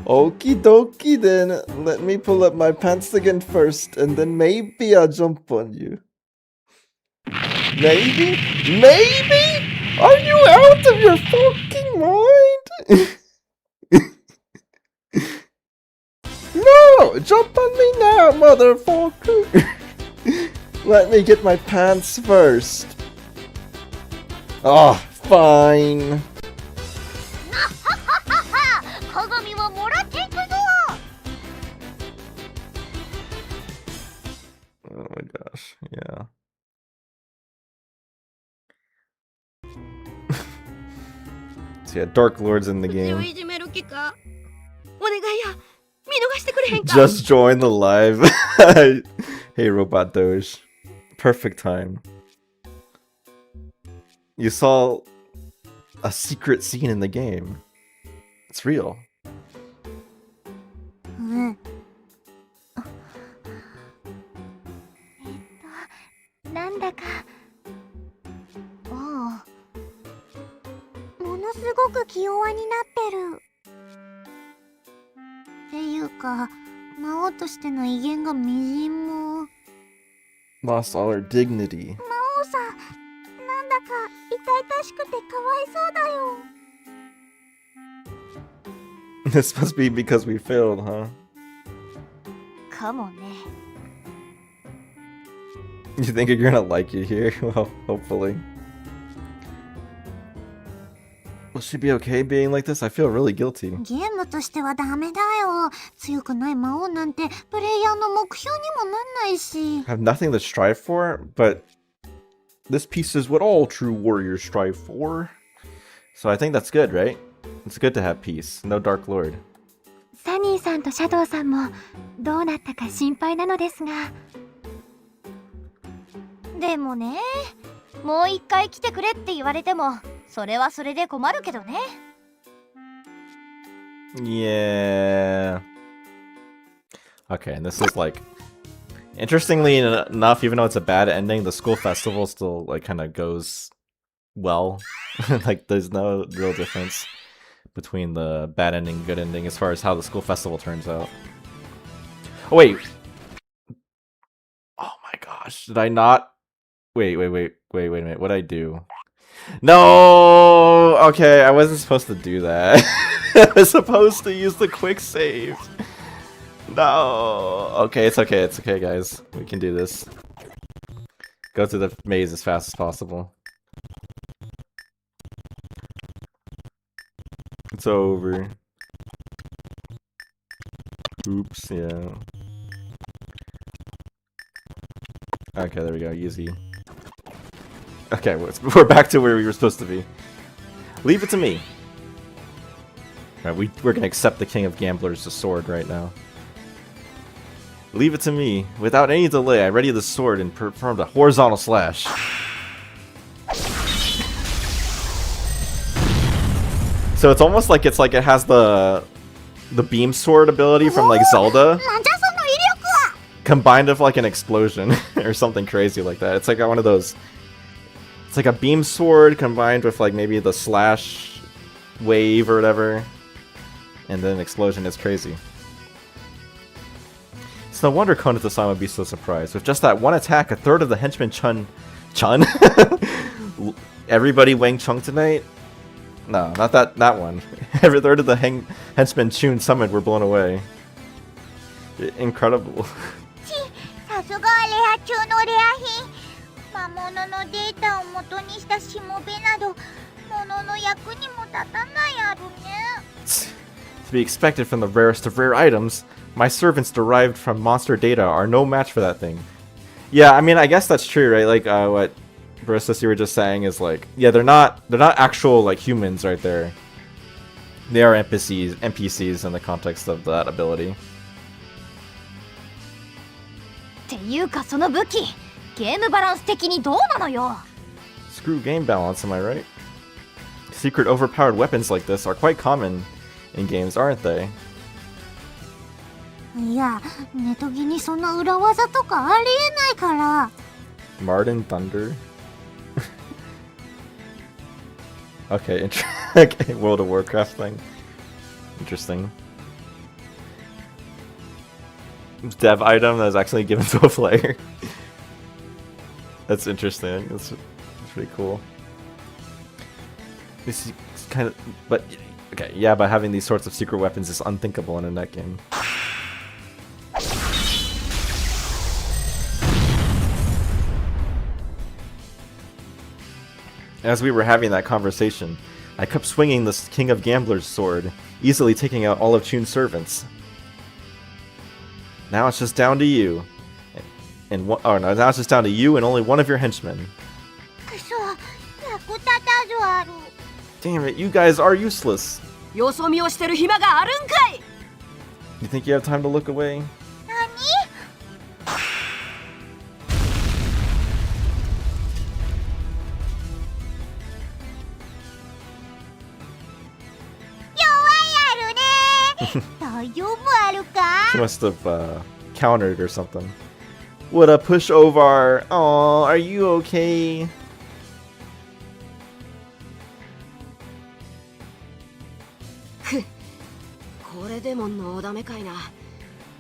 Okie dokie then. Let me pull up my pants again first, and then maybe I'll jump on you. Maybe? Maybe? Are you out of your fucking mind? No! Jump on me now, motherfucker! Let me get my pants first. Oh, fine. 鏡はもらっていくぞ。 Oh my gosh, yeah. So yeah, Dark Lord's in the うちを game. いじめる気か？お願いや、見逃してくれへんか？ Just join the live. Hey, Robot Doge. Perfect time. You saw a secret scene in the game. It's real. うん。なんだかおう。ものすごく気弱になってる。っていうか、魔王としての威厳がみじんも。 Lost all her dignity. 魔王さん、なんだか痛々しくてかわいそうだよ。 This must be because we failed, huh? かもね。 You think you're gonna like it here? Well, hopefully. Will she be okay being like this? I feel really guilty. ゲームとしてはダメだよ。強くない魔王なんてプレイヤーの目標にもなんないし。 I have nothing to strive for, but this piece is what all true warriors strive for. So I think that's good, right? It's good to have peace. No Dark Lord. サニーさんとシャドウさんもどうなったか心配なのですが。でもね、もう一回来てくれって言われても、それはそれで困るけどね。 Yeah. Okay, and this is like... Interestingly enough, even though it's a bad ending, the school festival still like kind of goes well. Like there's no real difference between the bad ending and good ending as far as how the school festival turns out. Oh wait. Oh my gosh, did I not? Wait a minute, what'd I do? No! Okay, I wasn't supposed to do that. I was supposed to use the quick save. No. Okay, it's okay, guys. We can do this. Go through the maze as fast as possible. It's over. Oops, yeah. Okay, there we go, easy. Okay, we're back to where we were supposed to be. Leave it to me. Alright, we're gonna accept the King of Gamblers' sword right now. Leave it to me. Without any delay, I ready the sword and performed a horizontal slash. So it's almost like it has the beam sword ability from like Zelda, なんじゃその威力は。 combined with like an explosion or something crazy like that. It's like one of those. It's like a beam sword combined with like maybe the slash wave or whatever, and then explosion is crazy. It's no wonder Konoto-san would be so surprised. With just that one attack, a third of the henchmen Chun? Everybody Wang Chung tonight? No, not that one. Every third of the henchmen Chun summoned were blown away. Incredible. さすがはレア中のレア品。魔物のデータを元にしたしもべなど物の役にも立たないあるね。 To be expected from the rarest of rare items, my servants derived from monster data are no match for that thing. Yeah, I mean, I guess that's true, right? Like, what Barista, you were just saying is like, yeah, they're not actual like humans right there. They are NPCs in the context of that ability. っていうかその武器ゲームバランス的にどうなのよ。 Screw game balance, am I right? Secret overpowered weapons like this are quite common in games, aren't they? いや、ネトギにそんな裏技とかありえないから。 Martin Thunder? Okay, okay, World of Warcraft thing. Interesting. Dev item that is actually given to a player. That's interesting. That's pretty cool. This is kind of, but okay, yeah, but having these sorts of secret weapons is unthinkable in a net game. As we were having that conversation, I kept swinging this King of Gamblers sword, easily taking out all of Chun's servants. Now it's just down to you. Now it's just down to you and only one of your henchmen. くそ、役立たずある。 Damn it, you guys are useless. よそ見をしてる暇があるんかい。 You think you have time to look away? 何？ 大丈夫あるか？ She must have countered or something. What a pushover! Aw, are you okay? これでものだめかいな。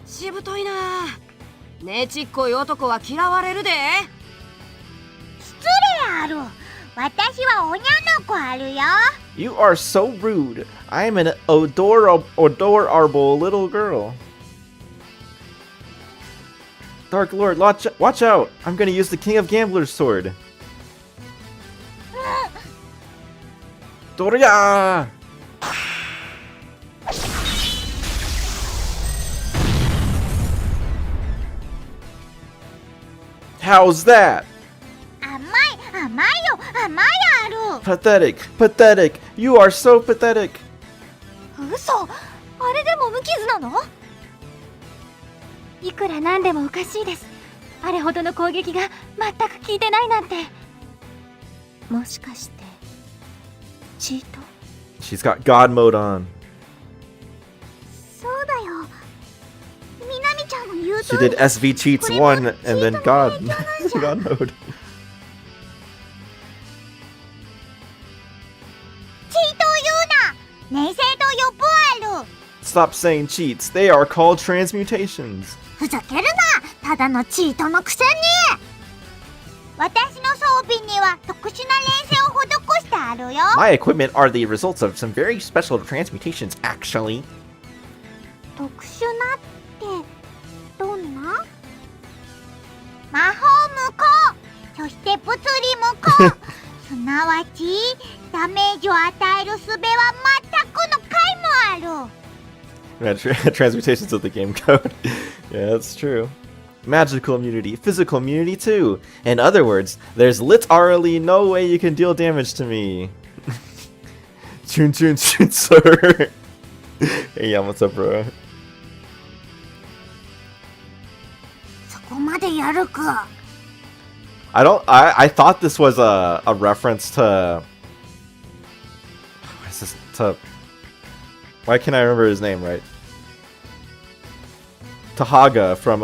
しぶといな。ねちっこい男は嫌われるで。失礼ある。私はおにゃの子あるよ。 You are so rude. I am an adorable little girl. Dark Lord, watch out! I'm gonna use the King of Gamblers sword. Doria! How's that? 甘いよ、甘いある。 Pathetic, pathetic. You are so pathetic. 嘘、あれでも無傷なの？いくらなんでもおかしいです。あれほどの攻撃が全く効いてないなんて。もしかしてチート？ She's got God mode on. そうだよ。みなみちゃんの言う She 通り。 did SV cheats 1 and then God. God mode. チートを言うな。冷静と呼ぶある。 Stop saying cheats. They are called transmutations. ふざけるな。ただのチートのくせに。私の装備には特殊な錬成を施してあるよ。 My equipment are the results of some very special transmutations, actually. 特殊なってどんな？魔法無効、そして物理無効。すなわちダメージを与える術は全くの解もある。 Yeah, transmutations of the game code. Yeah, that's true. Magical immunity, physical immunity too. In other words, there's literally no way you can deal damage to me. Chun, sir. Hey, yeah, what's up, bro? そこまでやるか。 I thought this was a reference to... What is this? To... Why can't I remember his name, right? Tahaga from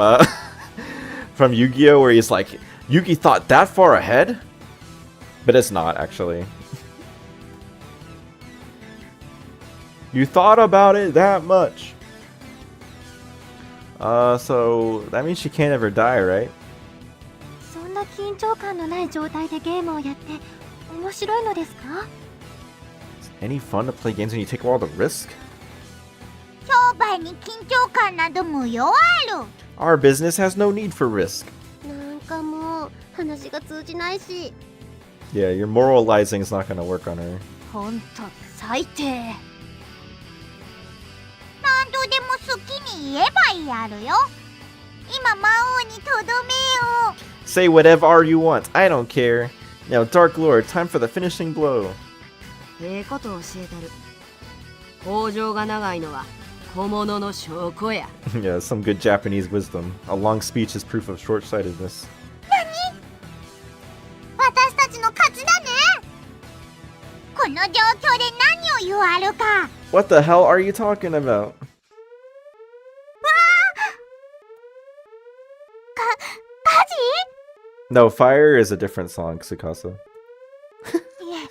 from Yu-Gi-Oh! Where he's like, Yugi thought that far ahead? But it's not, actually. You thought about it that much. So that means she can't ever die, right? そんな緊張感のない状態でゲームをやって面白いのですか？ Any fun to play games when you take all the risk? 商売に緊張感など無用ある。 Our business has no need for risk. なんかもう話が通じないし。 Yeah, your moralizing is not gonna work on her. ほんと最低。何度でも好きに言えばいいやるよ。今魔王にとどめよ。 Say whatever you want, I don't care. Now, Dark Lord, time for the finishing blow. ええこと教えたる。北条が長いのは小物の証拠や。Yeah, some good Japanese wisdom. A long speech is proof of short-sightedness. 私たちの勝ちだね。この状況で何を言わるか。 What the hell are you talking about? 火事？ No, Fire is a different song, Tsukasa. いえ、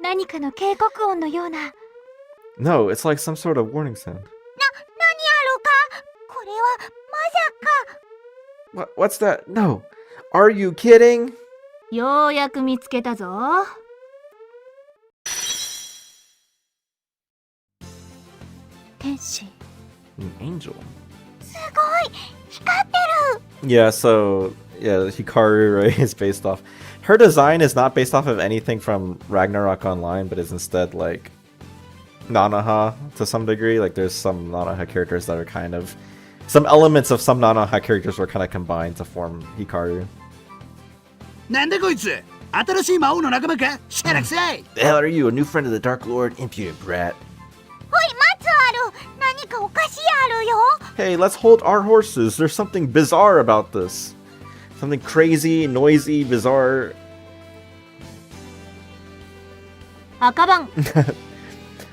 何かの警告音のような。 No, it's like some sort of warning sound. 何やろか。これはまさか。 What's that? No. Are you kidding? ようやく見つけたぞ。天使。 An angel. すごい。光ってる。 Yeah, so yeah, Hikaru, right, is based off. Her design is not based off of anything from Ragnarok Online, but is instead like Nanoha to some degree. Like there's some Nanoha characters that are kind of some elements of some Nanoha characters were kind of combined to form Hikaru. なんだこいつ新しい魔王の仲間かしゃらくさい The hell are you, a new friend of the Dark Lord, impudent brat? おい、松ある。何かおかしいあるよ。 Hey, let's hold our horses. There's something bizarre about this. Something crazy, noisy, bizarre. 赤番。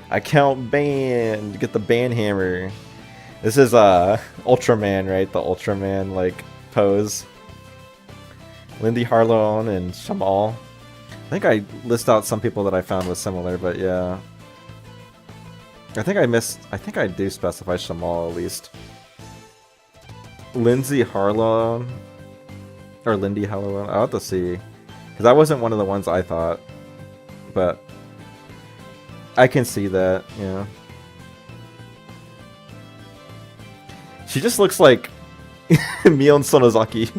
I count band. Get the band hammer. This is Ultraman, right? The Ultraman like pose. Lindy Harlow and Shamal. I think I list out some people that I found was similar, but yeah. I think I do specify Shamal at least. Lindsay Harlow or Lindy Harlow. I'll have to see. Because that wasn't one of the ones I thought. But I can see that, yeah. She just looks like Mion Sonozaki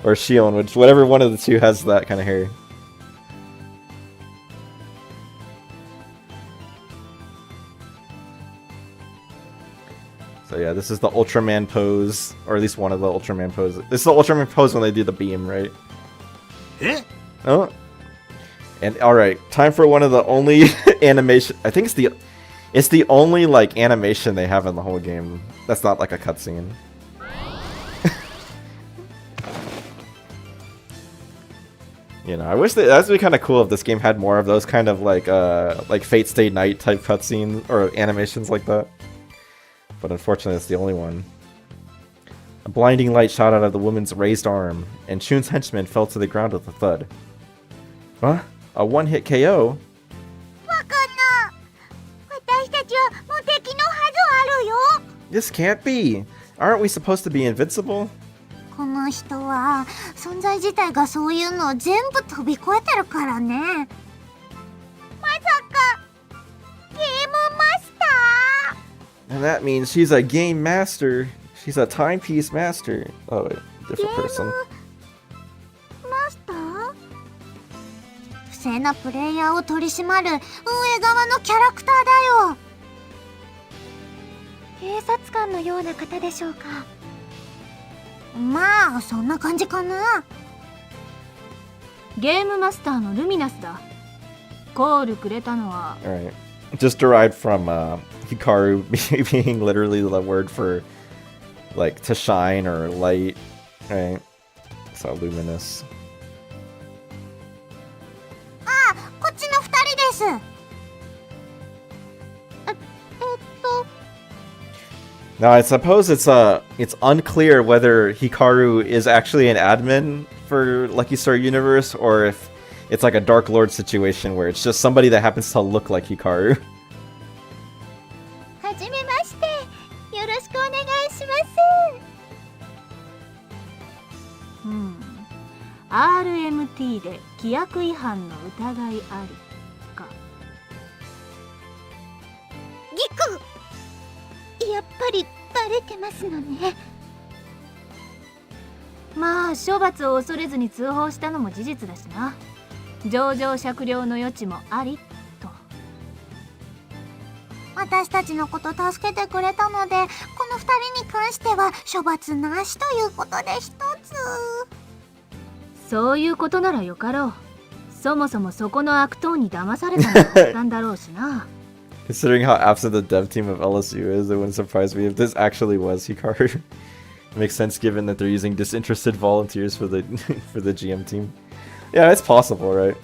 or Shion, which whatever one of the two has that kind of hair. So yeah, this is the Ultraman pose, or at least one of the Ultraman poses. This is the Ultraman pose when they do the beam, right? Eh? Oh. And alright, time for one of the only animation. I think it's the only like animation they have in the whole game. That's not like a cutscene. You know, I wish that'd be kind of cool if this game had more of those kind of like Fate Stay Night type cutscenes or animations like that. But unfortunately, it's the only one. A blinding light shot out of the woman's raised arm, and Chun's henchman fell to the ground with a thud. Huh? A one-hit KO? わかんな。私たちはもう敵のはずあるよ。 This can't be! Aren't we supposed to be invincible? この人は存在自体がそういうのを全部飛び越えてるからね。まさかゲームマスター。 And that means she's a game master. She's a timepiece master. Oh wait, different person. マスター？不正なプレイヤーを取り締まる運営側のキャラクターだよ。警察官のような方でしょうか。まあそんな感じかな。ゲームマスターのルミナスだ。コールくれたのは。 Alright. Just derived from Hikaru being literally the word for like to shine or light. Right? So luminous. あ、こっちの二人です。Now I suppose it's unclear whether Hikaru is actually an admin for Lucky Star Universe or if it's like a Dark Lord situation where it's just somebody that happens to look like Hikaru. RMT で規約違反の疑いありか。ギク、やっぱりバレてますのね。まあ処罰を恐れずに通報したのも事実だしな。情状酌量の余地もありと。私たちのこと助けてくれたので、この2人に関しては処罰なしということで一つ。そういうことならよかろう。そもそもそこの悪党に騙されたのが発端だろうしな。Considering how absent the dev team of LSU is, it wouldn't surprise me if this actually was Hikaru. It makes sense given that they're using disinterested volunteers for the for the GM team. Yeah, it's possible, right?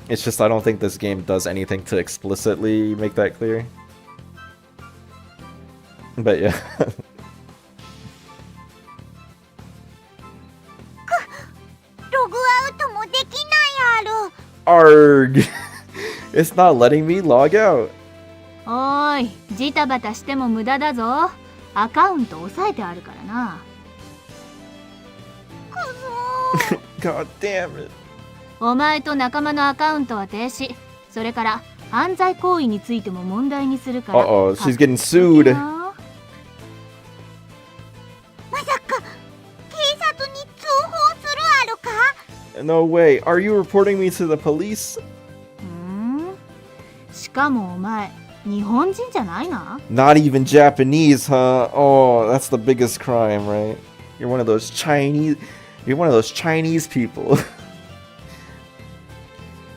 It's just I don't think this game does anything to explicitly make that clear. But yeah. ログアウトもできないある。 Arg! It's not letting me log out. おーい、ジタバタしても無駄だぞ。アカウント押さえてあるからな。God damn it. お前と仲間のアカウントは停止。それから犯罪行為についても問題にするから。Uh-oh, she's getting sued. まさか警察に通報するあるか？ No way. Are you reporting me to the police? しかもお前、日本人じゃないな。 Not even Japanese, huh? Oh, that's the biggest crime, right? You're one of those Chinese people.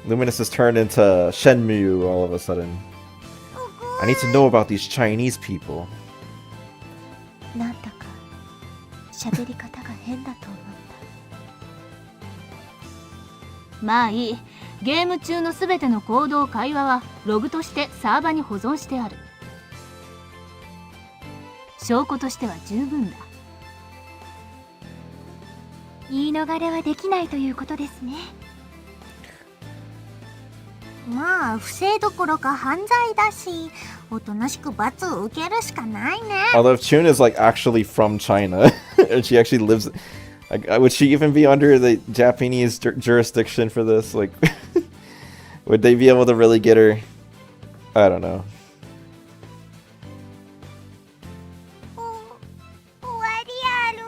Luminous has turned into Shenmue all of a sudden. I need to know about these Chinese people. なんだか喋り方が変だと思った。まあいい。ゲーム中のすべての行動会話はログとしてサーバに保存してある。証拠としては十分だ。言い逃れはできないということですね。まあ不正どころか犯罪だし、おとなしく罰を受けるしかないね。 Although if Chun is like actually from China, and she actually lives, like, would she even be under the Japanese jurisdiction for this? Like, would they be able to really get her? I don't know. 終わりある。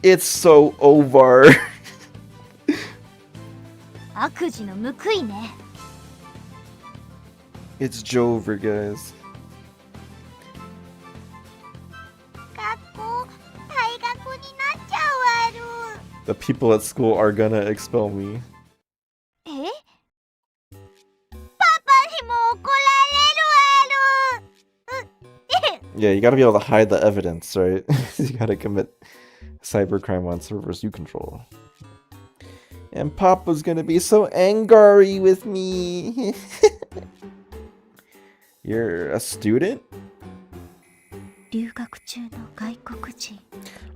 It's so over. 悪事の報いね。It's Jover, guys. 学校退学になっちゃうある。 The people at school are gonna expel me. え？パパにも怒られるある。Yeah, you gotta be able to hide the evidence, right? You gotta commit cybercrime on servers you control. And Papa's gonna be so angry with me. You're a student? 留学中の外国人。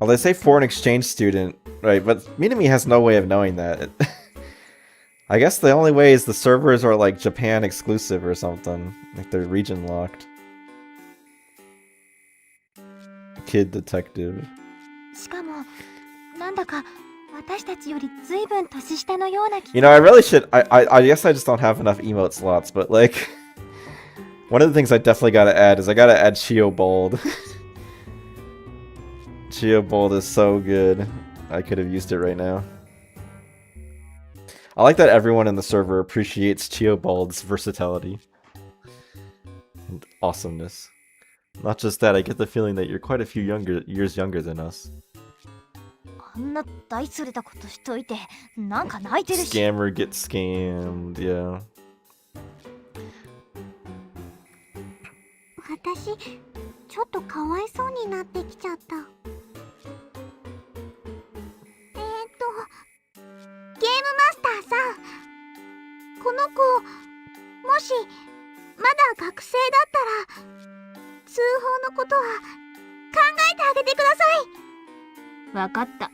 Well, they say foreign exchange student, right? But Minami has no way of knowing that. I guess the only way is the servers are like Japan exclusive or something. Like they're region locked. Kid detective. しかもなんだか私たちよりずいぶん年下のような気が。 You know, I really should. I guess I just don't have enough emote slots, but like, one of the things I definitely gotta add is I gotta add Chiobald. Chiobald is so good. I could have used it right now. I like that everyone in the server appreciates Chiobald's versatility and awesomeness. Not just that, I get the feeling that you're quite a few years younger than us. あんな大それたことしといてなんか泣いてるし。 Scammer gets scammed, yeah. 私ちょっとかわいそうになってきちゃった。ゲームマスターさん、この子もしまだ学生だったら通報のことは考えてあげてください。わかった。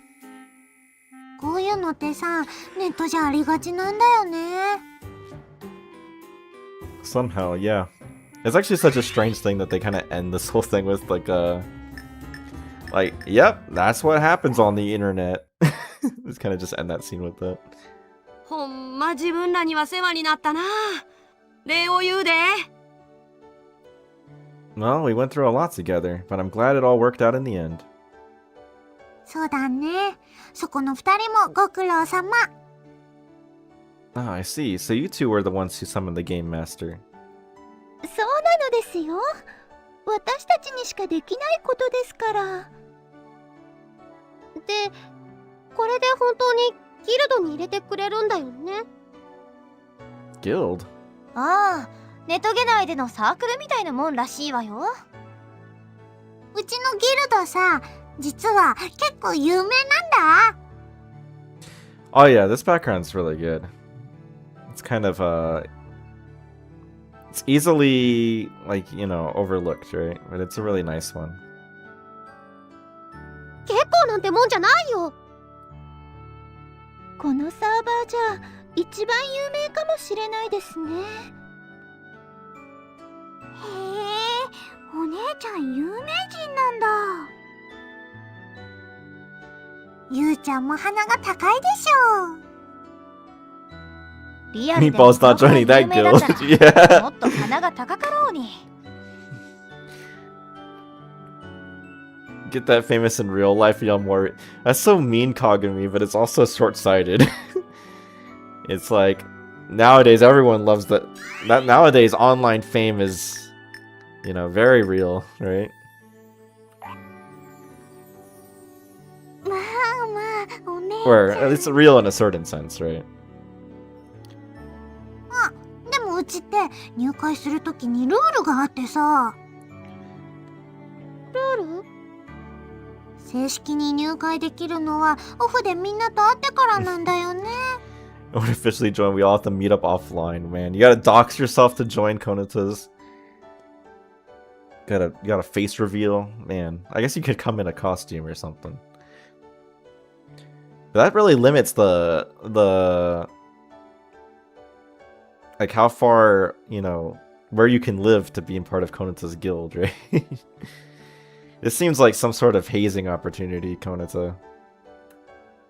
こういうのってさ、ネットじゃありがちなんだよね。 Somehow, yeah. It's actually such a strange thing that they kind of end this whole thing with like Like, yep, that's what happens on the internet. Let's kind of just end that scene with that. ほんま自分らには世話になったな。礼を言うで。Well, we went through a lot together, but I'm glad it all worked out in the end. そうだね。そこの2人もご苦労様。 Oh, I see. So you two were the ones who summoned the Game Master. そうなのですよ。私たちにしかできないことですから。で、これで本当にギルドに入れてくれるんだよね。 Guild? ああ、ネトゲ内でのサークルみたいなもんらしいわよ。うちのギルドさ、実は結構有名なんだ。 Oh yeah, this background's really good. It's kind of it's easily like, you know, overlooked, right? But it's a really nice one. 結構なんてもんじゃないよ。このサーバーじゃ一番有名かもしれないですね。へえ、お姉ちゃん有名人なんだ。ゆうちゃんも鼻が高いでしょ。リアルで Meatball's not joining that 有名だった guild. ら Yeah. もっと鼻が高かろうに。Get that famous in real life, young more. That's so mean, Kagami, but it's also short-sighted. It's like nowadays everyone loves that. Nowadays online fame is, you know, very real, right? まあまあ、お姉ちゃん。 Or at least real in a certain sense, right? でもうちって入会するときにルールがあってさ。ルール？正式に入会できるのはオフでみんなと会ってからなんだよね。When we officially join, we all have to meet up offline, man. You gotta dox yourself to join Konata's. You got a face reveal, man. I guess you could come in a costume or something. But that really limits the like how far, you know, where you can live to be in part of Konata's guild, right? This seems like some sort of hazing opportunity, Konata.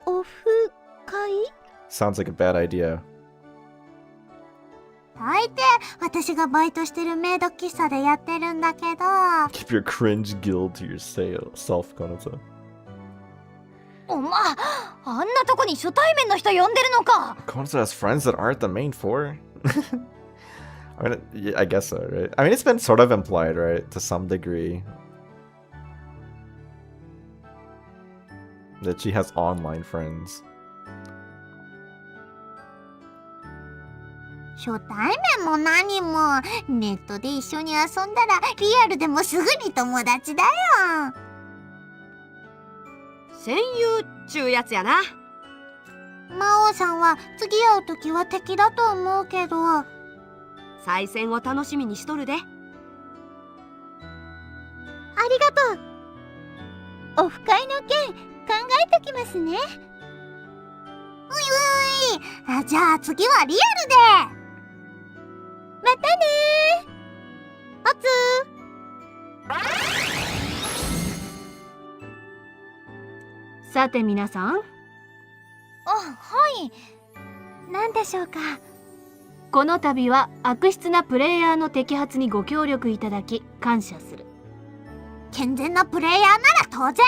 オフ会？ Sounds like a bad idea. 大抵私がバイトしてるメイド喫茶でやってるんだけど。 Keep your cringe guild to yourself, Konata. おま、あんなとこに初対面の人呼んでるのか。 Konata has friends that aren't the main four? I mean, yeah, I guess so, right? I mean, it's been sort of implied, right? To some degree. That she has online friends. 初対面も何もネットで一緒に遊んだらリアルでもすぐに友達だよ。戦友っちゅうやつやな。魔王さんは次会うときは敵だと思うけど。再戦を楽しみにしとるで。ありがとう。オフ会の件考えときますね。ういうい。じゃあ次はリアルで。またねおつー。さて皆さん。あ、はい。何でしょうか。この度は悪質なプレイヤーの摘発にご協力いただき感謝する。健全なプレイヤーなら当然。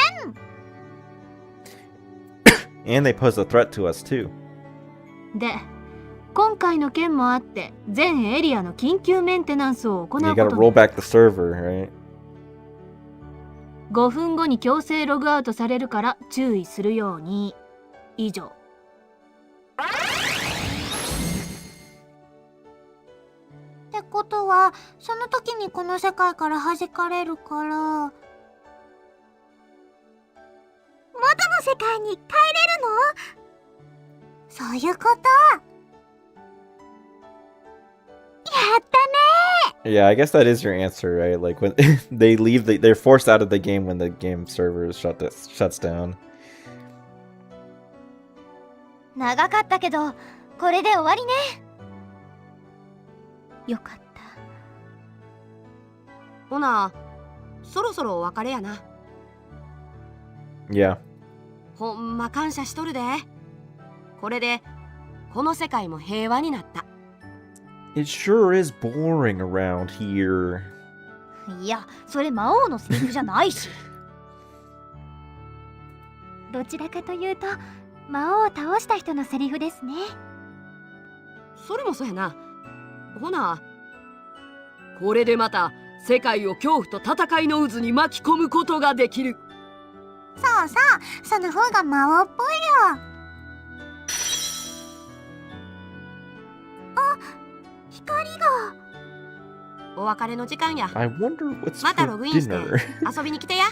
And they pose a threat to us too. で、今回の件もあって全エリアの緊急メンテナンスを行う You こ gotta と roll に。 back the server, right? 5分後に強制ログアウトされるから注意するように。以上。ってことはその時にこの世界から弾かれるから元の世界に帰れるの？そういうこと。やったね。 Yeah, I guess that is your answer, right? Like when they leave, they're forced out of the game when the game server shuts down. 長かったけど、これで終わりね。よかった。ほな、そろそろお別れやな。Yeah. ほんま感謝しとるで。これでこの世界も平和になった。 It sure is boring around here. いや、それ魔王のセリフじゃないし。どちらかというと魔王を倒した人のセリフですね。それもそうやな。ほな、これでまた世界を恐怖と戦いの渦に巻き込むことができる。そうそう、その方が魔王っぽいよ。あ、光が。お別れの時間や。 I wonder what's また for ログインして dinner. 遊びに来てや。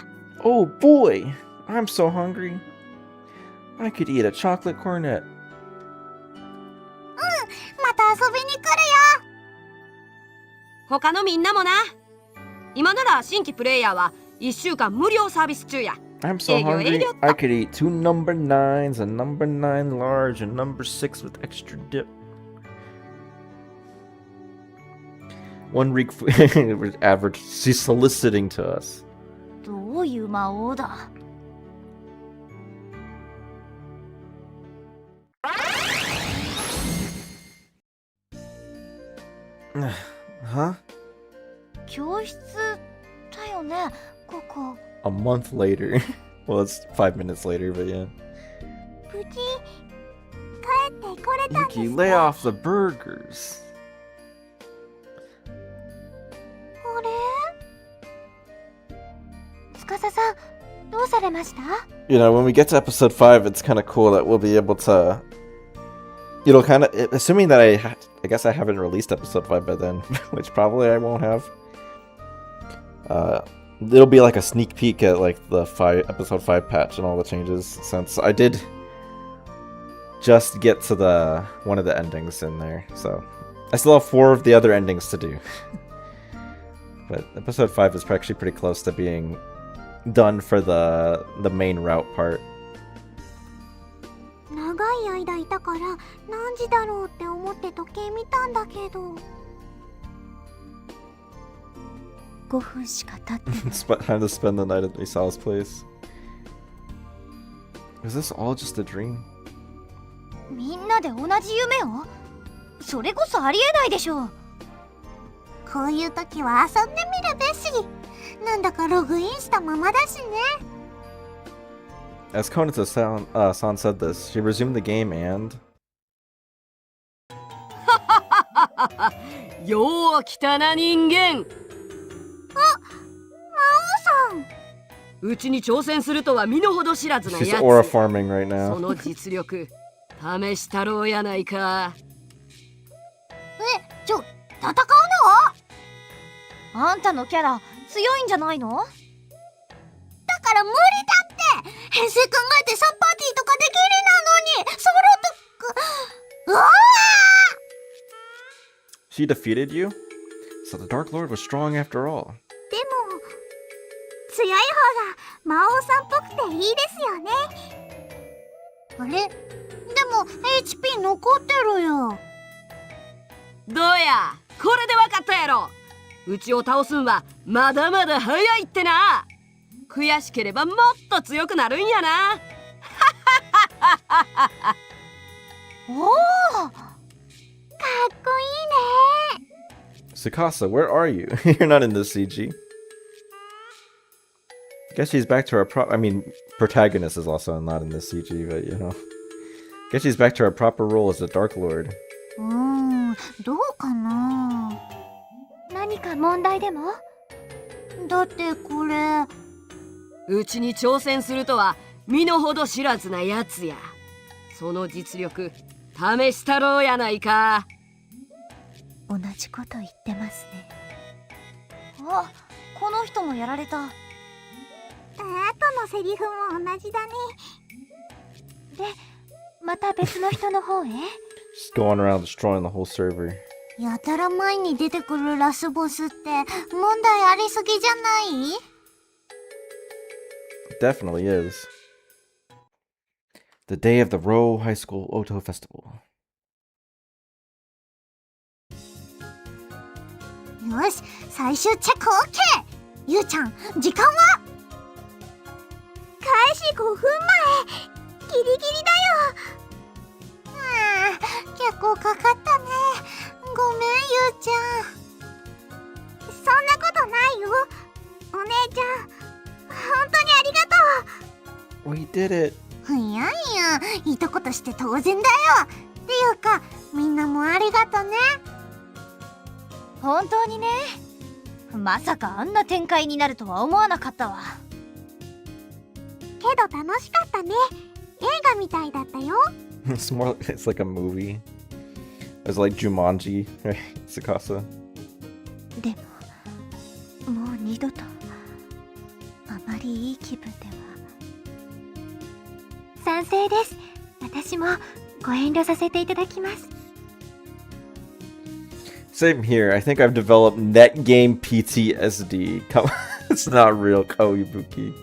Oh boy, I'm so hungry. I could eat a chocolate cornet. また遊びに来るよ。他のみんなもな。今なら新規プレイヤーは1週間無料サービス中や。 I'm so hungry. I could eat 2 number 9s, a number 9 large, and number 6 with extra dip. 1 week average. She's soliciting to us. どういう魔王だ。Huh? 教室だよね、ここ。A month later. Well, it's 5 minutes later, but yeah. 無事帰ってこれたんです Yuki, ね。 lay off the burgers. あれ？司さん、どうされました？ You know, when we get to episode 5, it's kind of cool that we'll be able to, you know, kind of, assuming that I guess I haven't released episode 5 by then, which probably I won't have. It'll be like a sneak peek at like the episode 5 patch and all the changes, since I did just get to one of the endings in there, so I still have 4 of the other endings to do. But episode 5 is actually pretty close to being done for the main route part. 長い間いたから何時だろうって思って時計見たんだけど。5分しか経ってない。 Time to spend the night at Isao's place. Is this all just a dream? みんなで同じ夢を？それこそありえないでしょう。こういう時は遊んでみるべし。なんだかログインしたままだしね。 As Konata-san said this, she resumed the game and... よう来たな人間。魔王さん。うちに挑戦するとは身の程知らずな She's やつ。 aura farming right そ now. の実力試したろうやないか。戦うの？あんたのキャラ強いんじゃないの？だから無理だって。編成考えて3パーティーとかできるなのにソロとうわー。 She defeated you? So the Dark Lord was strong after all. でも強い方が魔王さんっぽくていいですよね。あれ？でも HP 残ってるよ。どうや、これでわかったやろ。うちを倒すんはまだまだ早いってな。悔しければもっと強くなるんやな。おお、かっこいいね。 Tsukasa, where are you? You're not in this CG. Guess she's back to her protagonist is also not in this CG, but you know. Guess she's back to her proper role as the Dark Lord. どうかな。何か問題でも？だってこれ。うちに挑戦するとは身の程知らずなやつや。その実力試したろうやないか。同じこと言ってますね。あ、この人もやられた。あとのセリフも同じだね。で、また別の人の方へ？ Just going around destroying the whole server. やたら前に出てくるラスボスって問題ありすぎじゃない？ It definitely is. The day of the Row High School Oto Festival. よし、最終チェック OK。 ゆうちゃん、時間は？9開始5分前。ギリギリだよ。結構かかったね。ごめん、ゆうちゃん。そんなことないよ。お姉ちゃん、本当にありがとう。 We did it. いやいや、一言して当然だよ。っていうか、みんなもありがとね。本当にね。まさかあんな展開になるとは思わなかったわ。けど楽しかったね。映画みたいだったよ。It's like a movie. It's like Jumanji, right? Tsukasa. でももう二度とあまりいい気分では。賛成です。私もご遠慮させていただきます。 Same here. I think I've developed net game PTSD. Come, it's not real, Koibuki.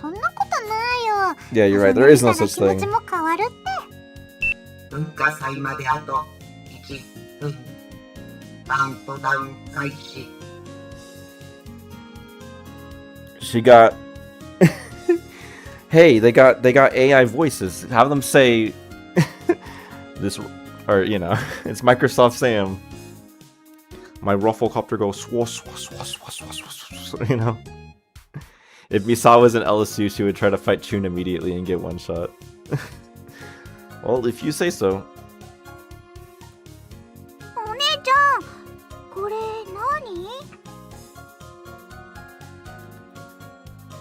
そんなことないよ。 Yeah, you're right. There is no such 気持ち thing. も変わるって。文化祭まであと1分。カウントダウン開始。 She got. Hey, they got AI voices. Have them say this, or you know, it's Microsoft Sam. My rufflecopter goes swa swa swa swa swa swa swa. You know, if Misawa was an LSU, she would try to fight Chun immediately and get one shot. Well, if you say so. お姉ちゃん、これ何？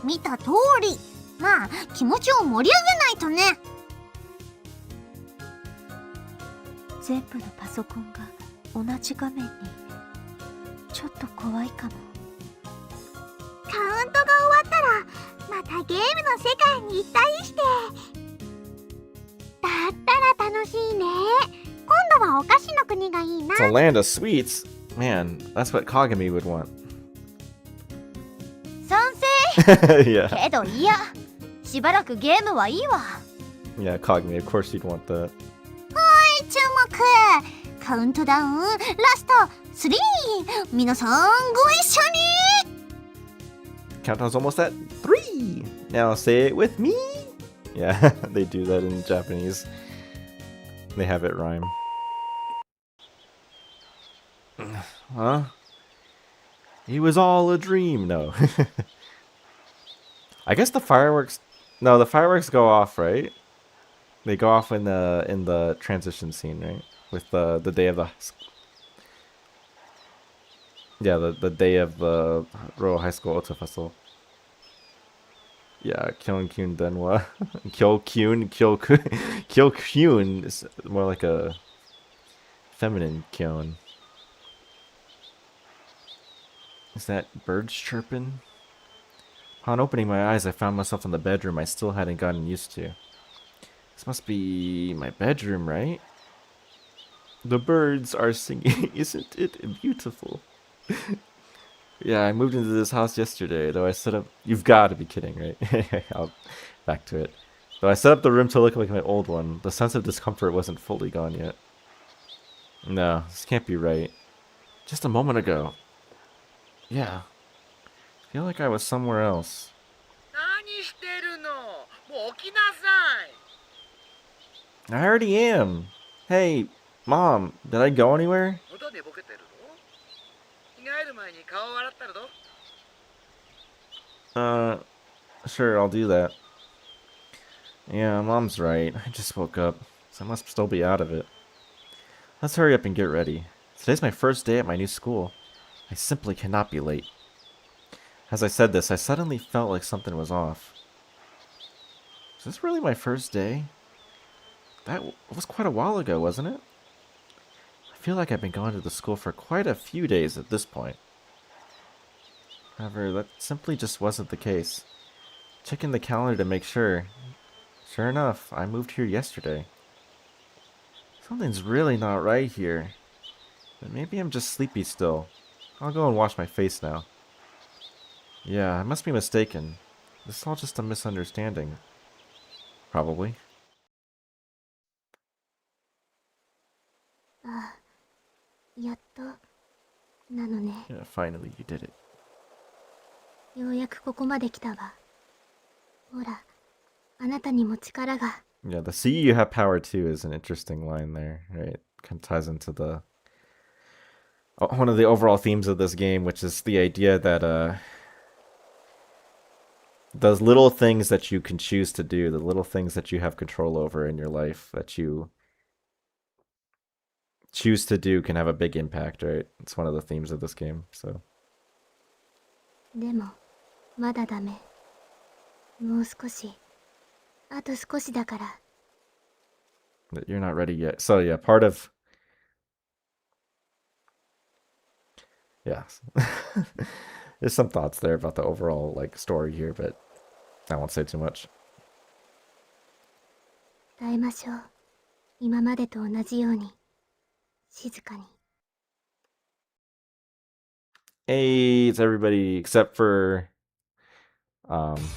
見た通り。まあ、気持ちを盛り上げないとね。全部のパソコンが同じ画面に。ちょっと怖いかも。カウントが終わったらまたゲームの世界に行ったりして。だったら楽しいね。今度はお菓子の国がいいな。 It's a land of sweets. Man, that's what Kagami would want. 賛成。 Yeah. けどいや、しばらくゲームはいいわ。 Yeah, Kagami, of course you'd want that. 注目。カウントダウンラスト3。皆さんご一緒に。 Countdown's almost at 3. Now say it with me. Yeah, they do that in Japanese. They have it rhyme. Huh? It was all a dream. No. I guess the fireworks. No, the fireworks go off, right? They go off in the transition scene, right? With the day of the. Yeah, the day of the Royal High School Ota Festival. Yeah, Kyokyun Denwa. Kyokyun is more like a feminine Kyon. Is that birds chirping? Upon opening my eyes, I found myself in the bedroom I still hadn't gotten used to. This must be my bedroom, right? The birds are singing. Isn't it beautiful? Yeah, I moved into this house yesterday, though I set up... You've got to be kidding, right? I'll back to it. Though I set up the room to look like my old one, the sense of discomfort wasn't fully gone yet. No, this can't be right. Just a moment ago. Yeah. I feel like I was somewhere else. I already am. Hey, Mom, did I go anywhere? Sure, I'll do that. Yeah, Mom's right. I just woke up, so I must still be out of it. Let's hurry up and get ready. Today's my first day at my new school. I simply cannot be late. As I said this, I suddenly felt like something was off. Is this really my first day? That was quite a while ago, wasn't it? I feel like I've been going to the school for quite a few days at this point. However, that simply just wasn't the case. Checking the calendar to make sure. Sure enough, I moved here yesterday. Something's really not right here. But maybe I'm just sleepy still. I'll go and wash my face now. Yeah, I must be mistaken. This is all just a misunderstanding. Probably. あ、やっとなのね。 Yeah, finally you did it. ようやくここまで来たわ。ほら、あなたにも力が。Yeah, the see you have power too is an interesting line there, right? Kind of ties into the one of the overall themes of this game, which is the idea that those little things that you can choose to do, the little things that you have control over in your life that you choose to do can have a big impact, right? It's one of the themes of this game, so. でも、まだダメ。もう少し。あと少しだから。But you're not ready yet. So yeah, part of... Yeah. There's some thoughts there about the overall like story here, but I won't say too much. 耐えましょう。今までと同じように。静かに。Hey, it's everybody except for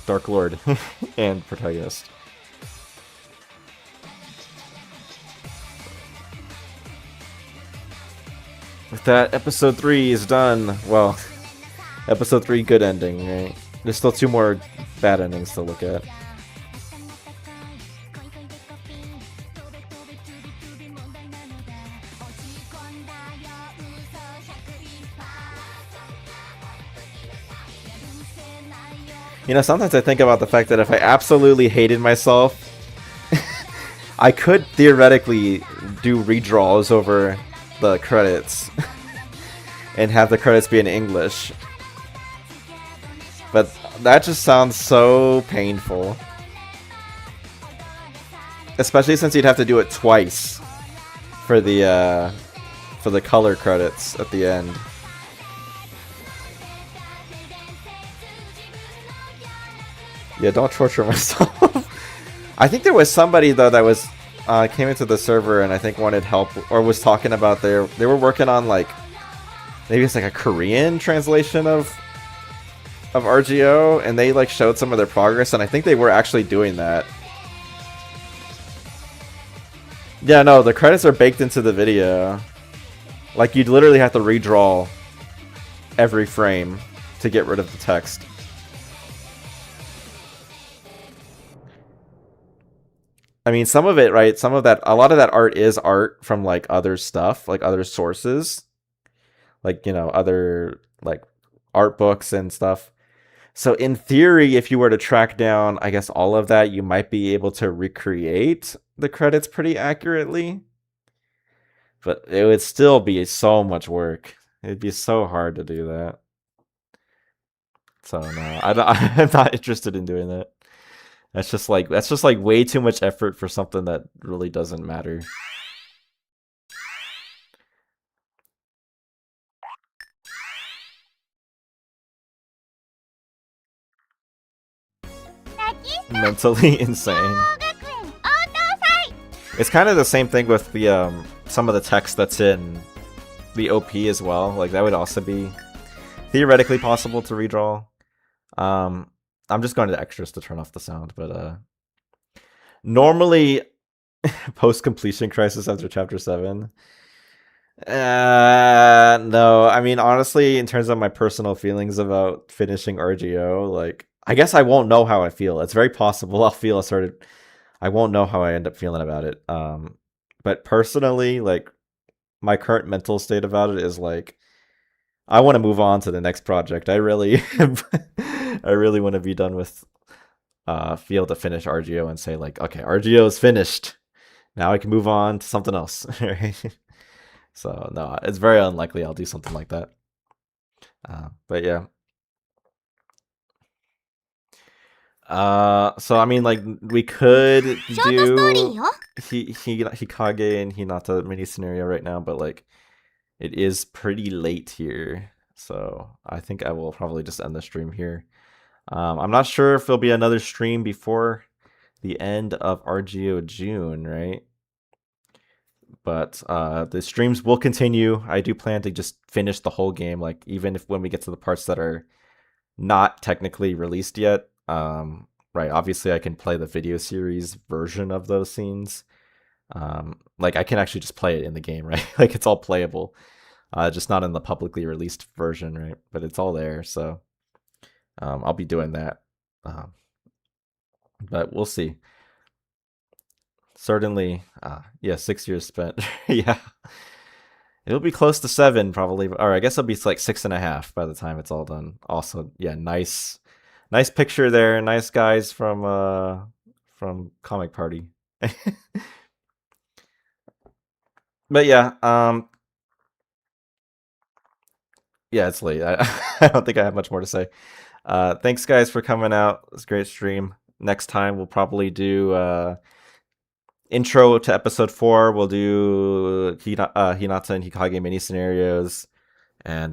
Dark Lord and Protagonist. With that, episode 3 is done. Well, episode 3 good ending, right? There's still 2 more bad endings to look at. You know, sometimes I think about the fact that if I absolutely hated myself, I could theoretically do redraws over the credits and have the credits be in English. But that just sounds so painful. Especially since you'd have to do it twice for the color credits at the end. Yeah, don't torture myself. I think there was somebody though that was came into the server and I think wanted help or was talking about they were working on like maybe it's like a Korean translation of RGO and they like showed some of their progress and I think they were actually doing that. Yeah, no, the credits are baked into the video. Like you'd literally have to redraw every frame to get rid of the text. I mean, some of it, right? Some of that, a lot of that art is art from like other stuff, like other sources, like, you know, other like art books and stuff. So in theory, if you were to track down, I guess all of that, you might be able to recreate the credits pretty accurately. But it would still be so much work. It'd be so hard to do that. So no, I'm not interested in doing that. That's just like way too much effort for something that really doesn't matter. Mentally insane. It's kind of the same thing with the some of the text that's in the OP as well. Like that would also be theoretically possible to redraw. I'm just going to extras to turn off the sound, but normally post-completion crisis after chapter 7. No, I mean honestly, in terms of my personal feelings about finishing RGO, like I guess I won't know how I feel. It's very possible I'll feel I won't know how I end up feeling about it. But personally, like my current mental state about it is like I want to move on to the next project. I really I really want to be done with be able to finish RGO and say like, okay, RGO is finished. Now I can move on to something else. So no, it's very unlikely I'll do something like that. But yeah. So I mean, like we could do Hikage and Hinata mini scenario right now, but like it is pretty late here, so I think I will probably just end the stream here. I'm not sure if there'll be another stream before the end of RGO June, right? But the streams will continue. I do plan to just finish the whole game, like even if when we get to the parts that are not technically released yet. Right, obviously I can play the video series version of those scenes. Like I can actually just play it in the game, right? Like it's all playable. Just not in the publicly released version, right? But it's all there, so I'll be doing that. But we'll see. Certainly, yeah, 6 years spent. Yeah. It'll be close to 7 probably, or I guess it'll be like 6.5 by the time it's all done. Also, yeah, nice picture there. Nice guys from Comic Party. But yeah, yeah, it's late. I don't think I have much more to say. Thanks guys for coming out. It's a great stream. Next time we'll probably do intro to episode 4. We'll do Hinata and Hikage mini scenarios, and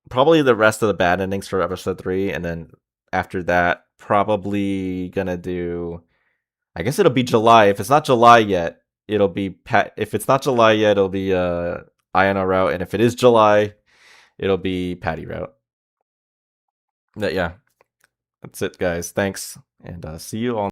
probably the rest of the bad endings for episode 3, and then after that, probably gonna do. I guess it'll be July. If it's not July yet, it'll be If it's not July yet, it'll be Ayano route, and if it is July, it'll be Patty route. But yeah, that's it, guys. Thanks, and see you all.